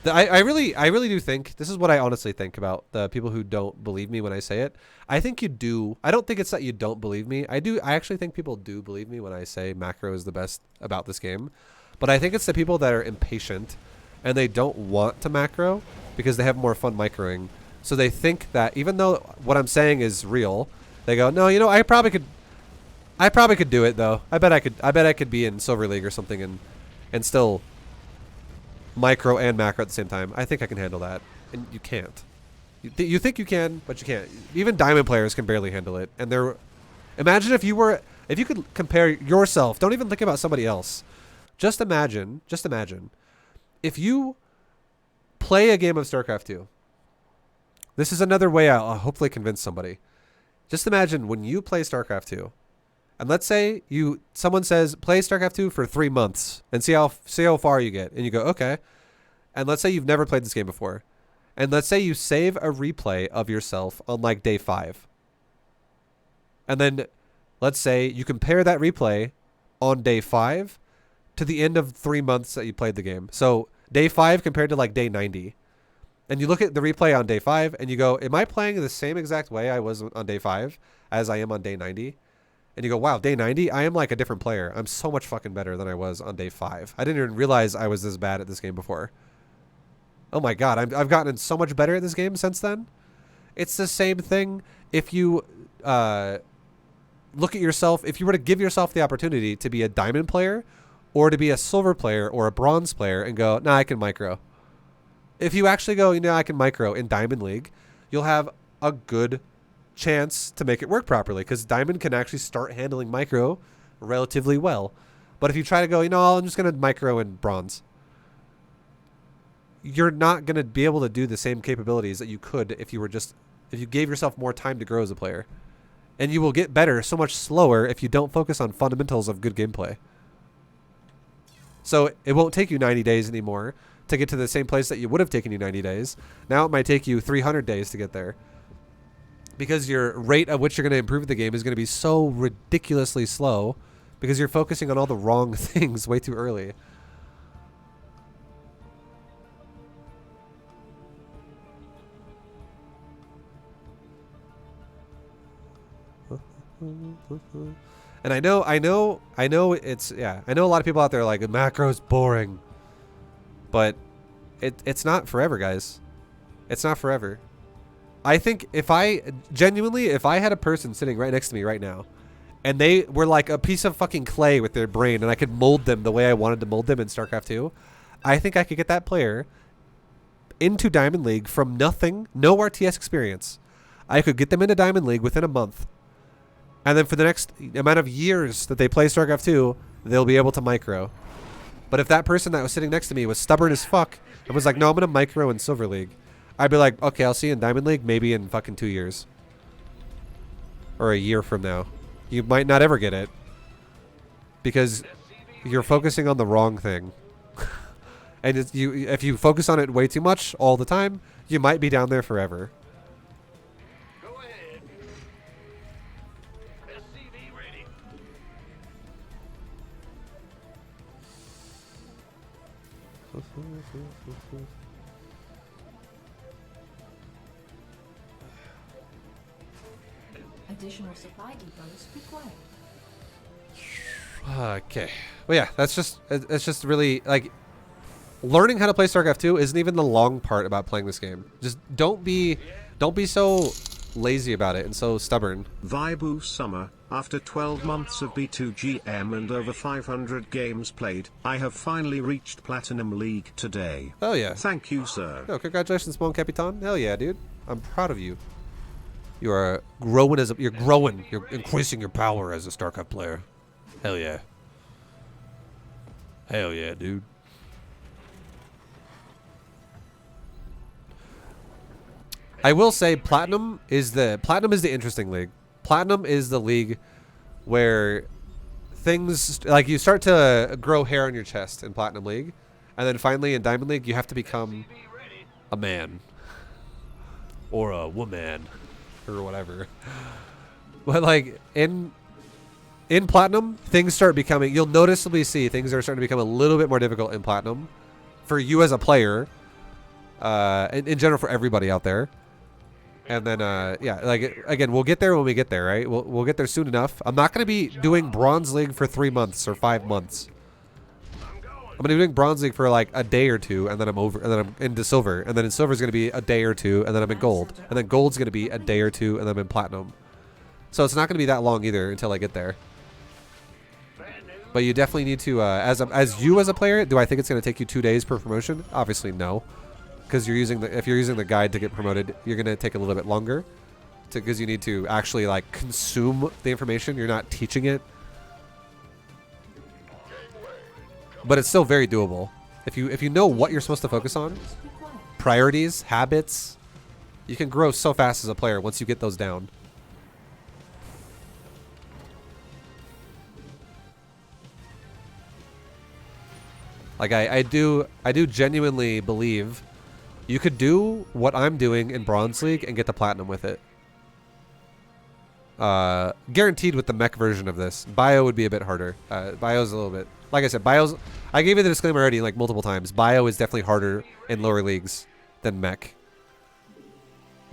I really do think, this is what I honestly think about the people who don't believe me when I say it. I think you do. I don't think it's that you don't believe me. I actually think people do believe me when I say macro is the best about this game. But I think it's the people that are impatient and they don't want to macro because they have more fun microing. So they think that even though what I'm saying is real, they go, no, you know, I probably could. I probably could do it though. I bet I could be in Silver League or something and still micro and macro at the same time. I think I can handle that, and you can't. You think you can, but you can't. Even diamond players can barely handle it. And they're, imagine if you could compare yourself. Don't even think about somebody else. Just imagine if you play a game of StarCraft 2. This is another way I'll hopefully convince somebody. Just imagine when you play StarCraft 2, and let's say someone says play StarCraft 2 for 3 months and see how far you get, and you go okay. And let's say you've never played this game before, and let's say you save a replay of yourself on like day 5, and then let's say you compare that replay on day 5 to the end of 3 months that you played the game. So day 5 compared to like day 90. And you look at the replay on day 5 and you go, am I playing the same exact way I was on day 5 as I am on day 90? And you go, wow, day 90, I am like a different player. I'm so much fucking better than I was on day 5. I didn't even realize I was this bad at this game before. Oh my God, I've gotten so much better at this game since then. It's the same thing if you look at yourself, if you were to give yourself the opportunity to be a diamond player or to be a silver player or a bronze player and go, nah, I can micro. If you actually go, I can micro in Diamond League, you'll have a good chance to make it work properly because Diamond can actually start handling micro relatively well. But if you try to go, I'm just going to micro in bronze, you're not going to be able to do the same capabilities that you could if you gave yourself more time to grow as a player. And you will get better so much slower if you don't focus on fundamentals of good gameplay. So it won't take you 90 days anymore to get to the same place that you would have taken you 90 days. Now it might take you 300 days to get there. Because your rate at which you're going to improve the game is going to be so ridiculously slow because you're focusing on all the wrong things way too early. And I know it's, I know a lot of people out there are like, macro's boring. But it's not forever, guys. It's not forever. I think if I had a person sitting right next to me right now, and they were like a piece of fucking clay with their brain, and I could mold them the way I wanted to mold them in StarCraft 2, I think I could get that player into Diamond League from nothing, no RTS experience. I could get them into Diamond League within a month. And then for the next amount of years that they play StarCraft 2, they'll be able to micro. But if that person that was sitting next to me was stubborn as fuck and was like, no, I'm going to micro in Silver League, I'd be like, okay, I'll see you in Diamond League maybe in fucking 2 years. Or a year from now. You might not ever get it. Because you're focusing on the wrong thing. And if you focus on it way too much all the time, you might be down there forever. Go ahead. SCV ready. Additional supply depots required. Okay. Well, yeah, it's just really, like, learning how to play StarCraft 2 isn't even the long part about playing this game. Just don't be so lazy about it and so stubborn. Vibu Summer, after 12 months of B2GM and over 500 games played, I have finally reached Platinum League today. Oh yeah. Thank you, sir. Oh, congratulations, Mon Capitan. Hell yeah, dude. I'm proud of you. You are growing you're growing. You're increasing your power as a StarCraft player. Hell yeah. Hell yeah, dude. I will say Platinum is the interesting league. Platinum is the league where things like you start to grow hair on your chest in Platinum League, and then finally in Diamond League you have to become a man or a woman or whatever. But like in Platinum, things start becoming, you'll noticeably see things are starting to become a little bit more difficult in Platinum for you as a player, in general for everybody out there. And then, yeah, like, again, we'll get there when we get there, right? We'll get there soon enough. I'm not going to be doing Bronze League for 3 months or 5 months. I'm going to be doing Bronze League for like a day or two, and then I'm over, and then I'm into Silver. And then in Silver is going to be a day or two, and then I'm in Gold. And then Gold's going to be a day or two, and then I'm in Platinum. So it's not going to be that long either until I get there. But you definitely need to, as a player, do I think it's going to take you 2 days per promotion? Obviously, no. Because if you're using the guide to get promoted, you're going to take a little bit longer. Because you need to actually, like, consume the information. You're not teaching it. But it's still very doable. If you know what you're supposed to focus on, priorities, habits, you can grow so fast as a player once you get those down. Like I do genuinely believe you could do what I'm doing in Bronze League and get the platinum with it. Guaranteed with the mech version of this. Bio would be a bit harder. Bio's a little bit, like I said, I gave you the disclaimer already like multiple times. Bio is definitely harder in lower leagues than mech.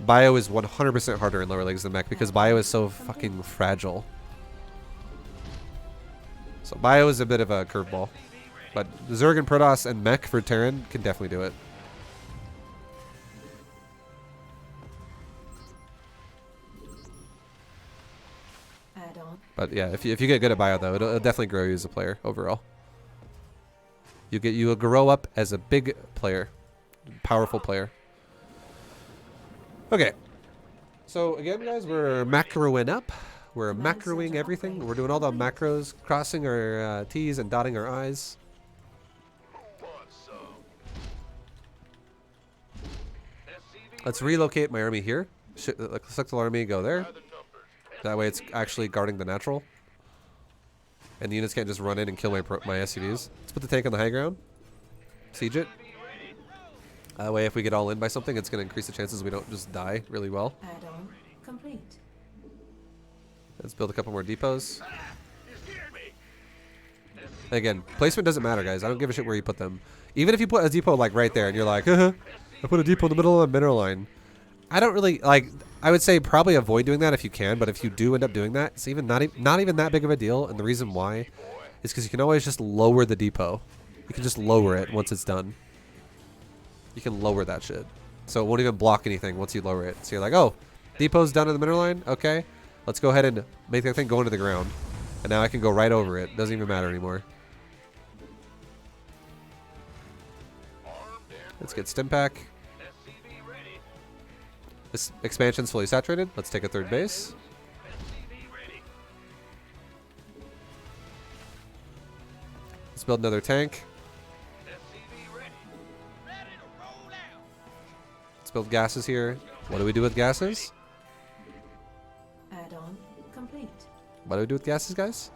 Bio is 100% harder in lower leagues than mech because bio is so fucking fragile. So bio is a bit of a curveball. But Zerg and Protoss and mech for Terran can definitely do it. But yeah, if you get good at bio though, it'll definitely grow you as a player overall. You will grow up as a big player, powerful player. Okay, so again, guys, we're macroing up. We're macroing everything. We're doing all the macros, crossing our T's and dotting our I's. Let's relocate my army here. Select the army, go there. That way it's actually guarding the natural. And the units can't just run in and kill my SCVs. Let's put the tank on the high ground. Siege it. That way if we get all in by something, it's going to increase the chances we don't just die really well. Add-on complete. Let's build a couple more depots. Again, placement doesn't matter, guys. I don't give a shit where you put them. Even if you put a depot like right there and you're like, I put a depot in the middle of a mineral line. I don't really, like, I would say probably avoid doing that if you can, but if you do end up doing that, it's even not even that big of a deal. And the reason why is because you can always just lower the depot. You can just lower it once it's done. You can lower that shit. So it won't even block anything once you lower it. So you're like, oh, depot's done in the mineral line? Okay. Let's go ahead and make that thing go into the ground. And now I can go right over it. Doesn't even matter anymore. Let's get stim pack. This expansion's fully saturated. Let's take a third base. Let's build another tank. Let's build gases here. What do we do with gases? Add-on complete. What do we do with gases, guys?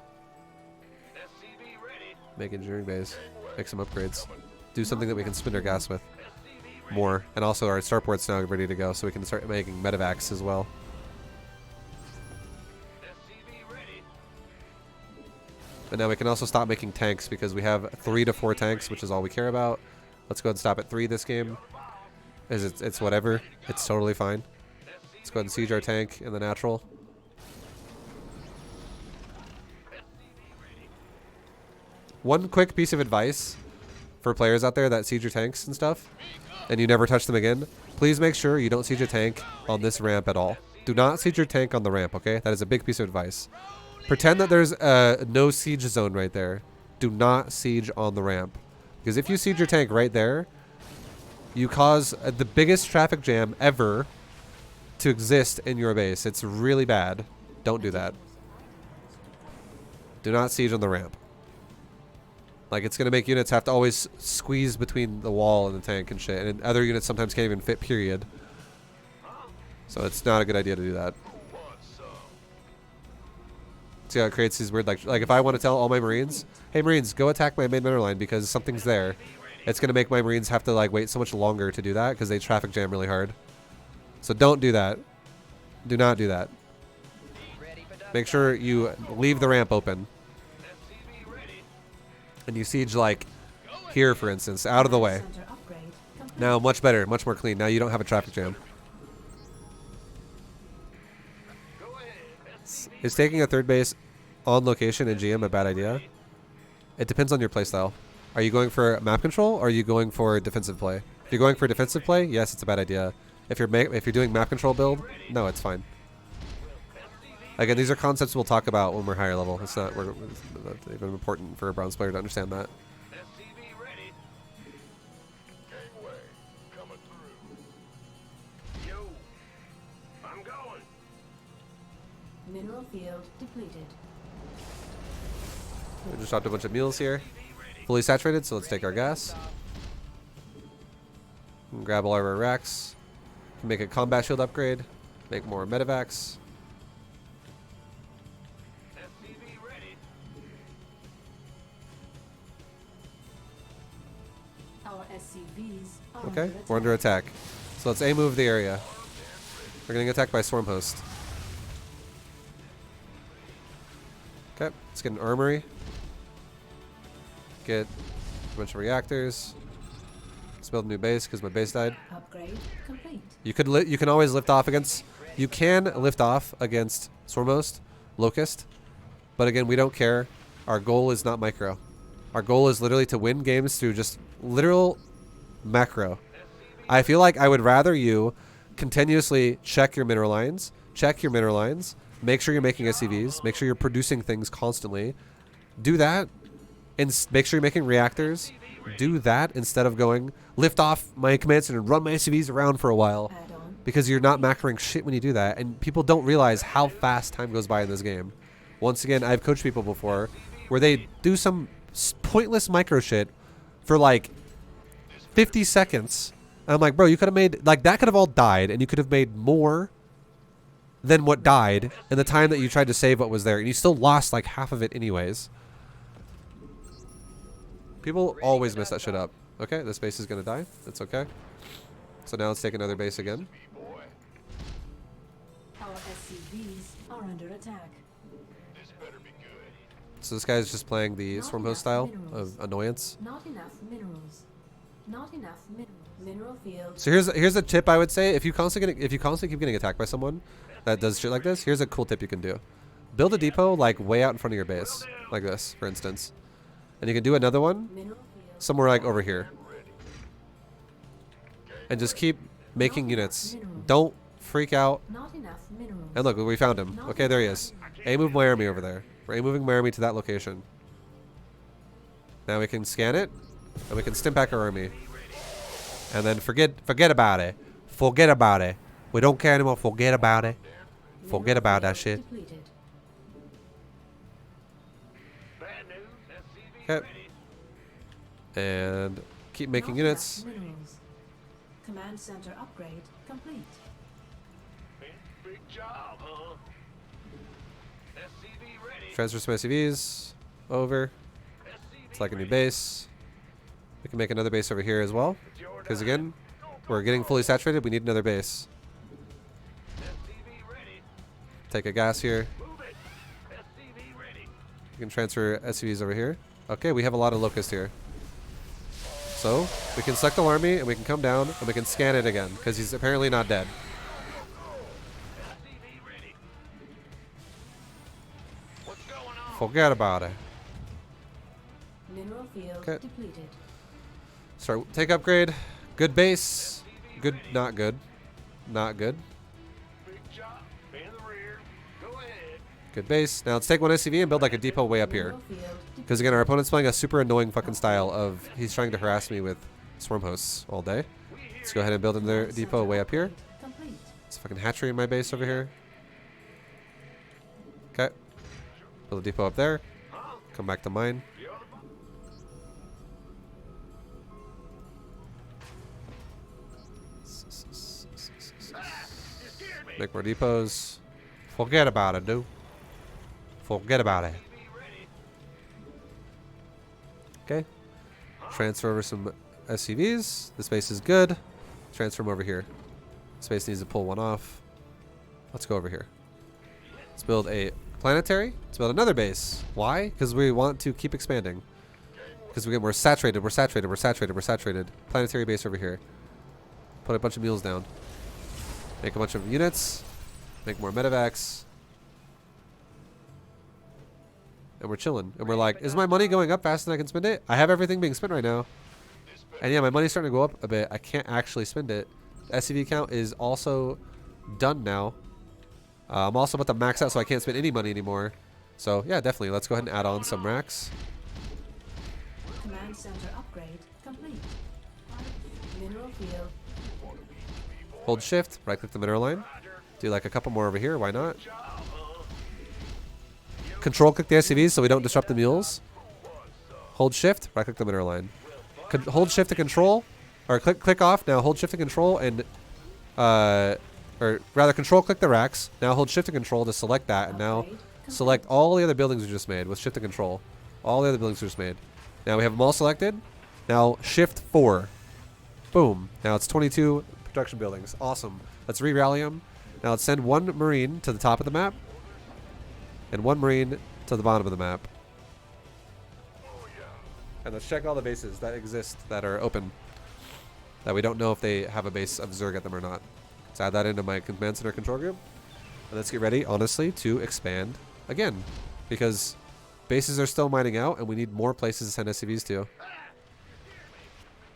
Make engineering bays. Make some upgrades. Do something that we can spin our gas with more. And also our starport's now ready to go, so we can start making medevacs as well. And now we can also stop making tanks because we have 3 to 4 tanks, which is all we care about. Let's go ahead and stop at 3 this game. It's whatever. It's totally fine. Let's go ahead and siege our tank in the natural. One quick piece of advice for players out there that siege your tanks and stuff, and you never touch them again, please make sure you don't siege a tank on this ramp at all. Do not siege your tank on the ramp, okay? That is a big piece of advice. Pretend that there's a no siege zone right there. Do not siege on the ramp. Because if you siege your tank right there, you cause the biggest traffic jam ever to exist in your base. It's really bad. Don't do that. Do not siege on the ramp. Like, it's going to make units have to always squeeze between the wall and the tank and shit. And other units sometimes can't even fit, period. So it's not a good idea to do that. See how it creates these weird, like if I want to tell all my Marines, hey Marines, go attack my main mineral line because something's there. It's going to make my Marines have to like wait so much longer to do that because they traffic jam really hard. So don't do that. Do not do that. Make sure you leave the ramp open. And you siege like here, for instance, out of the way. Now much better, much more clean. Now you don't have a traffic jam. Is taking a third base on location in GM a bad idea? It depends on your playstyle. Are you going for map control or are you going for defensive play? If you're going for defensive play, yes, it's a bad idea. If you're doing map control build, no, it's fine. Again, these are concepts we'll talk about when we're higher level. It's not it's even important for a bronze player to understand that. SCV ready. Gangway coming through. Yo, I'm going. Mineral field depleted. We just dropped a bunch of mules here. Fully saturated, so let's take our gas. And grab all of our racks. Make a combat shield upgrade. Make more medevacs. SCV ready. Our SCVs are Okay, we're under attack. So let's A-move the area. We're getting attacked by Swarm Host. Okay, let's get an armory. Get a bunch of reactors. Let's build a new base because my base died. Upgrade complete. You can always lift off against. You can lift off against Swarm Host, Locust, but again, we don't care. Our goal is not micro. Our goal is literally to win games through just literal macro. I feel like I would rather you continuously check your mineral lines, make sure you're making SCVs, make sure you're producing things constantly. Do that, and make sure you're making reactors. Do that instead of going lift off my command center and run my SCVs around for a while, Add on. because you're not macroing shit when you do that, and people don't realize how fast time goes by in this game. Once again, I've coached people before where they do some pointless micro shit for like 50 seconds. And I'm like, bro, you could have made, like, that could have all died, and you could have made more than what died in the time that you tried to save what was there, and you still lost like half of it anyways. People always mess that shit up. Okay, this base is gonna die. That's okay. So now let's take another base again. Our SCVs are under attack. This better be good. So this guy's just playing the Not Swarm Host enough style minerals. of annoyance. Not enough minerals. Not enough mineral field. So here's a tip I would say: if you constantly keep getting attacked by someone that does shit like this, here's a cool tip you can do: build a depot like way out in front of your base, like this, for instance, and you can do another one Mineral field. somewhere like over here, and just keep making units. Don't freak out. Not enough minerals. And look, we found him. Okay, there he is. A-move my army over there. We're A-moving my army to that location. Now we can scan it, and we can stim pack our army. And then forget about it. Forget about it. We don't care anymore. Forget about it. Forget about that shit. Depleted. Bad news. SCV Okay. ready. And keep making Not units. enough minerals. Command center upgrade complete. Big job, huh? SCV ready. Transfer some SCVs over. It's like a new base. We can make another base over here as well. Because again, we're getting fully saturated. We need another base. SCV ready. Take a gas here. Move it. SCV ready. You can transfer SCVs over here. Okay, we have a lot of locusts here. So we can select the army and we can come down and we can scan it again because he's apparently not dead. SCV ready. What's going on? Forget about it. Mineral field Okay. depleted. Start take upgrade. Good base. Good, not good. Not good. Big job. In the rear. Go ahead. Good base. Now let's take one SCV and build like a depot way up here. Mineral field Because again, our opponent's playing a super annoying fucking style of he's trying to harass me with swarm hosts all day. Let's go ahead and build another depot way up here. complete. It's a fucking hatchery in my base over here. Okay. Build a depot up there. Come back to mine. The other one. You scared me. Make more depots. Forget about it, dude. Forget about it. SCV ready. Okay. Transfer over some SCVs. This base is good. Transfer them over here. This base needs to pull one off. Let's go over here. Let's build a planetary. Let's build another base. Why? Because we want to keep expanding. Because we're saturated. We're saturated. We're saturated. We're saturated. Planetary base over here. Put a bunch of mules down. Make a bunch of units. Make more medevacs. And we're chilling. And we're like, is my money going up faster than I can spend it? I have everything being spent right now. And yeah, my money's starting to go up a bit. I can't actually spend it. The SCV count is also done now. I'm also about to max out, so I can't spend any money anymore. So yeah, definitely. Let's go ahead and add on some racks. Command center upgrade complete. Mineral field. Hold shift, right click the mineral line. Do like a couple more over here, why not? Control click the SCVs so we don't disrupt the mules. Hold shift, right click the mineral line. Hold shift to control, or click off. Now hold shift to control and, or rather control click the racks. Now hold shift to control to select that, and now select all the other buildings we just made with shift to control. All the other buildings we just made. Now we have them all selected. Now shift 4. Boom. Now it's 22 production buildings. Awesome. Let's re-rally them. Now let's send one marine to the top of the map and one marine to the bottom of the map. And let's check all the bases that exist that are open, that we don't know if they have a base of Zerg at them or not. Let's add that into my command center control group. And let's get ready, honestly, to expand again, because bases are still mining out and we need more places to send SCVs to.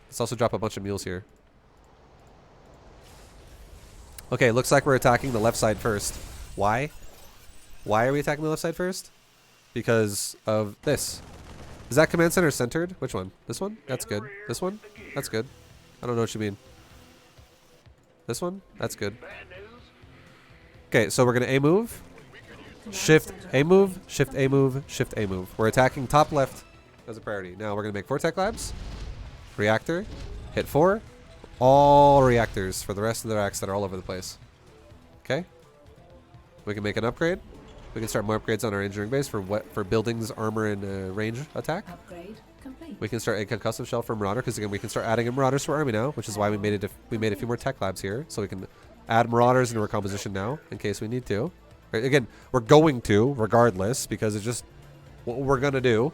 Let's also drop a bunch of mules here. Okay, looks like we're attacking the left side first. Why? Why are we attacking the left side first? Because of this. Is that command center centered? Which one? This one? That's good. This one? That's good. I don't know what you mean. This one? That's good. Okay, so we're going to A move. Shift A move. Shift A move. Shift A move. We're attacking top left as a priority. Now we're going to make 4 tech labs. Reactor. Hit 4. All reactors for the rest of the racks that are all over the place. Okay. We can make an upgrade. We can start more upgrades on our engineering base for buildings, armor, and range attack. Upgrade complete. We can start a concussive shell for Marauder, because again we can start adding in Marauders to our army now, which is why we made a few more tech labs here, so we can add Marauders into our composition now in case we need to. Right, again, we're going to regardless because it's just what we're gonna do.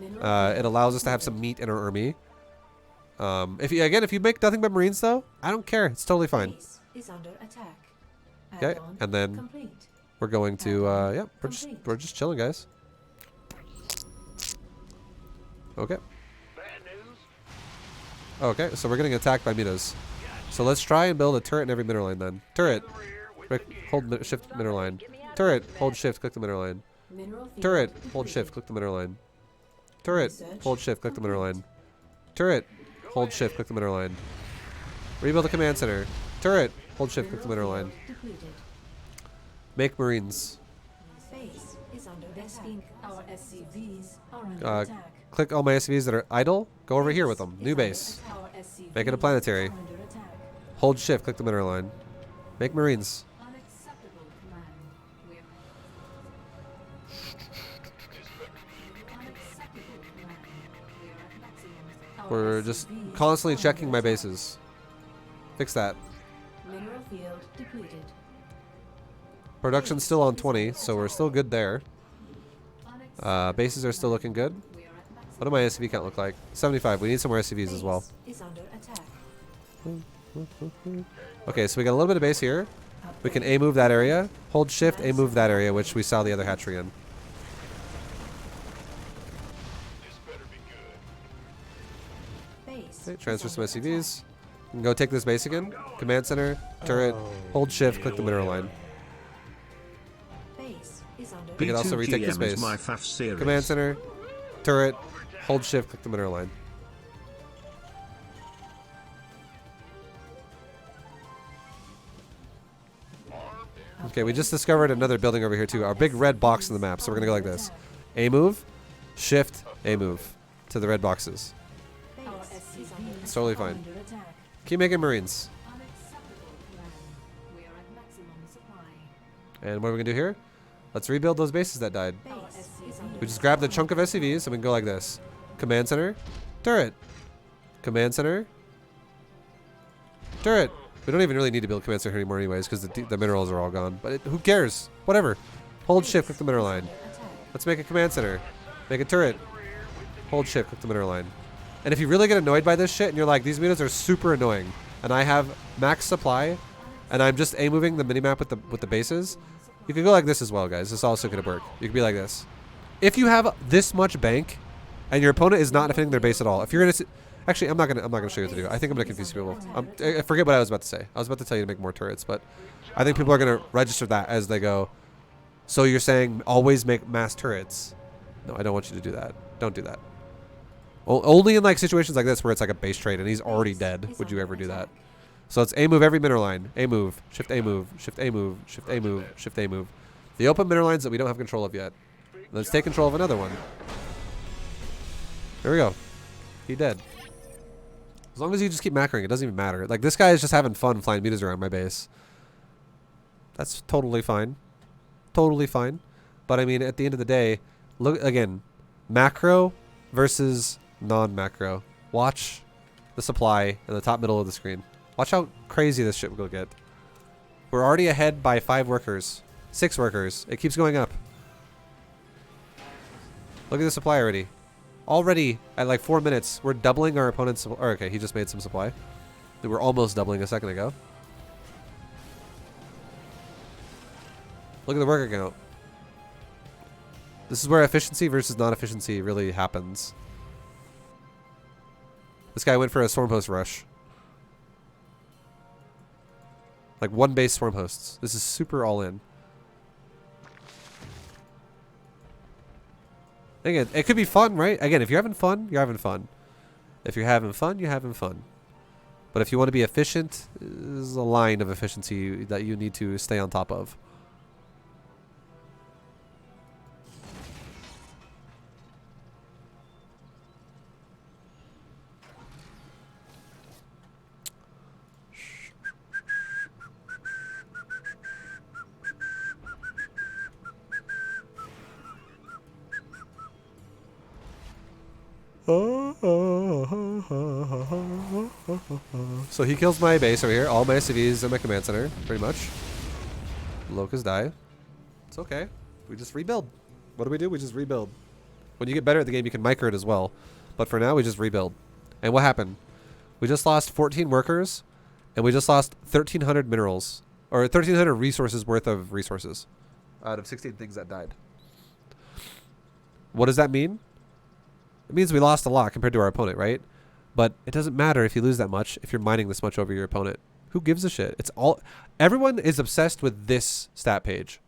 It allows us to have some meat in our army. If you make nothing but Marines though, I don't care. It's totally fine. Base is under attack. Okay, Add-on and then complete. we're going to yeah, we're just chilling, guys. Okay. Okay, so we're getting attacked by Minas. So let's try and build a turret in every mineral line then. Turret. Hold shift mineral line. Turret. Hold shift. Click the mineral line. Mineral field Turret. depleted. Hold shift. Click the mineral line. Turret. Hold shift. Click the mineral line. Turret. Hold shift. Click the mineral line. Rebuild the command center. Turret. Hold shift. Click the mineral line. Depleted. Make Marines. Base is under attack. Our SCVs are under Uh, attack. Click all my SCVs that are idle. Go over here with them. New base. Our SCVs Make it a planetary. are under attack. Hold shift. Click the mineral line. Make Marines. Unacceptable command. Unacceptable command. We are at maximum. Our We're just SCVs constantly are checking under my attack. bases. Fix that. Mineral field depleted. Production's still on 20, so we're still good there. Bases are still looking good. We are at maximum. What do my SCV count look like? 75. We need some more SCVs as well. Base is under attack. Okay, so we got a little bit of base here. We can A move that area. Hold shift, A move that area, which we saw the other hatchery in. Base Okay, transfer is some under SCVs. We can go take this base again. Command center, turret, hold shift, click the mineral line. attack. Base is under We can also retake this B2GM base. is my FAF series. Command center, turret, hold shift, click the mineral line. Okay, we just discovered another building over here too. Our big red box in the map. So we're gonna go like this: A move, shift, A move to the red boxes. Our SCVs It's totally are fine. under attack. Keep making Marines. Unacceptable command. We are at maximum supply. And what are we gonna do here? Let's rebuild those bases that died. Base is under We just grab the chunk of SCVs and we can go like this: Command center, turret, command center, turret. We don't even really need to build command center anymore anyways because the minerals are all gone. But who cares? Whatever. Hold shift, click the mineral line. attack. Let's make a command center. Make a turret. Hold shift, click the mineral line. And if you really get annoyed by this shit and you're like, these minas are super annoying, and I have max supply, and I'm just A-moving the minimap with the bases, you can go like this as well, guys. This is also gonna work. You can be like this. If you have this much bank, and your opponent is not defending their base at all, if you're gonna Actually, I'm not gonna show you what to do. I think I'm gonna confuse people. I forget what I was about to say. I was about to tell you to make more turrets, but I think people are gonna register that as they go. So you're saying always make mass turrets? No, I don't want you to do that. Don't do that. Only in like situations like this where it's like a base trade and he's already dead would you ever do that. So it's A move every mineral line. A move, shift A move, shift A move, shift A move, shift A move. The open mineral lines that we don't have control of yet. Let's take control of another one. There we go. He dead. As long as you just keep macroing, it doesn't even matter. Like, this guy is just having fun flying meters around my base. That's totally fine. Totally fine. But, I mean, at the end of the day, look, again, macro versus non-macro. Watch the supply in the top middle of the screen. Watch how crazy this shit will get. We're already ahead by 5 workers. 6 workers. It keeps going up. Look at the supply already. Already, at like 4 minutes, we're doubling our opponent's... Or, okay, he just made some supply. We were almost doubling a second ago. Look at the worker count. This is where efficiency versus non-efficiency really happens. This guy went for a swarm host rush. Like 1 base swarm hosts. This is super all in. Again, it could be fun, right? Again, if you're having fun, you're having fun. If you're having fun, you're having fun. But if you want to be efficient, there's a line of efficiency that you need to stay on top of. So he kills my base over here. All my SCVs and my command center, pretty much. Locusts die. It's okay. We just rebuild. What do? We just rebuild. When you get better at the game, you can micro it as well. But for now, we just rebuild. And what happened? We just lost 14 workers, and we just lost 1,300 minerals. Or 1,300 resources worth of resources. Out of 16 things that died. What does that mean? It means we lost a lot compared to our opponent, right? But it doesn't matter if you lose that much if you're mining this much over your opponent. Who gives a shit? It's all... Everyone is obsessed with this stat page.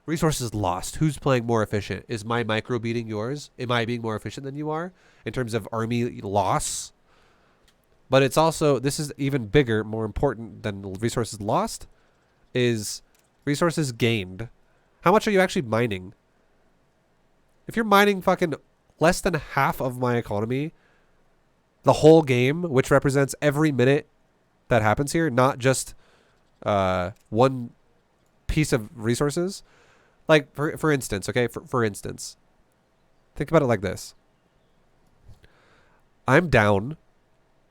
Resources lost. Who's playing more efficient? Is my micro beating yours? Am I being more efficient than you are in terms of army loss? But it's also... This is even bigger, more important than resources lost, is resources gained. How much are you actually mining? If you're mining fucking less than half of my economy the whole game, which represents every minute that happens here, not just one piece of resources. Like, for instance, okay? For instance, think about it like this. I'm down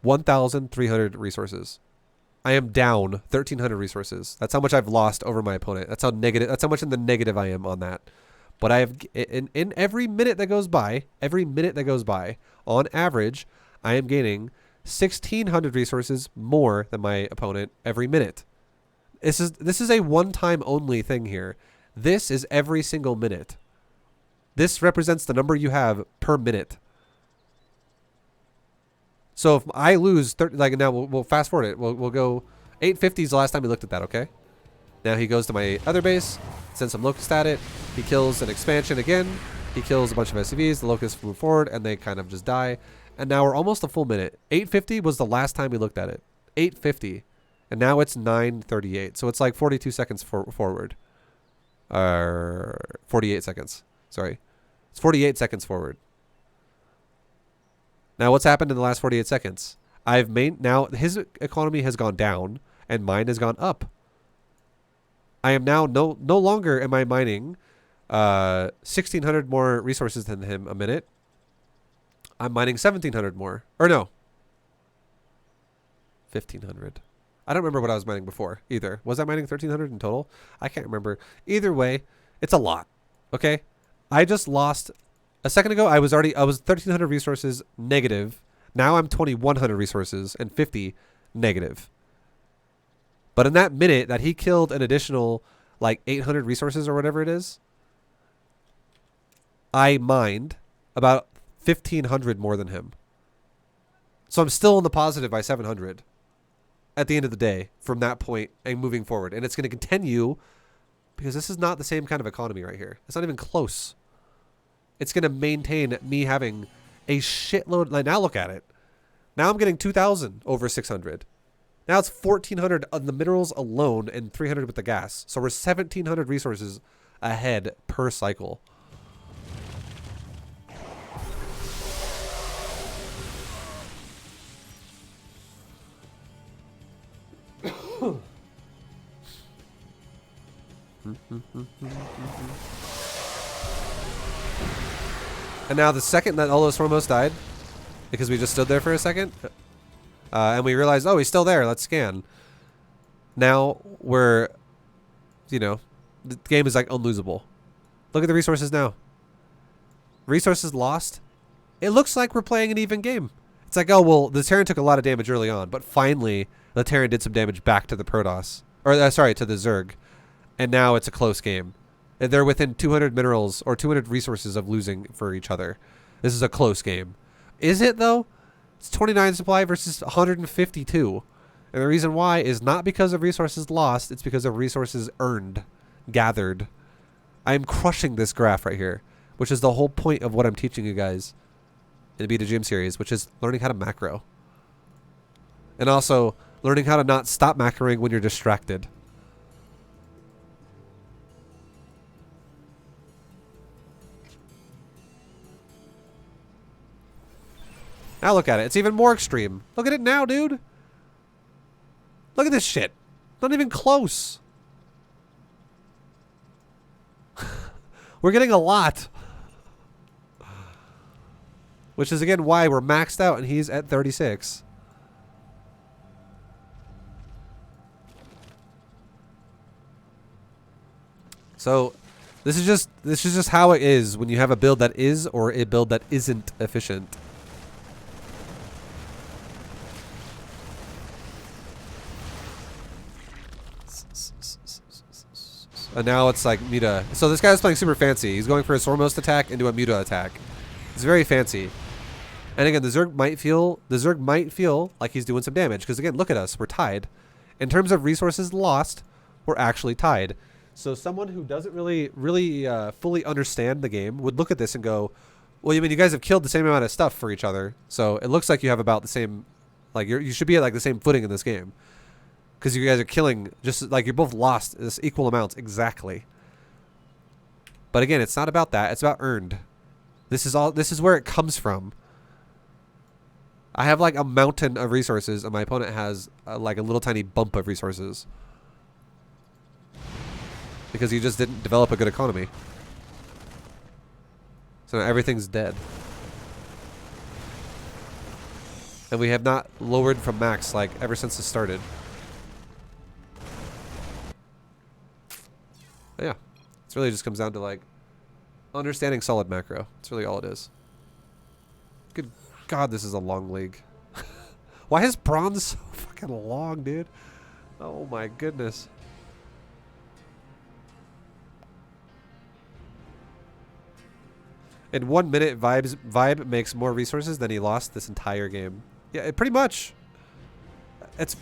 1,300 resources. I am down 1,300 resources. That's how much I've lost over my opponent. That's how negative. That's how much in the negative I am on that. But I have, in every minute that goes by, on average, I am gaining 1,600 resources more than my opponent every minute. This is a one-time only thing here. This is every single minute. This represents the number you have per minute. So if I lose 30, like now we'll fast forward it. We'll go 850 is the last time we looked at that, okay? Now he goes to my other base, sends some locusts at it. He kills an expansion again. He kills a bunch of SCVs. The locusts move forward and they kind of just die. And now we're almost a full minute. 850 was the last time we looked at it. 850. And now it's 938. So it's like 42 seconds forward. 48 seconds. Sorry. It's 48 seconds forward. Now what's happened in the last 48 seconds? Now his economy has gone down and mine has gone up. I am now no longer am I mining 1,600 more resources than him a minute. I'm mining 1,700 more. Or no. 1,500. I don't remember what I was mining before either. Was I mining 1,300 in total? I can't remember. Either way, it's a lot. Okay? I just lost... A second ago, I was 1,300 resources negative. Now I'm 2,100 resources and 50 negative. But in that minute that he killed an additional like 800 resources or whatever it is, I mined about 1,500 more than him. So I'm still in the positive by 700 at the end of the day from that point and moving forward. And it's going to continue because this is not the same kind of economy right here. It's not even close. It's going to maintain me having a shitload. Like, now look at it. Now I'm getting 2,000 over 600. Now it's 1,400 on the minerals alone and 300 with the gas. So we're 1,700 resources ahead per cycle. And now the second that all those foremost died, because we just stood there for a second, and we realized, oh, he's still there, let's scan. Now we're, you know, the game is like unlosable. Look at the resources now. Resources lost. It looks like we're playing an even game. It's like, oh, well, the Terran took a lot of damage early on, but finally the Terran did some damage back to the Protoss. Or, sorry, to the Zerg. And now it's a close game. And they're within 200 minerals or 200 resources of losing for each other. This is a close game. Is it, though? It's 29 supply versus 152. And the reason why is not because of resources lost. It's because of resources earned, gathered. I am crushing this graph right here, which is the whole point of what I'm teaching you guys in the B2GM series, which is learning how to macro. And also learning how to not stop macroing when you're distracted. Now look at it. It's even more extreme. Look at it now, dude. Look at this shit. Not even close. We're getting a lot. Which is, again, why we're maxed out and he's at 36. So, this is just how it is when you have a build that is or a build that isn't efficient. And now it's like Muta. So this guy's playing super fancy. He's going for a Soremost attack into a Muta attack. It's very fancy. And again, the Zerg might feel like he's doing some damage because again, look at us. We're tied. In terms of resources lost, we're actually tied. So someone who doesn't really fully understand the game would look at this and go, "Well, you mean you guys have killed the same amount of stuff for each other? So it looks like you have about the same, like you should be at like the same footing in this game." Because you guys are killing, just like you're both lost this equal amounts exactly. But again, it's not about that. It's about earned. This is where it comes from. I have like a mountain of resources and my opponent has like a little tiny bump of resources. Because you just didn't develop a good economy. So now everything's dead. And we have not lowered from max like ever since it started. But yeah, it really just comes down to like understanding solid macro. That's really all it is. Good God, this is a long league. Why is bronze so fucking long, dude? Oh my goodness. In 1 minute, Vibe makes more resources than he lost this entire game. Yeah, pretty much. It's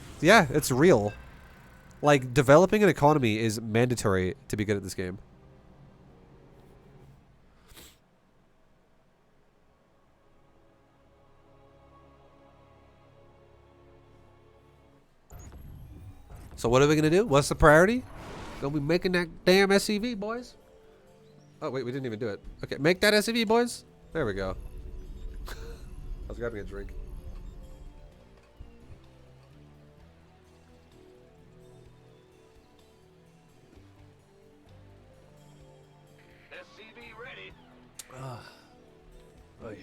real. Like, developing an economy is mandatory to be good at this game. So what are we going to do? What's the priority? Gonna be making that damn SCV, boys. Oh, wait, we didn't even do it. Okay, make that SCV, boys. There we go. I was grabbing a drink. SCV ready. Okay,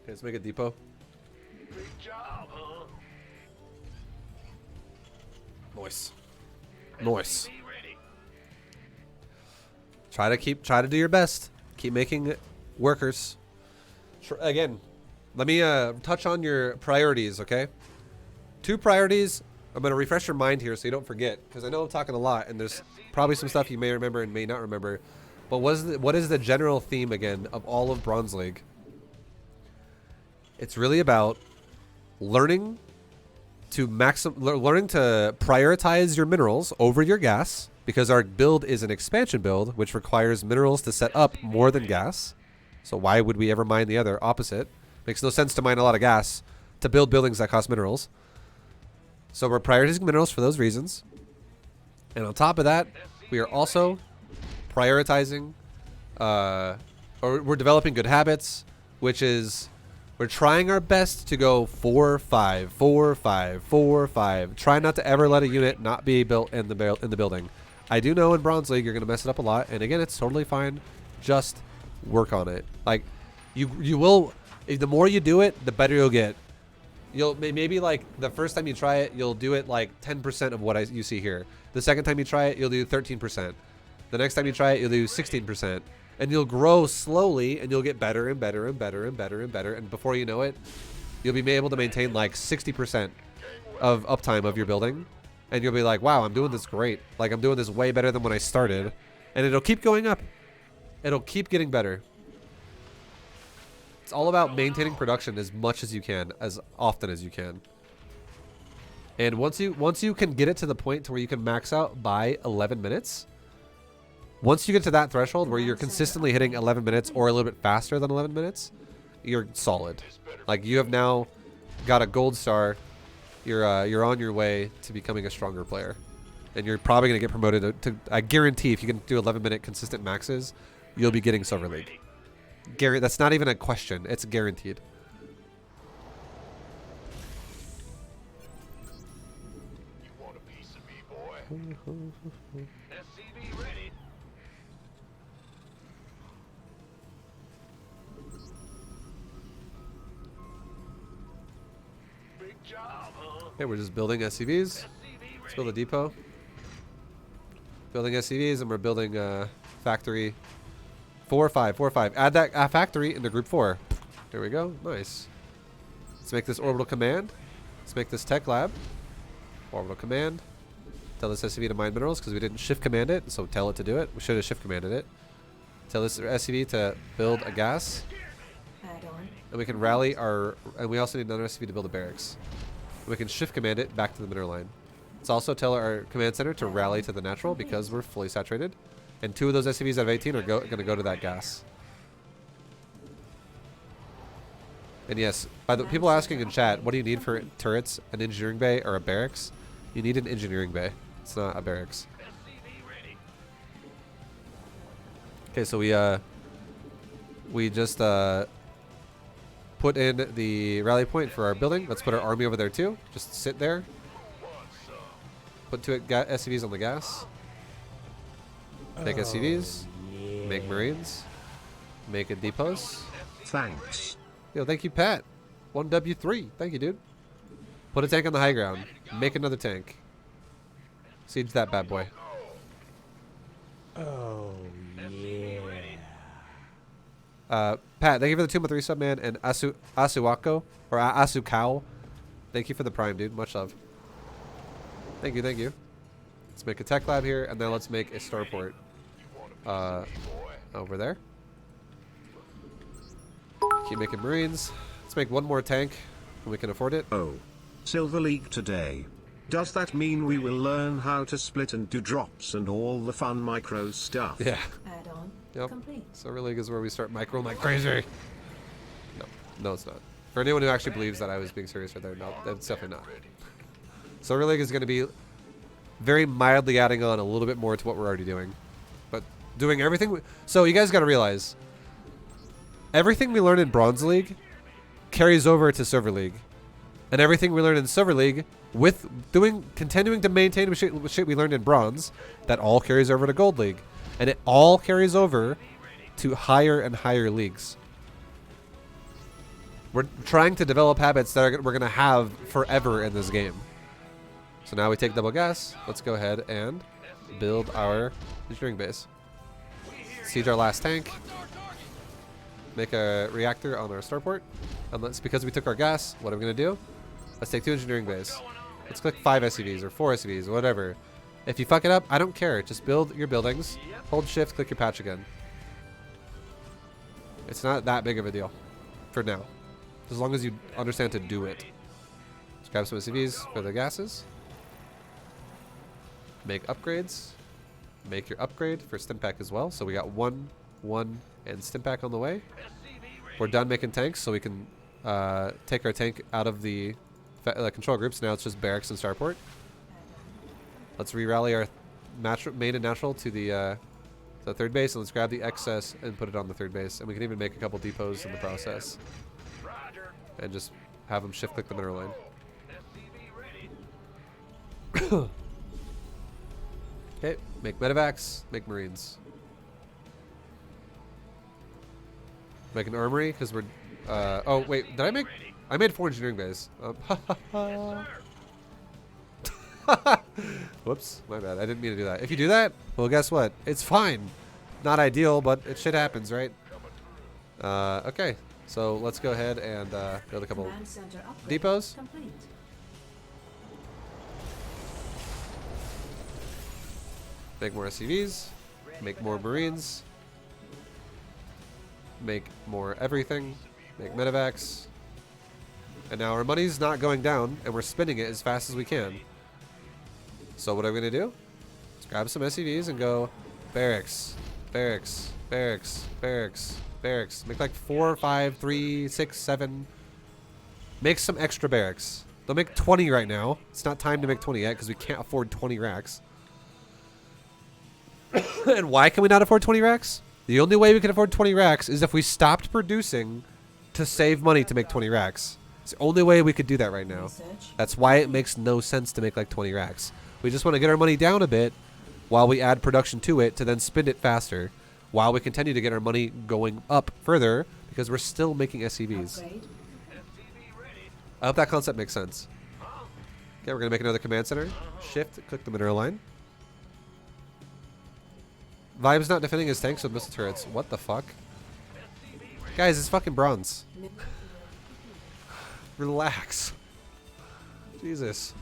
let's make a depot. Big job, huh? Nice. Nice. SCV ready. Try to do your best. Keep making workers. Again, let me touch on your priorities, okay? 2 priorities. I'm going to refresh your mind here so you don't forget, because I know I'm talking a lot, and there's probably some stuff you may remember and may not remember. But what is the general theme again of all of Bronze League? It's really about learning to prioritize your minerals over your gas, because our build is an expansion build, which requires minerals to set up more than gas. So why would we ever mine the other opposite? Makes no sense to mine a lot of gas to build buildings that cost minerals. So we're prioritizing minerals for those reasons. And on top of that, we are also prioritizing, or we're developing good habits, which is we're trying our best to go 4-5, 4-5, 4-5. Try not to ever let a unit not be built in the building. I do know in Bronze League you're going to mess it up a lot, and again, it's totally fine. Just work on it. Like you will, the more you do it, the better you'll get. You'll maybe like the first time you try it, you'll do it like 10% of what you see here. The second time you try it, you'll do 13%. The next time you try it, you'll do 16%. And you'll grow slowly, and you'll get better and better and better and better and better. And before you know it, you'll be able to maintain like 60% of uptime of your building. And you'll be like, wow, I'm doing this great. Like, I'm doing this way better than when I started. And it'll keep going up. It'll keep getting better. It's all about maintaining production as much as you can, as often as you can. And once you can get it to the point to where you can max out by 11 minutes, once you get to that threshold where you're consistently hitting 11 minutes or a little bit faster than 11 minutes, you're solid. Like, you have now got a gold star. You're on your way to becoming a stronger player. And you're probably going to get promoted to I guarantee if you can do 11-minute consistent maxes, you'll be getting Silver League. That's not even a question. It's guaranteed. You want a piece of me, boy? SCV ready. Big job, huh? Okay, we're just building SCVs. Let's build a depot. Building SCVs, and we're building a factory. 4-5, 4-5. Add that factory into group 4. There we go. Nice. Let's make this orbital command. Let's make this tech lab. Orbital command. Tell this SCV to mine minerals because we didn't shift command it, so tell it to do it. We should have shift commanded it. Tell this SCV to build a gas. Add on. And we can rally our... And we also need another SCV to build a barracks. We can shift command it back to the mineral line. Let's also tell our command center to rally to the natural because we're fully saturated. And 2 of those SCVs out of 18 are going to go to that gas. And yes, by the people asking in chat, what do you need for turrets? An engineering bay or a barracks? You need an engineering bay. It's not a barracks. Okay, so we just put in the rally point for our building. Let's put our army over there too. Just sit there. Put 2 SCVs on the gas. Make SCVs. Yeah. Make Marines. Make a depots. Thanks. Yo, thank you, Pat. 1W3. Thank you, dude. Put a tank on the high ground. Make another tank. Siege that bad boy. Oh, yeah. Pat, thank you for the 2 month 3 sub, man. And Asuako, or Asukao. Thank you for the prime, dude. Much love. Thank you, thank you. Let's make a tech lab here, and then let's make a starport over there. Keep making Marines. Let's make 1 more tank when we can afford it. Oh. Silver League today. Does that mean we will learn how to split and do drops and all the fun micro stuff? Yeah. Add on. Yep. Complete. Silver League is where we start micro like crazy. No, it's not. For anyone who actually believes that I was being serious right there, no, that's definitely not. Silver League is going to be very mildly adding on a little bit more to what we're already doing. But doing everything... So you guys got to realize, everything we learned in Bronze League carries over to Silver League. And everything we learned in Silver League, with continuing to maintain the shit we learned in Bronze, that all carries over to Gold League. And it all carries over to higher and higher leagues. We're trying to develop habits that we're going to have forever in this game. So now we take double gas. Let's go ahead and build our engineering base. Siege our last tank. Make a reactor on our starport. And because we took our gas, what are we going to do? Let's take 2 engineering bays. Let's click 5 SCVs or 4 SCVs, whatever. If you fuck it up, I don't care. Just build your buildings. Hold shift, click your patch again. It's not that big of a deal for now. As long as you understand to do it. Let's grab some SCVs for the gases. Make upgrades. Make your upgrade for Stimpak as well. So we got 1, 1, and Stimpak on the way. We're done making tanks, so we can take our tank out of the control groups. Now it's just barracks and starport. Let's re-rally our main and natural to the third base, and let's grab the excess and put it on the third base. And we can even make a couple depots in the process. And just have them shift click the mineral line. Okay, make medevacs, make marines. Make an armory, because we're... oh, wait, did I make... I made 4 engineering bays. Whoops, my bad. I didn't mean to do that. If you do that, well, guess what? It's fine. Not ideal, but shit happens, right? Okay, so let's go ahead and build a couple depots. Complete. Make more SCVs. Make more marines. Make more everything. Make medevacs. And now our money's not going down, and we're spending it as fast as we can. So what are we going to do? Let's grab some SCVs and go barracks, barracks, barracks, barracks, barracks. Make like 4, 5, 3, 6, 7. Make some extra barracks. Don't make 20 right now. It's not time to make 20 yet because we can't afford 20 racks. And why can we not afford 20 racks? The only way we can afford 20 racks is if we stopped producing to save money to make 20 racks. It's the only way we could do that right now. That's why it makes no sense to make like 20 racks. We just want to get our money down a bit while we add production to it to then spend it faster while we continue to get our money going up further because we're still making SCVs. Upgrade. I hope that concept makes sense. Okay, we're going to make another command center. Shift, click the mineral line. Vibe's not defending his tanks with missile turrets. What the fuck? Guys, it's fucking bronze. Relax. Jesus.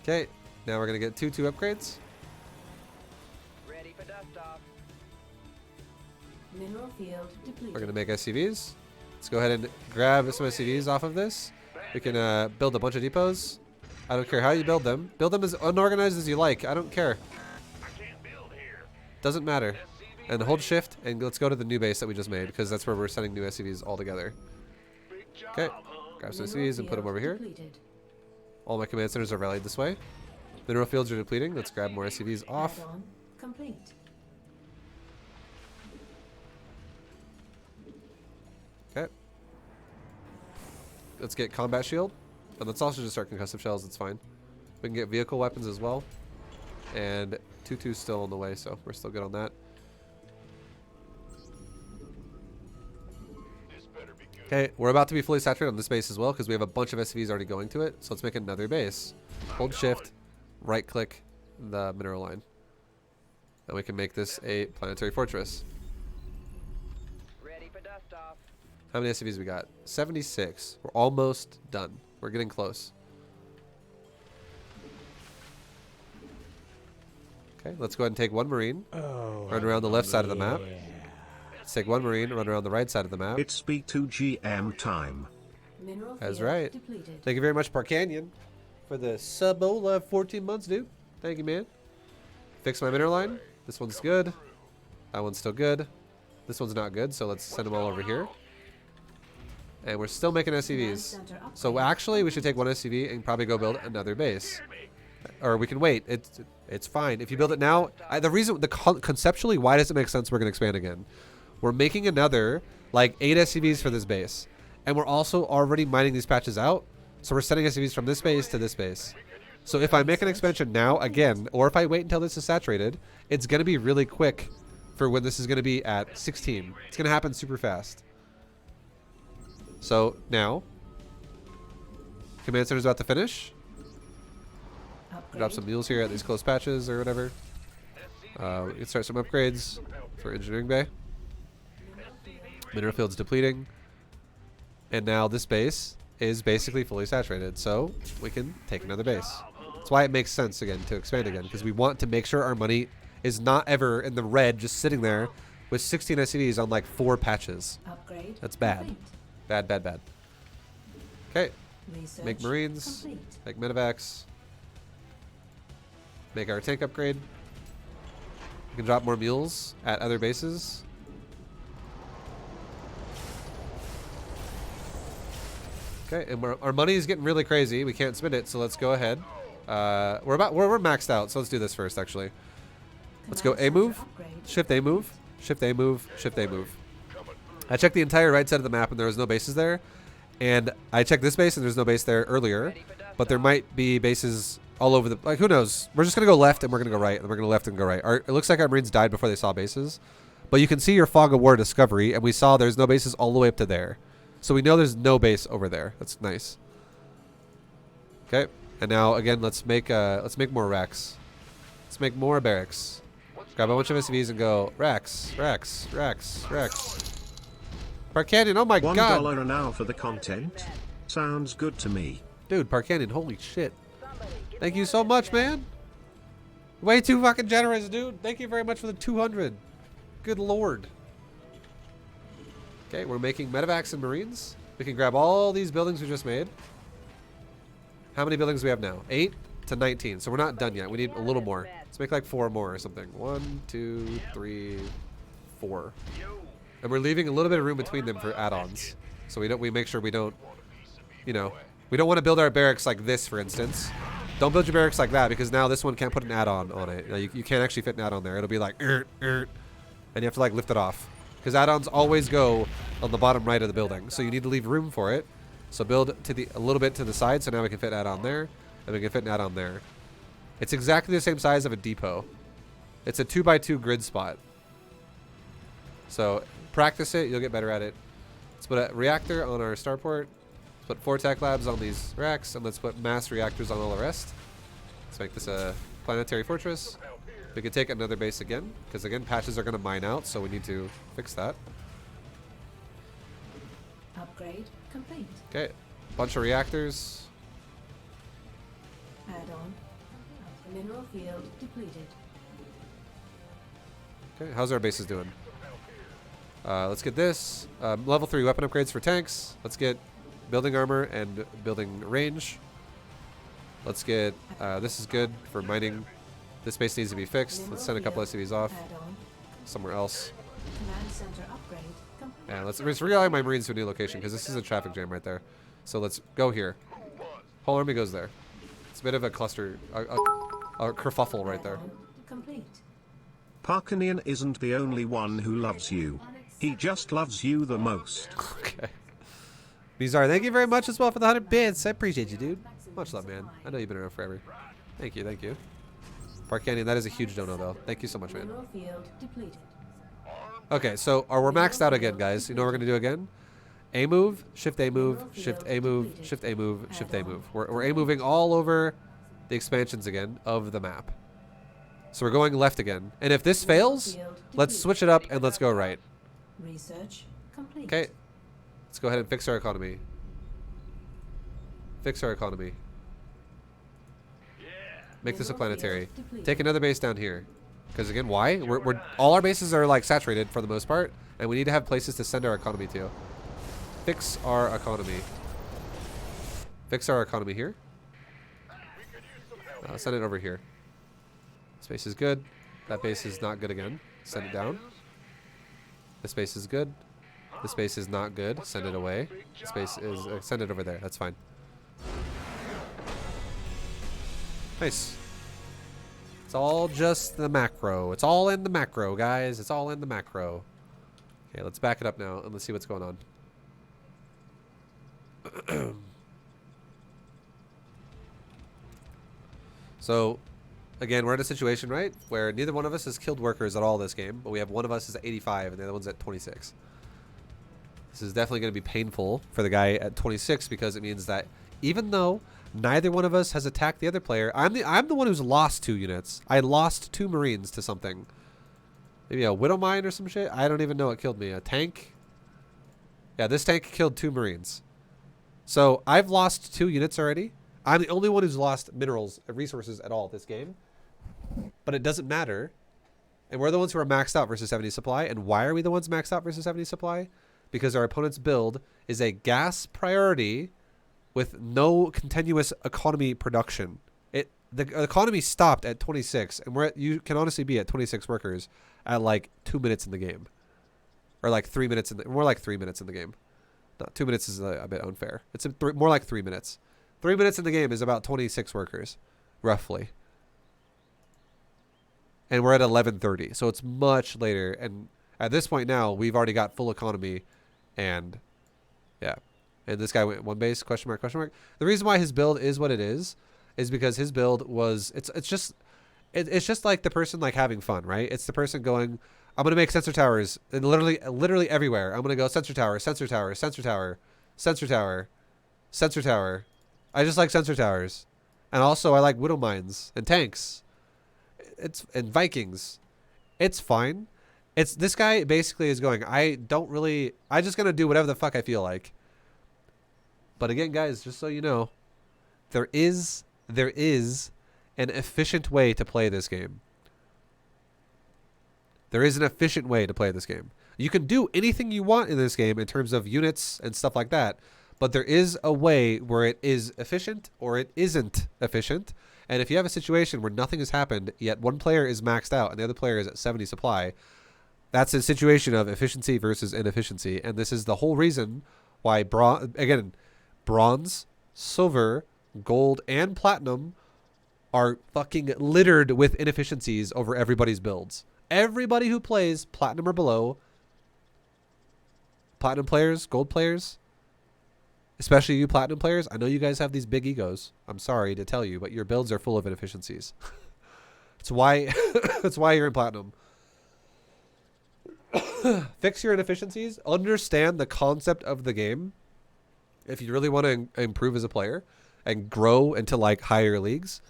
Okay, now we're going to get 2 upgrades. Ready for dust off. Mineral field depleted. We're going to make SCVs. Let's go ahead and grab some SCVs off of this. We can build a bunch of depots. I don't care how you build them. Build them as unorganized as you like. I don't care. Doesn't matter. And hold shift and let's go to the new base that we just made because that's where we're sending new SCVs all together. Okay, grab some SCVs and put them over here. Depleted. All my command centers are rallied this way. Mineral fields are depleting. Let's grab more SCVs off. Add-on complete. Okay. Let's get combat shield. And let's also just start concussive shells. It's fine. We can get vehicle weapons as well. And 2-2's still on the way, so we're still good on that. Okay, we're about to be fully saturated on this base as well because we have a bunch of SCVs already going to it. So let's make another base. Hold shift, right click the mineral line. And we can make this a planetary fortress. Ready for dust off. How many SCVs we got? 76. We're almost done. We're getting close. Okay, let's go ahead and take 1 Marine. Run around the left side of the map. Let's take 1 Marine, run around the right side of the map. It's B2GM time. Mineral That's field right. depleted. Thank you very much, Parkanyan, for the Subola 14 months, dude. Thank you, man. Fix my mineral line. This one's good. That one's still good. This one's not good, so let's send them all over here. And we're still making SCVs. So actually, we should take 1 SCV and probably go build another base. Or we can wait. It's fine. If you build it now, conceptually, why does it make sense we're going to expand again? We're making another, like, 8 SCVs for this base. And we're also already mining these patches out. So we're sending SCVs from this base to this base. So if I make an expansion now, again, or if I wait until this is saturated, it's going to be really quick for when this is going to be at 16. It's going to happen super fast. So now, command center's about to finish. Drop some mules here at these close patches or whatever. We can start some upgrades for engineering bay. Mineral field's depleting. And now this base is basically fully saturated. So we can take another base. That's why it makes sense again to expand again. Because we want to make sure our money is not ever in the red just sitting there with 16 SCVs on like 4 patches. Upgrade. That's bad. Complete. Bad, bad, bad. Okay. Research Make Marines. complete. Make medevacs. Make our tank upgrade. We can drop more mules at other bases. Okay, and our money is getting really crazy. We can't spend it, so let's go ahead. We're maxed out, so let's do this first. Actually, let's go A move, shift A move, shift A move, shift A move. I checked the entire right side of the map, and there was no bases there. And I checked this base, and there's no base there earlier, but there might be bases all over the, like, who knows? We're just gonna go left, and we're gonna go right, and we're gonna left and go right. It looks like our Marines died before they saw bases, but you can see your fog of war discovery, and we saw there's no bases all the way up to there. So we know there's no base over there. That's nice. Okay, and now again, let's make more racks. Let's make more barracks. Grab a bunch of SCVs and go racks, racks, racks, racks. Park Canyon, oh my god! $1 an hour for the content. Sounds good to me. Dude, Park Canyon, holy shit! Thank you so much, man. Way too fucking generous, dude. Thank you very much for the 200. Good lord. Okay, we're making medevacs and marines. We can grab all these buildings we just made. How many buildings do we have now? 8 to 19. So we're not done yet. We need a little more. Let's make like 4 more or something. 1, 2, 3, 4. And we're leaving a little bit of room between them for add-ons. So we make sure we don't, you know, we don't want to build our barracks like this, for instance. Don't build your barracks like that, because now this one can't put an add-on on it. You can't actually fit an add-on there. It'll be like, and you have to like lift it off. Because add-ons always go on the bottom right of the building. So you need to leave room for it. So build to a little bit to the side, so now we can fit an add-on there, and we can fit an add-on there. It's exactly the same size of a depot. It's a 2x2 grid spot. So practice it, you'll get better at it. Let's put a reactor on our starport. Let's put 4 tech labs on these racks, and let's put mass reactors on all the rest. Let's make this a planetary fortress. We could take another base again, because again, patches are going to mine out, so we need to fix that. Upgrade complete. Okay, bunch of reactors. Add-on. Mineral field depleted. Okay, how's our bases doing? Let's get this. Level 3 weapon upgrades for tanks. Let's get building armor and building range. Let's get, this is good for mining. This base needs to be fixed. Let's send a couple SCVs off somewhere else. Command center upgrade complete. And let's realign my Marines to a new location, because this is a traffic jam right there. So let's go here. Whole army goes there. It's a bit of a cluster, a kerfuffle right there. Add-on complete. Parkanian isn't the only one who loves you. He just loves you the most. Okay. Bizarre, thank you very much as well for the 100 bits. I appreciate you, dude. Much love, man. I know you've been around forever. Thank you, thank you. Park Canyon, that is a huge dono, though. Thank you so much, man. Mineral field depleted. Okay, so we're maxed out again, guys. You know what we're going to do again? A move, shift A move, shift A move, shift A move, shift A move. We're A moving all over the expansions again of the map. So we're going left again. And if this fails, let's switch it up and let's go right. Research complete. Okay. Let's go ahead and fix our economy. Fix our economy. Make this a planetary. Take another base down here. Because again, why? We're all our bases are like saturated for the most part, and we need to have places to send our economy to. Fix our economy. Fix our economy here. Send it over here. This base is good. That base is not good again. Send it down. This base is good. This base is not good. Send it away. This base is send it over there. That's fine. Nice. It's all just the macro. It's all in the macro, guys. It's all in the macro. Okay, let's back it up now and let's see what's going on. So, again, we're in a situation, right, where neither one of us has killed workers at all this game, but we have one of us is at 85 and the other one's at 26. This is definitely going to be painful for the guy at 26, because it means that even though neither one of us has attacked the other player, I'm the one who's lost 2 units. I lost 2 Marines to something. Maybe a Widow Mine or some shit. I don't even know what killed me. A tank? Yeah, this tank killed 2 Marines. So I've lost 2 units already. I'm the only one who's lost minerals, resources at all this game. But it doesn't matter, And we're the ones who are maxed out versus 70 supply. And why are we the ones maxed out versus 70 supply? Because our opponent's build is a gas priority with no continuous economy production. The economy stopped at 26, and you can honestly be at 26 workers at like 2 minutes in the game, or like 3 minutes more like 3 minutes in the game. No, 2 minutes is a bit unfair. It's more like 3 minutes. 3 minutes in the game is about 26 workers, roughly. And we're at 11:30, so it's much later. And at this point now, we've already got full economy, and yeah. And this guy went one base, question mark, question mark. The reason why his build is what it is because his build was, it's just like the person like having fun, right? It's the person going, I'm going to make sensor towers and literally everywhere. I'm going to go sensor tower, sensor tower, sensor tower, sensor tower, sensor tower. I just like sensor towers. And also I like widow mines and tanks. And Vikings. It's fine. This guy basically is going, I'm just going to do whatever the fuck I feel like. But again, guys, just so you know, there is an efficient way to play this game. There is an efficient way to play this game. You can do anything you want in this game in terms of units and stuff like that, but there is a way where it is efficient or it isn't efficient. And if you have a situation where nothing has happened, yet one player is maxed out and the other player is at 70 supply, that's a situation of efficiency versus inefficiency. And this is the whole reason why bronze, silver, gold, and platinum are fucking littered with inefficiencies over everybody's builds. Everybody who plays platinum or below, platinum players, gold players, especially you platinum players, I know you guys have these big egos. I'm sorry to tell you, but your builds are full of inefficiencies. That's why that's why you're in platinum. Fix your inefficiencies. Understand the concept of the game. If you really want to improve as a player and grow into like higher leagues.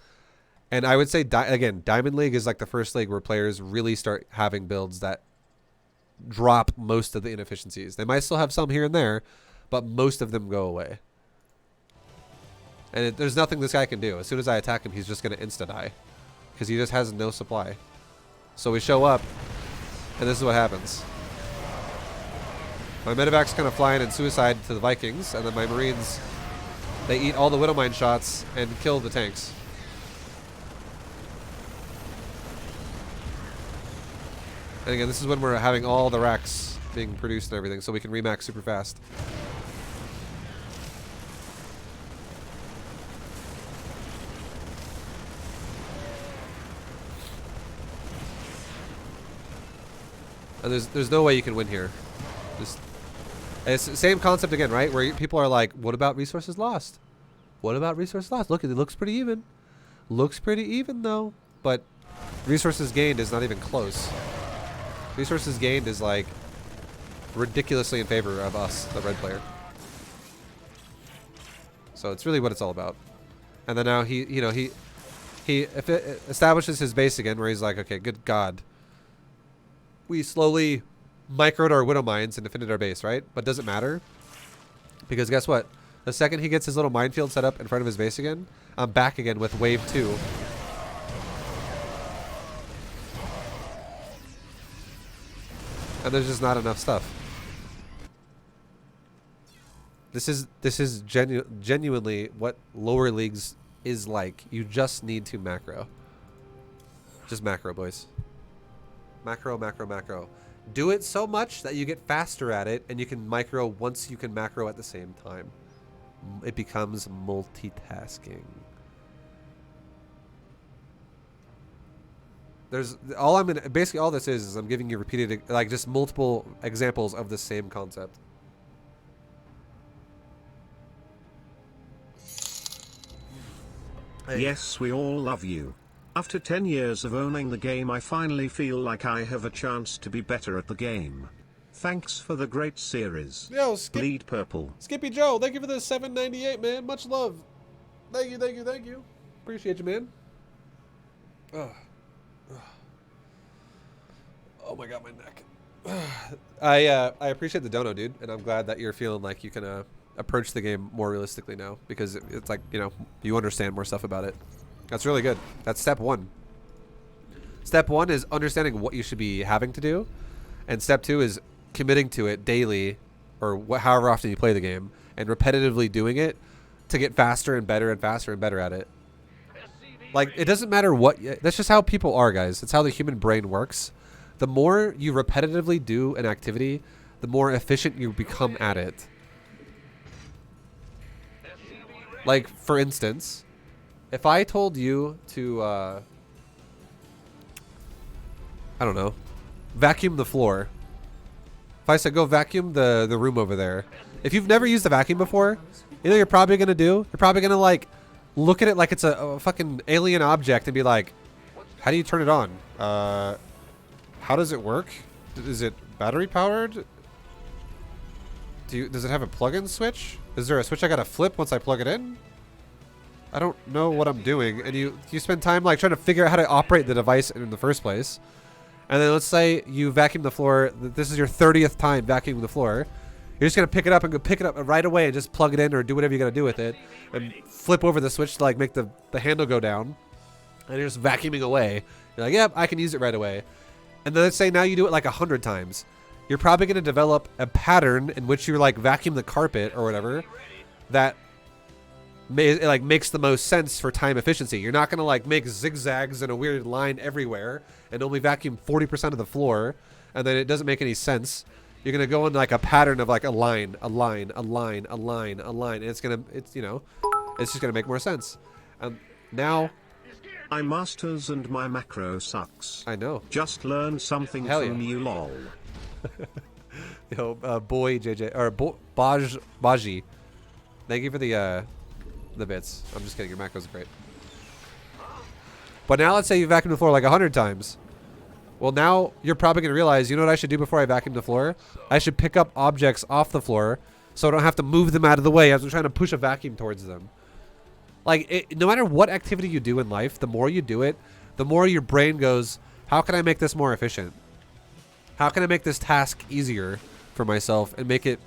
And I would say, again, Diamond League is like the first league where players really start having builds that drop most of the inefficiencies. They might still have some here and there, but most of them go away. And there's nothing this guy can do. As soon as I attack him, he's just going to insta-die. Because he just has no supply. So we show up, and this is what happens. My medevac's kind of flying in suicide to the Vikings, and then my Marines, they eat all the Widowmine shots and kill the tanks. And again, this is when we're having all the racks being produced and everything, so we can remax super fast. And there's no way you can win here. It's the same concept again, right? Where people are like, what about resources lost? What about resources lost? Look, it looks pretty even. Looks pretty even, though. But resources gained is not even close. Resources gained is, like, ridiculously in favor of us, the red player. So it's really what it's all about. And then now he establishes his base again, where he's like, okay, good God. We slowly microed our widow mines and defended our base, right? But doesn't matter, because guess what? The second he gets his little minefield set up in front of his base again, I'm back again with wave 2. And there's just not enough stuff. This is genuinely what lower leagues is like. You just need to macro. Just macro, boys. Macro, macro, macro. Do it so much that you get faster at it, and you can micro once you can macro at the same time. It becomes multitasking. Basically all this is I'm giving you repeated, like, just multiple examples of the same concept. Yes, we all love you. After 10 years of owning the game, I finally feel like I have a chance to be better at the game. Thanks for the great series. Yo, Bleed Purple. Skippy Joe, thank you for the $7.98, man. Much love. Thank you, thank you, thank you. Appreciate you, man. Oh my God, my neck. I appreciate the dono, dude, and I'm glad that you're feeling like you can approach the game more realistically now, because it's like, you know, you understand more stuff about it. That's really good. That's step 1. Step 1 is understanding what you should be having to do, and step 2 is committing to it daily, or however often you play the game, and repetitively doing it to get faster and better and faster and better at it. Like, it doesn't matter what... That's just how people are, guys. It's how the human brain works. The more you repetitively do an activity, the more efficient you become at it. Like, for instance, if I told you to, I don't know, vacuum the floor. If I said, go vacuum the room over there. If you've never used a vacuum before, you know what you're probably going to do? You're probably going to, like, look at it like it's a fucking alien object and be like, how do you turn it on? How does it work? Is it battery powered? Does it have a plug-in switch? Is there a switch I gotta flip once I plug it in? I don't know what I'm doing. And you spend time like trying to figure out how to operate the device in the first place. And then let's say you vacuum the floor. This is your 30th time vacuuming the floor. You're just gonna pick it up and go pick it up right away and just plug it in or do whatever you gotta do with it. And flip over the switch to like make the handle go down. And you're just vacuuming away. You're like, yep, I can use it right away. And then let's say now you do it like 100 times. You're probably going to develop a pattern in which you like vacuum the carpet or whatever that makes the most sense for time efficiency. You're not going to like make zigzags in a weird line everywhere and only vacuum 40% of the floor, and then it doesn't make any sense. You're going to go in like a pattern of like a line, a line, a line, a line, a line, and it's just going to make more sense. And now I masters and my macro sucks. I know. Just learn something Hell from yeah. you, lol. Yo, boy JJ or Baji, thank you for the bits. I'm just kidding. Your macros are great. But now let's say you vacuum the floor like 100 times. Well, now you're probably gonna realize, you know what I should do before I vacuum the floor? I should pick up objects off the floor so I don't have to move them out of the way as I'm trying to push a vacuum towards them. Like, no matter what activity you do in life, the more you do it, the more your brain goes, how can I make this more efficient? How can I make this task easier for myself and make it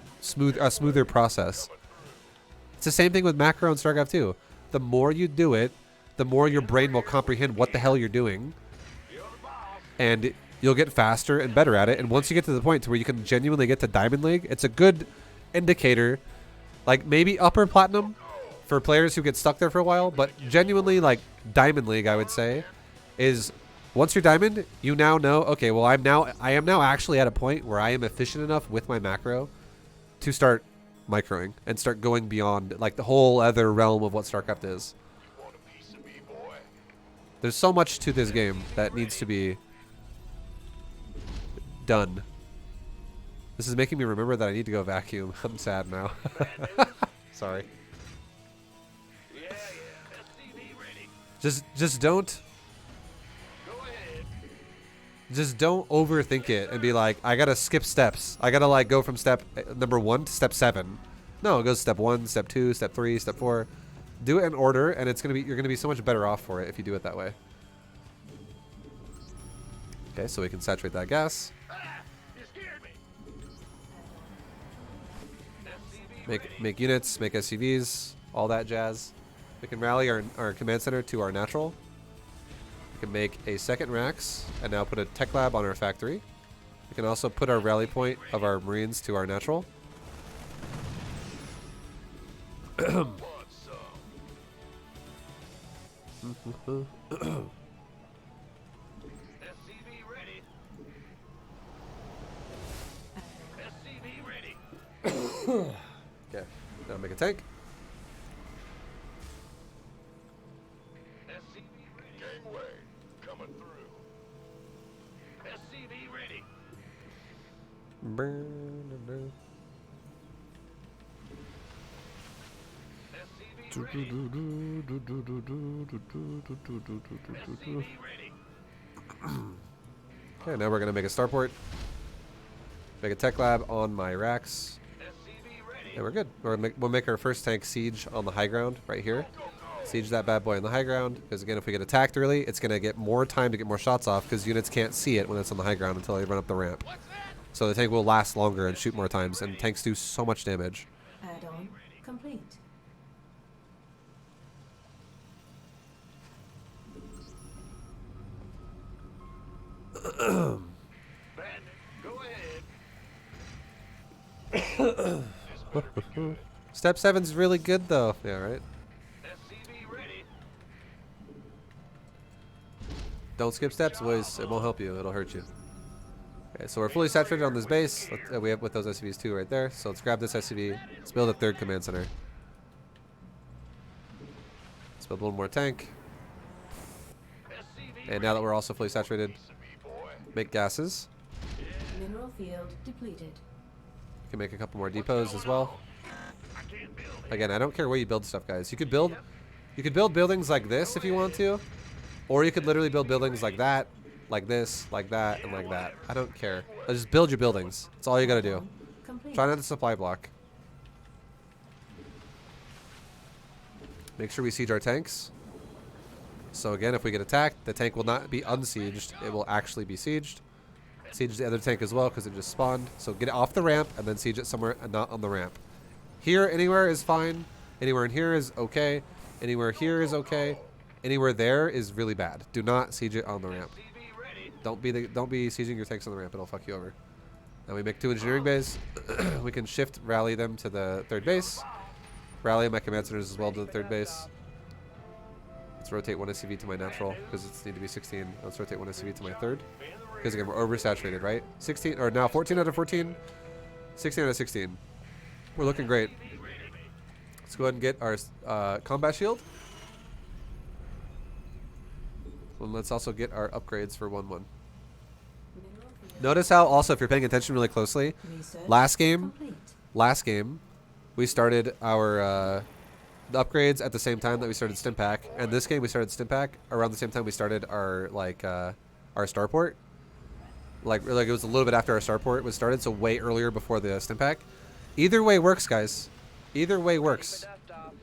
a smoother process? It's the same thing with macro and StarCraft 2. The more you do it, the more your brain will comprehend what the hell you're doing. And you'll get faster and better at it. And once you get to the point to where you can genuinely get to Diamond League, it's a good indicator. Like, maybe upper platinum for players who get stuck there for a while, but genuinely like Diamond League, I would say, is once you're Diamond, you now know, okay, well I am now actually at a point where I am efficient enough with my macro to start microing and start going beyond like the whole other realm of what StarCraft is. Want a piece of me, boy? There's so much to this game that needs to be done. This is making me remember that I need to go vacuum. I'm sad now. Sorry. Yeah. SCV ready. Just don't Go ahead. Just don't overthink it and be like, I gotta skip steps. I gotta like go from step number 1 to step 7. No, it goes step 1, step 2, step 3, step 4. Do it in order, and you're gonna be so much better off for it if you do it that way. Okay, so we can saturate that gas. You scared me. Make units, make SCVs, all that jazz. We can rally our command center to our natural. We can make a second Rax and now put a tech lab on our factory. We can also put our rally point of our Marines to our natural. Want some? SCV ready. SCV ready. Okay, now make a tank. SCV ready. Gangway coming through. SCV ready. SCV ready. SCV ready. Okay, now we're gonna make a starport. Make a tech lab on my Rax. SCV ready. And we're good. We'll make our first tank siege on the high ground right here. Siege that bad boy on the high ground. Because again, if we get attacked early, it's going to get more time to get more shots off because units can't see it when it's on the high ground until they run up the ramp. So the tank will last longer and shoot more times. And tanks do so much damage. Add-on complete. Ben, go ahead. Step 7's really good though. Yeah, right? SCV ready. Don't skip steps, boys. It won't help you. It'll hurt you. Okay, so we're fully saturated on this base. We have with those SCVs too right there. So let's grab this SCV. Let's build a third command center. Let's build one more tank. SCV And now that we're also fully saturated, piece of me, boy. make gases. Mineral field depleted. You can make a couple more depots as well. I can't build it. Again, I don't care where you build stuff, guys. You could build buildings like this if you want to, or you could literally build buildings like that, like this, like that, and like that. I don't care. Just build your buildings. That's all you gotta do. Complete. Try not to supply block. Make sure we siege our tanks. So again, if we get attacked, the tank will not be unsieged. It will actually be sieged. Siege the other tank as well because it just spawned. So get it off the ramp and then siege it somewhere and not on the ramp. Here, anywhere is fine. Anywhere in here is okay. Anywhere here is okay. Anywhere there is really bad. Do not siege it on the ramp. SCV ready. Don't be sieging your tanks on the ramp. It'll fuck you over. Now we make 2 engineering bays. We can shift rally them to the third base. Rally my command centers as well to the third base. Let's rotate 1 SCV to my natural because it's need to be 16. Let's rotate 1 SCV to my third because again we're oversaturated, right? 16 or now 14 out of 14, 16 out of 16. We're looking great. Let's go ahead and get our combat shield. And let's also get our upgrades for 1-1. Mineral field Notice how also if you're paying attention really closely, research last game complete. we started our the upgrades at the same time that we started stim pack, and this game we started stim pack around the same time we started our our starport. Like it was a little bit after our starport was started, so way earlier before the stim pack. Either way works, guys. Either way works.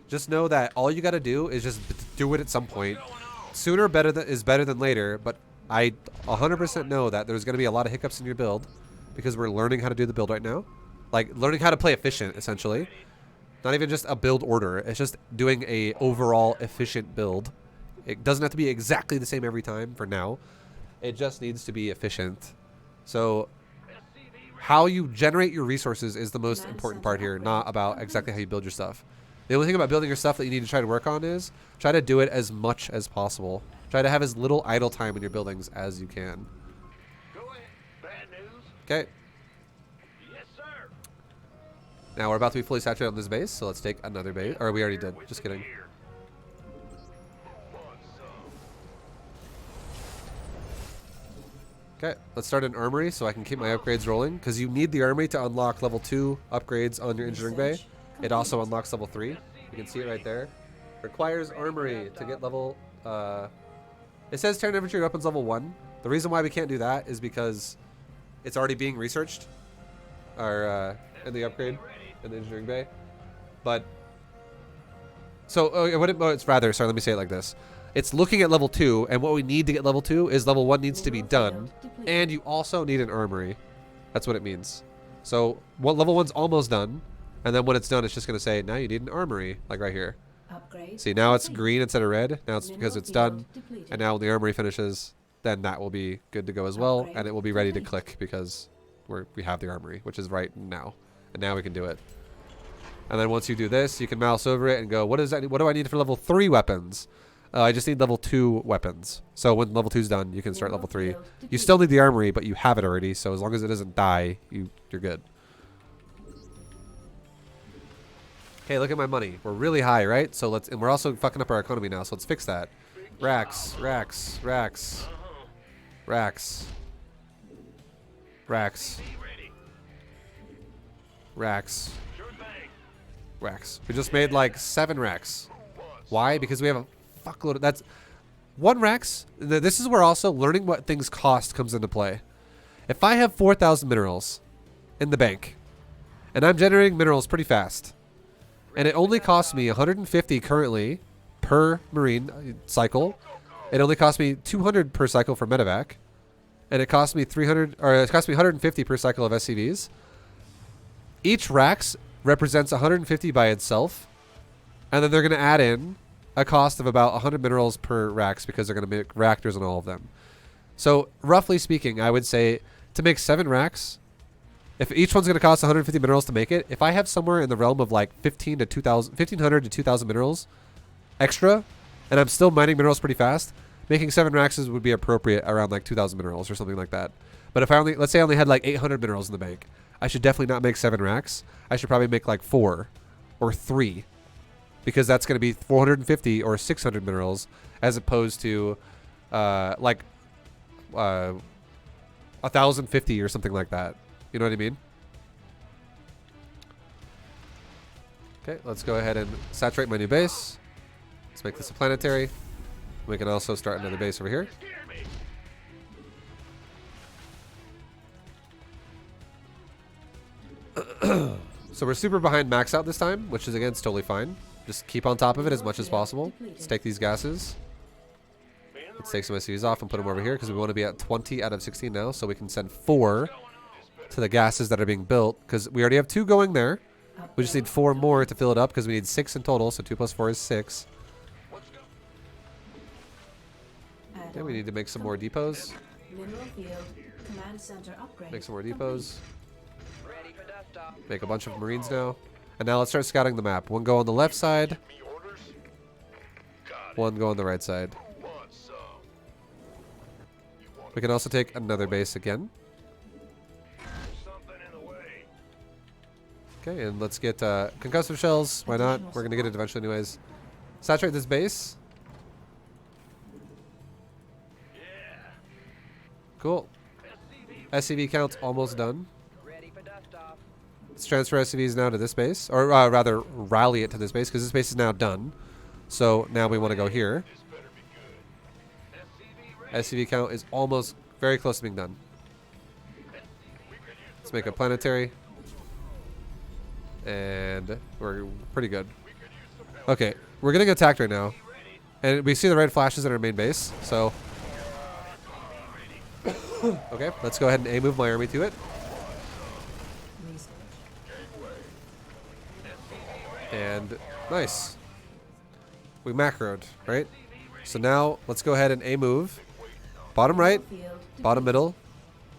Just know that all you got to do is just do it at some point. Sooner is better than later, but I 100% know that there's going to be a lot of hiccups in your build because we're learning how to do the build right now. Like learning how to play efficient, essentially. Not even just a build order. It's just doing a overall efficient build. It doesn't have to be exactly the same every time for now. It just needs to be efficient. So how you generate your resources is the most important part here, not about exactly how you build your stuff. The only thing about building your stuff that you need to try to work on is try to do it as much as possible. Try to have as little idle time in your buildings as you can. Go ahead. Bad news. Okay. Yes, sir. Now we're about to be fully saturated on this base, so let's take another base. Or we already did. Just kidding. Here. Want some? Okay, let's start an armory so I can keep my upgrades rolling. Because you need the armory to unlock level 2 upgrades on your engineering bay. It also unlocks level 3. You can see it right there. Requires armory to get level... it says Terran infantry weapons level 1. The reason why we can't do that is because it's already being researched. In the upgrade in the engineering bay. But... So, it's rather... Sorry, let me say it like this. It's looking at level 2, and what we need to get level 2 is level 1 needs to be done. And you also need an armory. That's what it means. So, level 1's almost done. And then when it's done, it's just going to say, now you need an armory. Like right here. Upgrade See, now it's complete. green instead of red. Now it's because Mineral it's done. field depleted. And now when the armory finishes, then that will be good to go as well. Upgrade And it will be ready to complete. click because we have the armory, which is right now. And now we can do it. And then once you do this, you can mouse over it and go, what do I need for level 3 weapons? I just need level 2 weapons. So when level 2's done, you can start level 3. You still need the armory, but you have it already. So as long as it doesn't die, you're good. Okay, look at my money. We're really high, right? So and we're also fucking up our economy now. So let's fix that. Racks, racks, racks, racks, racks, racks, racks. We just made like 7 racks. Why? Because we have a fuckload of... That's... 1 racks... This is where also learning what things cost comes into play. If I have 4,000 minerals in the bank, and I'm generating minerals pretty fast, and it only costs me 150 currently per marine cycle, it only costs me 200 per cycle for medevac, and it costs me 150 per cycle of SCVs. Each racks represents 150 by itself, and then they're going to add in a cost of about 100 minerals per racks because they're going to make reactors on all of them. So roughly speaking, I would say to make 7 racks, if each one's going to cost 150 minerals to make it, if I have somewhere in the realm of like 1500 to 2,000 minerals extra, and I'm still mining minerals pretty fast, making 7 racks would be appropriate around like 2,000 minerals or something like that. But if I only, let's say I only had like 800 minerals in the bank, I should definitely not make 7 racks. I should probably make like 4 or 3, because that's going to be 450 or 600 minerals as opposed to like 1,050 or something like that. You know what I mean? Okay, let's go ahead and saturate my new base. Let's make this a planetary. We can also start another base over here. So we're super behind max out this time, which is again, it's totally fine. Just keep on top of it as much as possible. Let's take these gases. Let's take some SCVs off and put them over here because we want to be at 20 out of 16 now, so we can send 4 to the gases that are being built, because we already have 2 going there. We just need 4 more to fill it up because we need 6 in total, so 2 plus 4 is 6. Okay, we need to make some more depots. Mineral field. Command center upgrade. Make some more depots. Ready for dust off. Make a bunch of marines now. And now let's start scouting the map. 1 go on the left side, Me orders? Got it. 1 go on the right side. Want some? You want We can also take another base again. something in the way? Okay, and let's get concussive shells. Why not? We're going to get it eventually anyways. Saturate this base. Cool. SCV count's almost done. Ready for dust off. Let's transfer SCVs now to this base. Or rather, rally it to this base, because this base is now done. So now we want to go here. This better be good. SCV ready? SCV count is almost very close to being done. Let's make a planetary. And we're pretty good. Okay, we're getting attacked right now. And we see the red flashes at our main base, so... Okay, let's go ahead and A-move my army to it. Research. And nice. We macroed, right? So now let's go ahead and A-move. Bottom right, Field. bottom middle,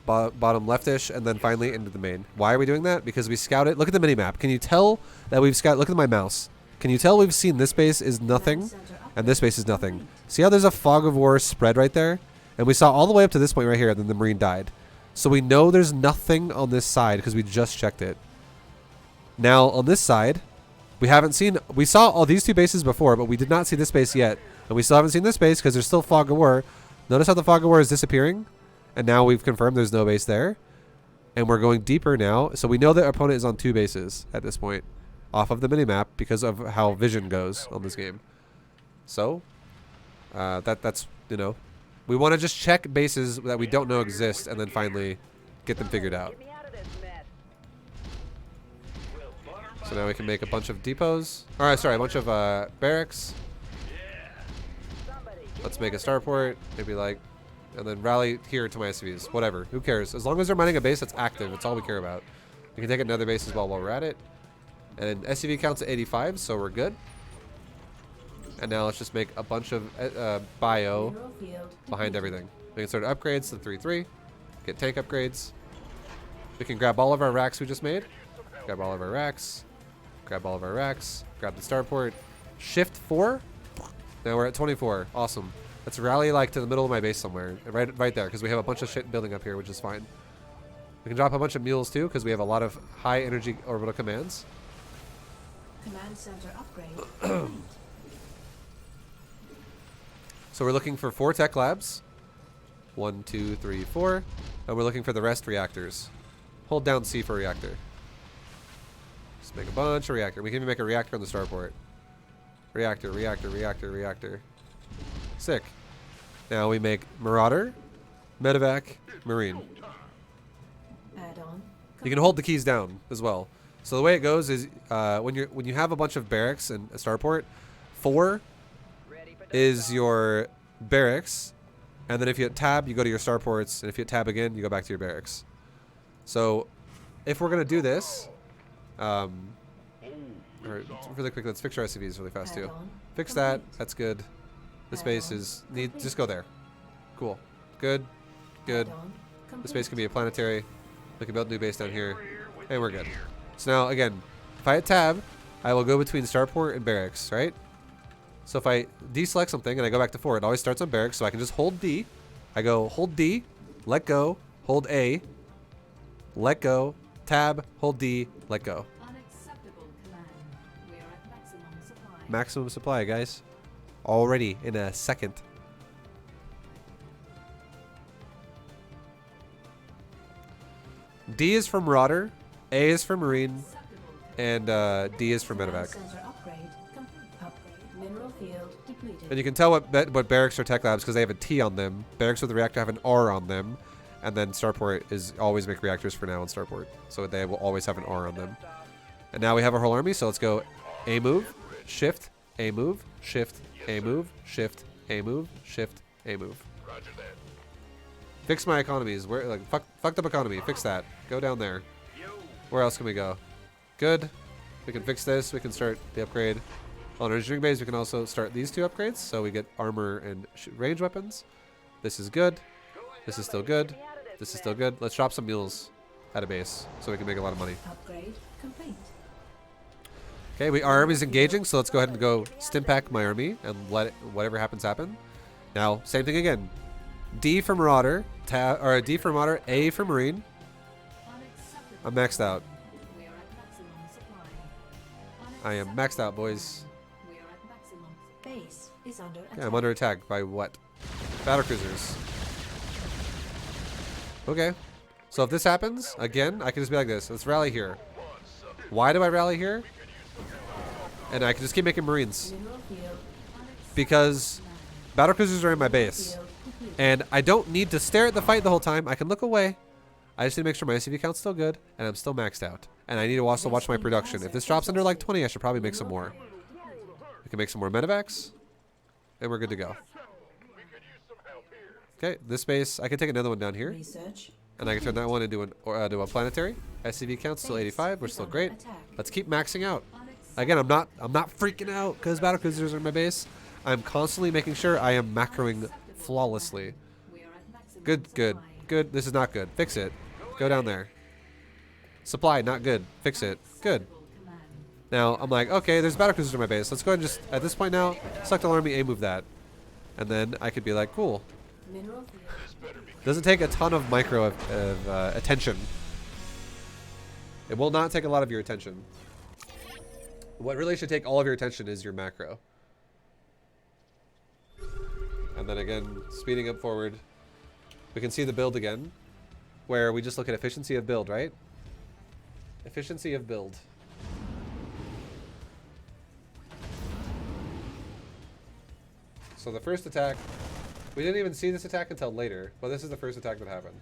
bottom leftish, and then finally into the main. Why are we doing that? Because we scouted. Look at the mini-map. Can you tell that we've scouted? Look at my mouse. Can you tell we've seen this base is nothing and this base is nothing? See how there's a fog of war spread right there? And we saw all the way up to this point right here, and then the marine died. So we know there's nothing on this side because we just checked it. Now on this side, we haven't seen. We saw all these 2 bases before, but we did not see this base yet, and we still haven't seen this base because there's still fog of war. Notice how the fog of war is disappearing, and now we've confirmed there's no base there, and we're going deeper now. So we know that our opponent is on 2 bases at this point, off of the minimap because of how vision goes on this game. So that's you know. We want to just check bases that we don't know exist and then finally get them figured out. Get me out of this mess. So now we can make a bunch of depots. Alright, sorry, a bunch of barracks. Somebody. Let's make a starport, maybe like, and then rally here to my SCVs. Whatever, who cares? As long as they're mining a base that's active, that's all we care about. We can take another base as well while we're at it. And SCV counts at 85, so we're good. And now let's just make a bunch of bio Mineral field. behind everything. We can start upgrades to 3-3, get tank upgrades. We can grab all of our racks we just made. Grab all of our racks. Grab all of our racks. Grab the starport. Shift 4. Now we're at 24. Awesome. Let's rally like to the middle of my base somewhere. Right there, because we have a bunch of shit building up here, which is fine. We can drop a bunch of mules too, because we have a lot of high energy orbital commands. Command center upgrade. So we're looking for 4 tech labs. 1, 2, 3, 4. And we're looking for the rest reactors. Hold down C for reactor. Just make a bunch of reactor. We can even make a reactor on the starport. Reactor, reactor, reactor, reactor. Sick. Now we make Marauder, Medevac, Marine. Add-on. You can hold the keys down as well. So the way it goes is when you have a bunch of barracks and a starport, 4 Ready for dust is off. your barracks, and then if you hit tab, you go to your starports, and if you hit tab again, you go back to your barracks. So if we're gonna do this, or really quick, let's fix our SCVs really fast too. Add-on. Fix that. That's good. This base is just go there. Cool. Good. Good. Add-on This base complete. can be a planetary. We can build a new base down here. And we're good. So now, again, if I hit tab, I will go between starport and barracks, right? So if I deselect something and I go back to 4, it always starts on barracks, so I can just hold D. I go hold D, let go, hold A, let go, tab, hold D, let go. Unacceptable command. We are at maximum supply. Maximum supply, guys. Already in a second. D is for Marauder, A is for Marine, and D is for Command Medevac. center upgrade complete. Upgrade. Mineral field depleted. And you can tell what barracks are tech labs because they have a T on them. Barracks with a reactor have an R on them. And then starport is always make reactors for now on starport. So they will always have an R on them. And now we have our whole army, so let's go A move, shift, A move, shift, A move, shift, A move, shift, A move. Roger that. Fix my economies. Where like fucked up economy. Fix that. Go down there. Yo. Where else can we go? Good. We can fix this. We can start the upgrade. On our engineering base, we can also start these 2 upgrades. So we get armor and range weapons. This is good. This is still good. This is still good. Let's drop some mules at a base so we can make a lot of money. Upgrade complete. Okay, our army's engaging, so let's go ahead and go stimpack my army and let it, whatever happens happen. Now, same thing again. D for Marauder, or D for Marauder, A for Marine. Unacceptable. I'm maxed out. We are at maximum supply. I am maxed out, boys. We are at maximum. Base is under attack. Yeah, I'm under attack by what? Battle cruisers. Okay. So if this happens, again, I can just be like this. Let's rally here. Why do I rally here? And I can just keep making Marines. Mineral field. Because battle cruisers are in my base. Field complete. And I don't need to stare at the fight the whole time. I can look away. I just need to make sure my SCV count's still good. And I'm still maxed out. And I need to also watch my production. If this drops under like 20, I should probably make some more. We can make some more medevacs. And we're good to go. We could use some help here. Okay, this base, I can take another one down here. Research. And I can turn that one into to a planetary. SCV count's still 85. We're still great. Let's keep maxing out. Again, I'm not freaking out because battle cruisers are in my base. I'm constantly making sure I am macroing flawlessly. We are at maximum Good, good, supply. good. This is not good. Fix it. Go down there. Supply, not good. Fix it. Good. Command. Now, I'm like, okay, there's battle cruisers in my base. Let's go ahead and just, at this point now, select all army, A move that. And then I could be like, cool. Mineral field. Doesn't take a ton of micro of attention. It will not take a lot of your attention. What really should take all of your attention is your macro. And then again, speeding up forward, we can see the build again, where we just look at efficiency of build, right? Efficiency of build. So the first attack, we didn't even see this attack until later, but this is the first attack that happened.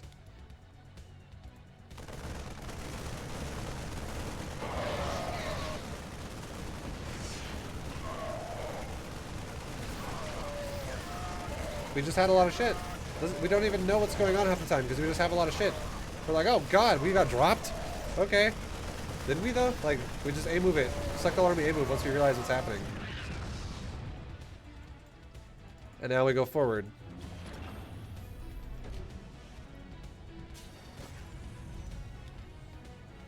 We just had a lot of shit. We don't even know what's going on half the time because we just have a lot of shit. We're like, oh god, we got dropped? Okay. Did we though? Like, we just A-move it. Select all army A-move once we realize what's happening. And now we go forward.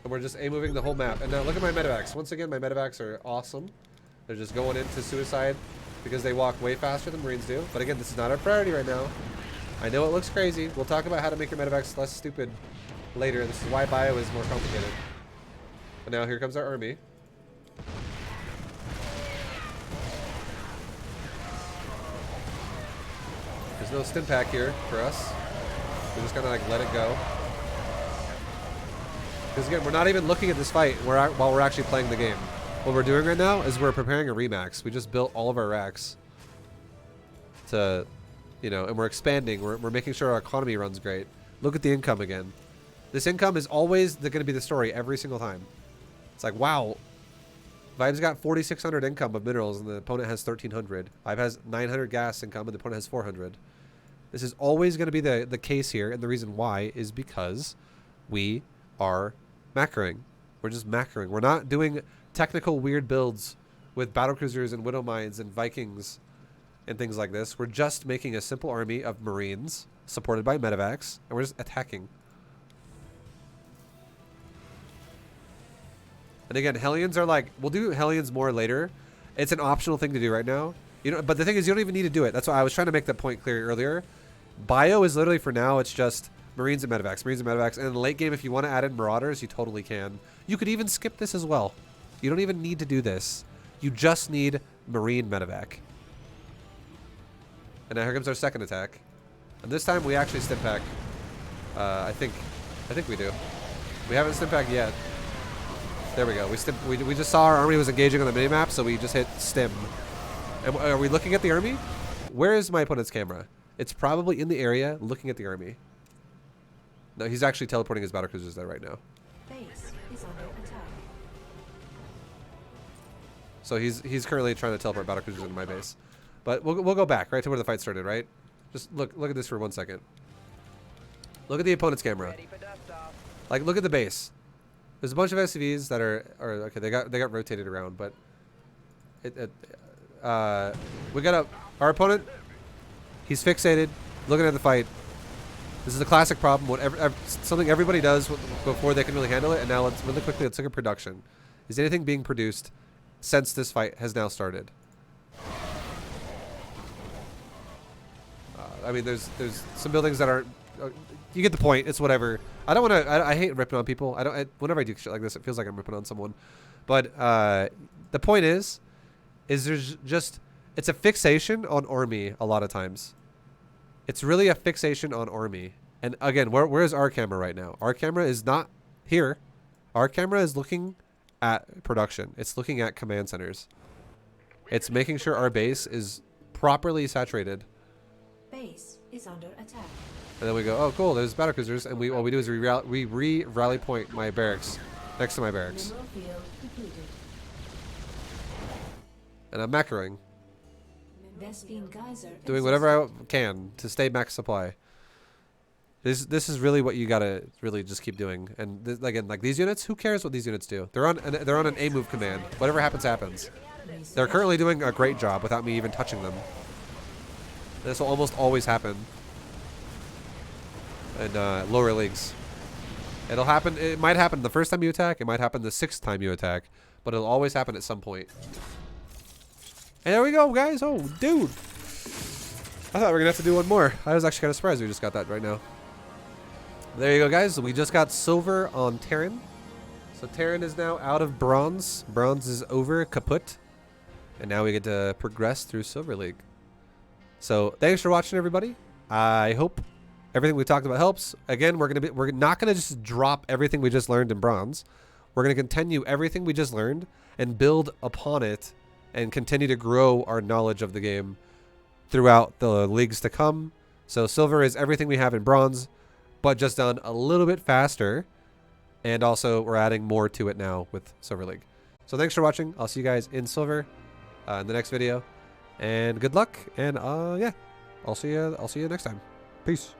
And we're just A-moving the whole map. And now look at my medevacs. Once again, my medevacs are awesome. They're just going into suicide because they walk way faster than Marines do. But again, this is not our priority right now. I know it looks crazy. We'll talk about how to make your medevacs less stupid later. This is why bio is more complicated. But now here comes our army. There's no stim pack here for us. We're just gonna like let it go. Because again, we're not even looking at this fight while we're actually playing the game. What we're doing right now is we're preparing a remax. We just built all of our racks to, you know, and we're expanding. We're making sure our economy runs great. Look at the income again. This income is always going to be the story every single time. It's like, wow, Vibe's got 4,600 income of minerals and the opponent has 1,300. Vibe has 900 gas income and the opponent has 400. This is always going to be the case here, and the reason why is because we are macroing. We're just macroing. We're not doing technical weird builds with battlecruisers and widow mines and Vikings and things like this. We're just making a simple army of Marines supported by medevacs, and we're just attacking. And again, Hellions are like, we'll do Hellions more later. It's an optional thing to do right now. You know, but the thing is, you don't even need to do it. That's why I was trying to make that point clear earlier. Bio is literally, for now, it's just Marines and medevacs, Marines and medevacs. And in the late game, if you want to add in Marauders, you totally can. You could even skip this as well. You don't even need to do this. You just need Marine medevac. And now here comes our second attack. And this time we actually stim pack. I think we do. We haven't stim packed yet. There we go. We just saw our army was engaging on the minimap, so we just hit stim. And are we looking at the army? Where is my opponent's camera? It's probably in the area looking at the army. No, he's actually teleporting his battlecruisers there right now. Base is under attack. So he's currently trying to teleport battlecruisers into my base. But we'll go back right to where the fight started, right? Just look at this for 1 second. Look at the opponent's camera. Ready for dust off. Like, look at the base. There's a bunch of SCVs that are okay. They got rotated around, but we got our opponent. He's fixated, looking at the fight. This is a classic problem. Something everybody does before they can really handle it. And now let's look at production. Is anything being produced since this fight has now started? I mean, there's some buildings that aren't. You get the point. It's whatever. I don't want to. I hate ripping on people. Whenever I do shit like this, it feels like I'm ripping on someone. But the point is there's just, it's a fixation on army a lot of times. It's really a fixation on army. And again, where is our camera right now? Our camera is not here. Our camera is looking at production. It's looking at command centers. It's making sure our base is properly saturated. Base is under attack. And then we go, oh cool, there's battlecruisers, and what we do is we rally point my barracks next to my barracks. Mineral field depleted. And I'm macroing, Vespene geyser doing whatever I can to stay max supply. This is really what you gotta really just keep doing. And again, like these units, who cares what these units do? They're on an A move command. Whatever happens, happens. They're currently doing a great job without me even touching them. This will almost always happen in lower leagues. It'll happen. It might happen the first time you attack. It might happen the 6th time you attack, but it'll always happen at some point. And there we go, guys. Oh, dude. I thought we were gonna have to do one more. I was actually kind of surprised we just got that right now. There you go, guys. We just got silver on Terran. So Terran is now out of bronze. Bronze is over, kaput. And now we get to progress through Silver League. So thanks for watching, everybody. I hope everything we talked about helps. Again, we're not gonna just drop everything we just learned in bronze. We're gonna continue everything we just learned and build upon it and continue to grow our knowledge of the game throughout the leagues to come. So silver is everything we have in bronze, but just done a little bit faster. And also we're adding more to it now with Silver League. So thanks for watching. I'll see you guys in silver in the next video. And good luck. And yeah, I'll see you next time. Peace.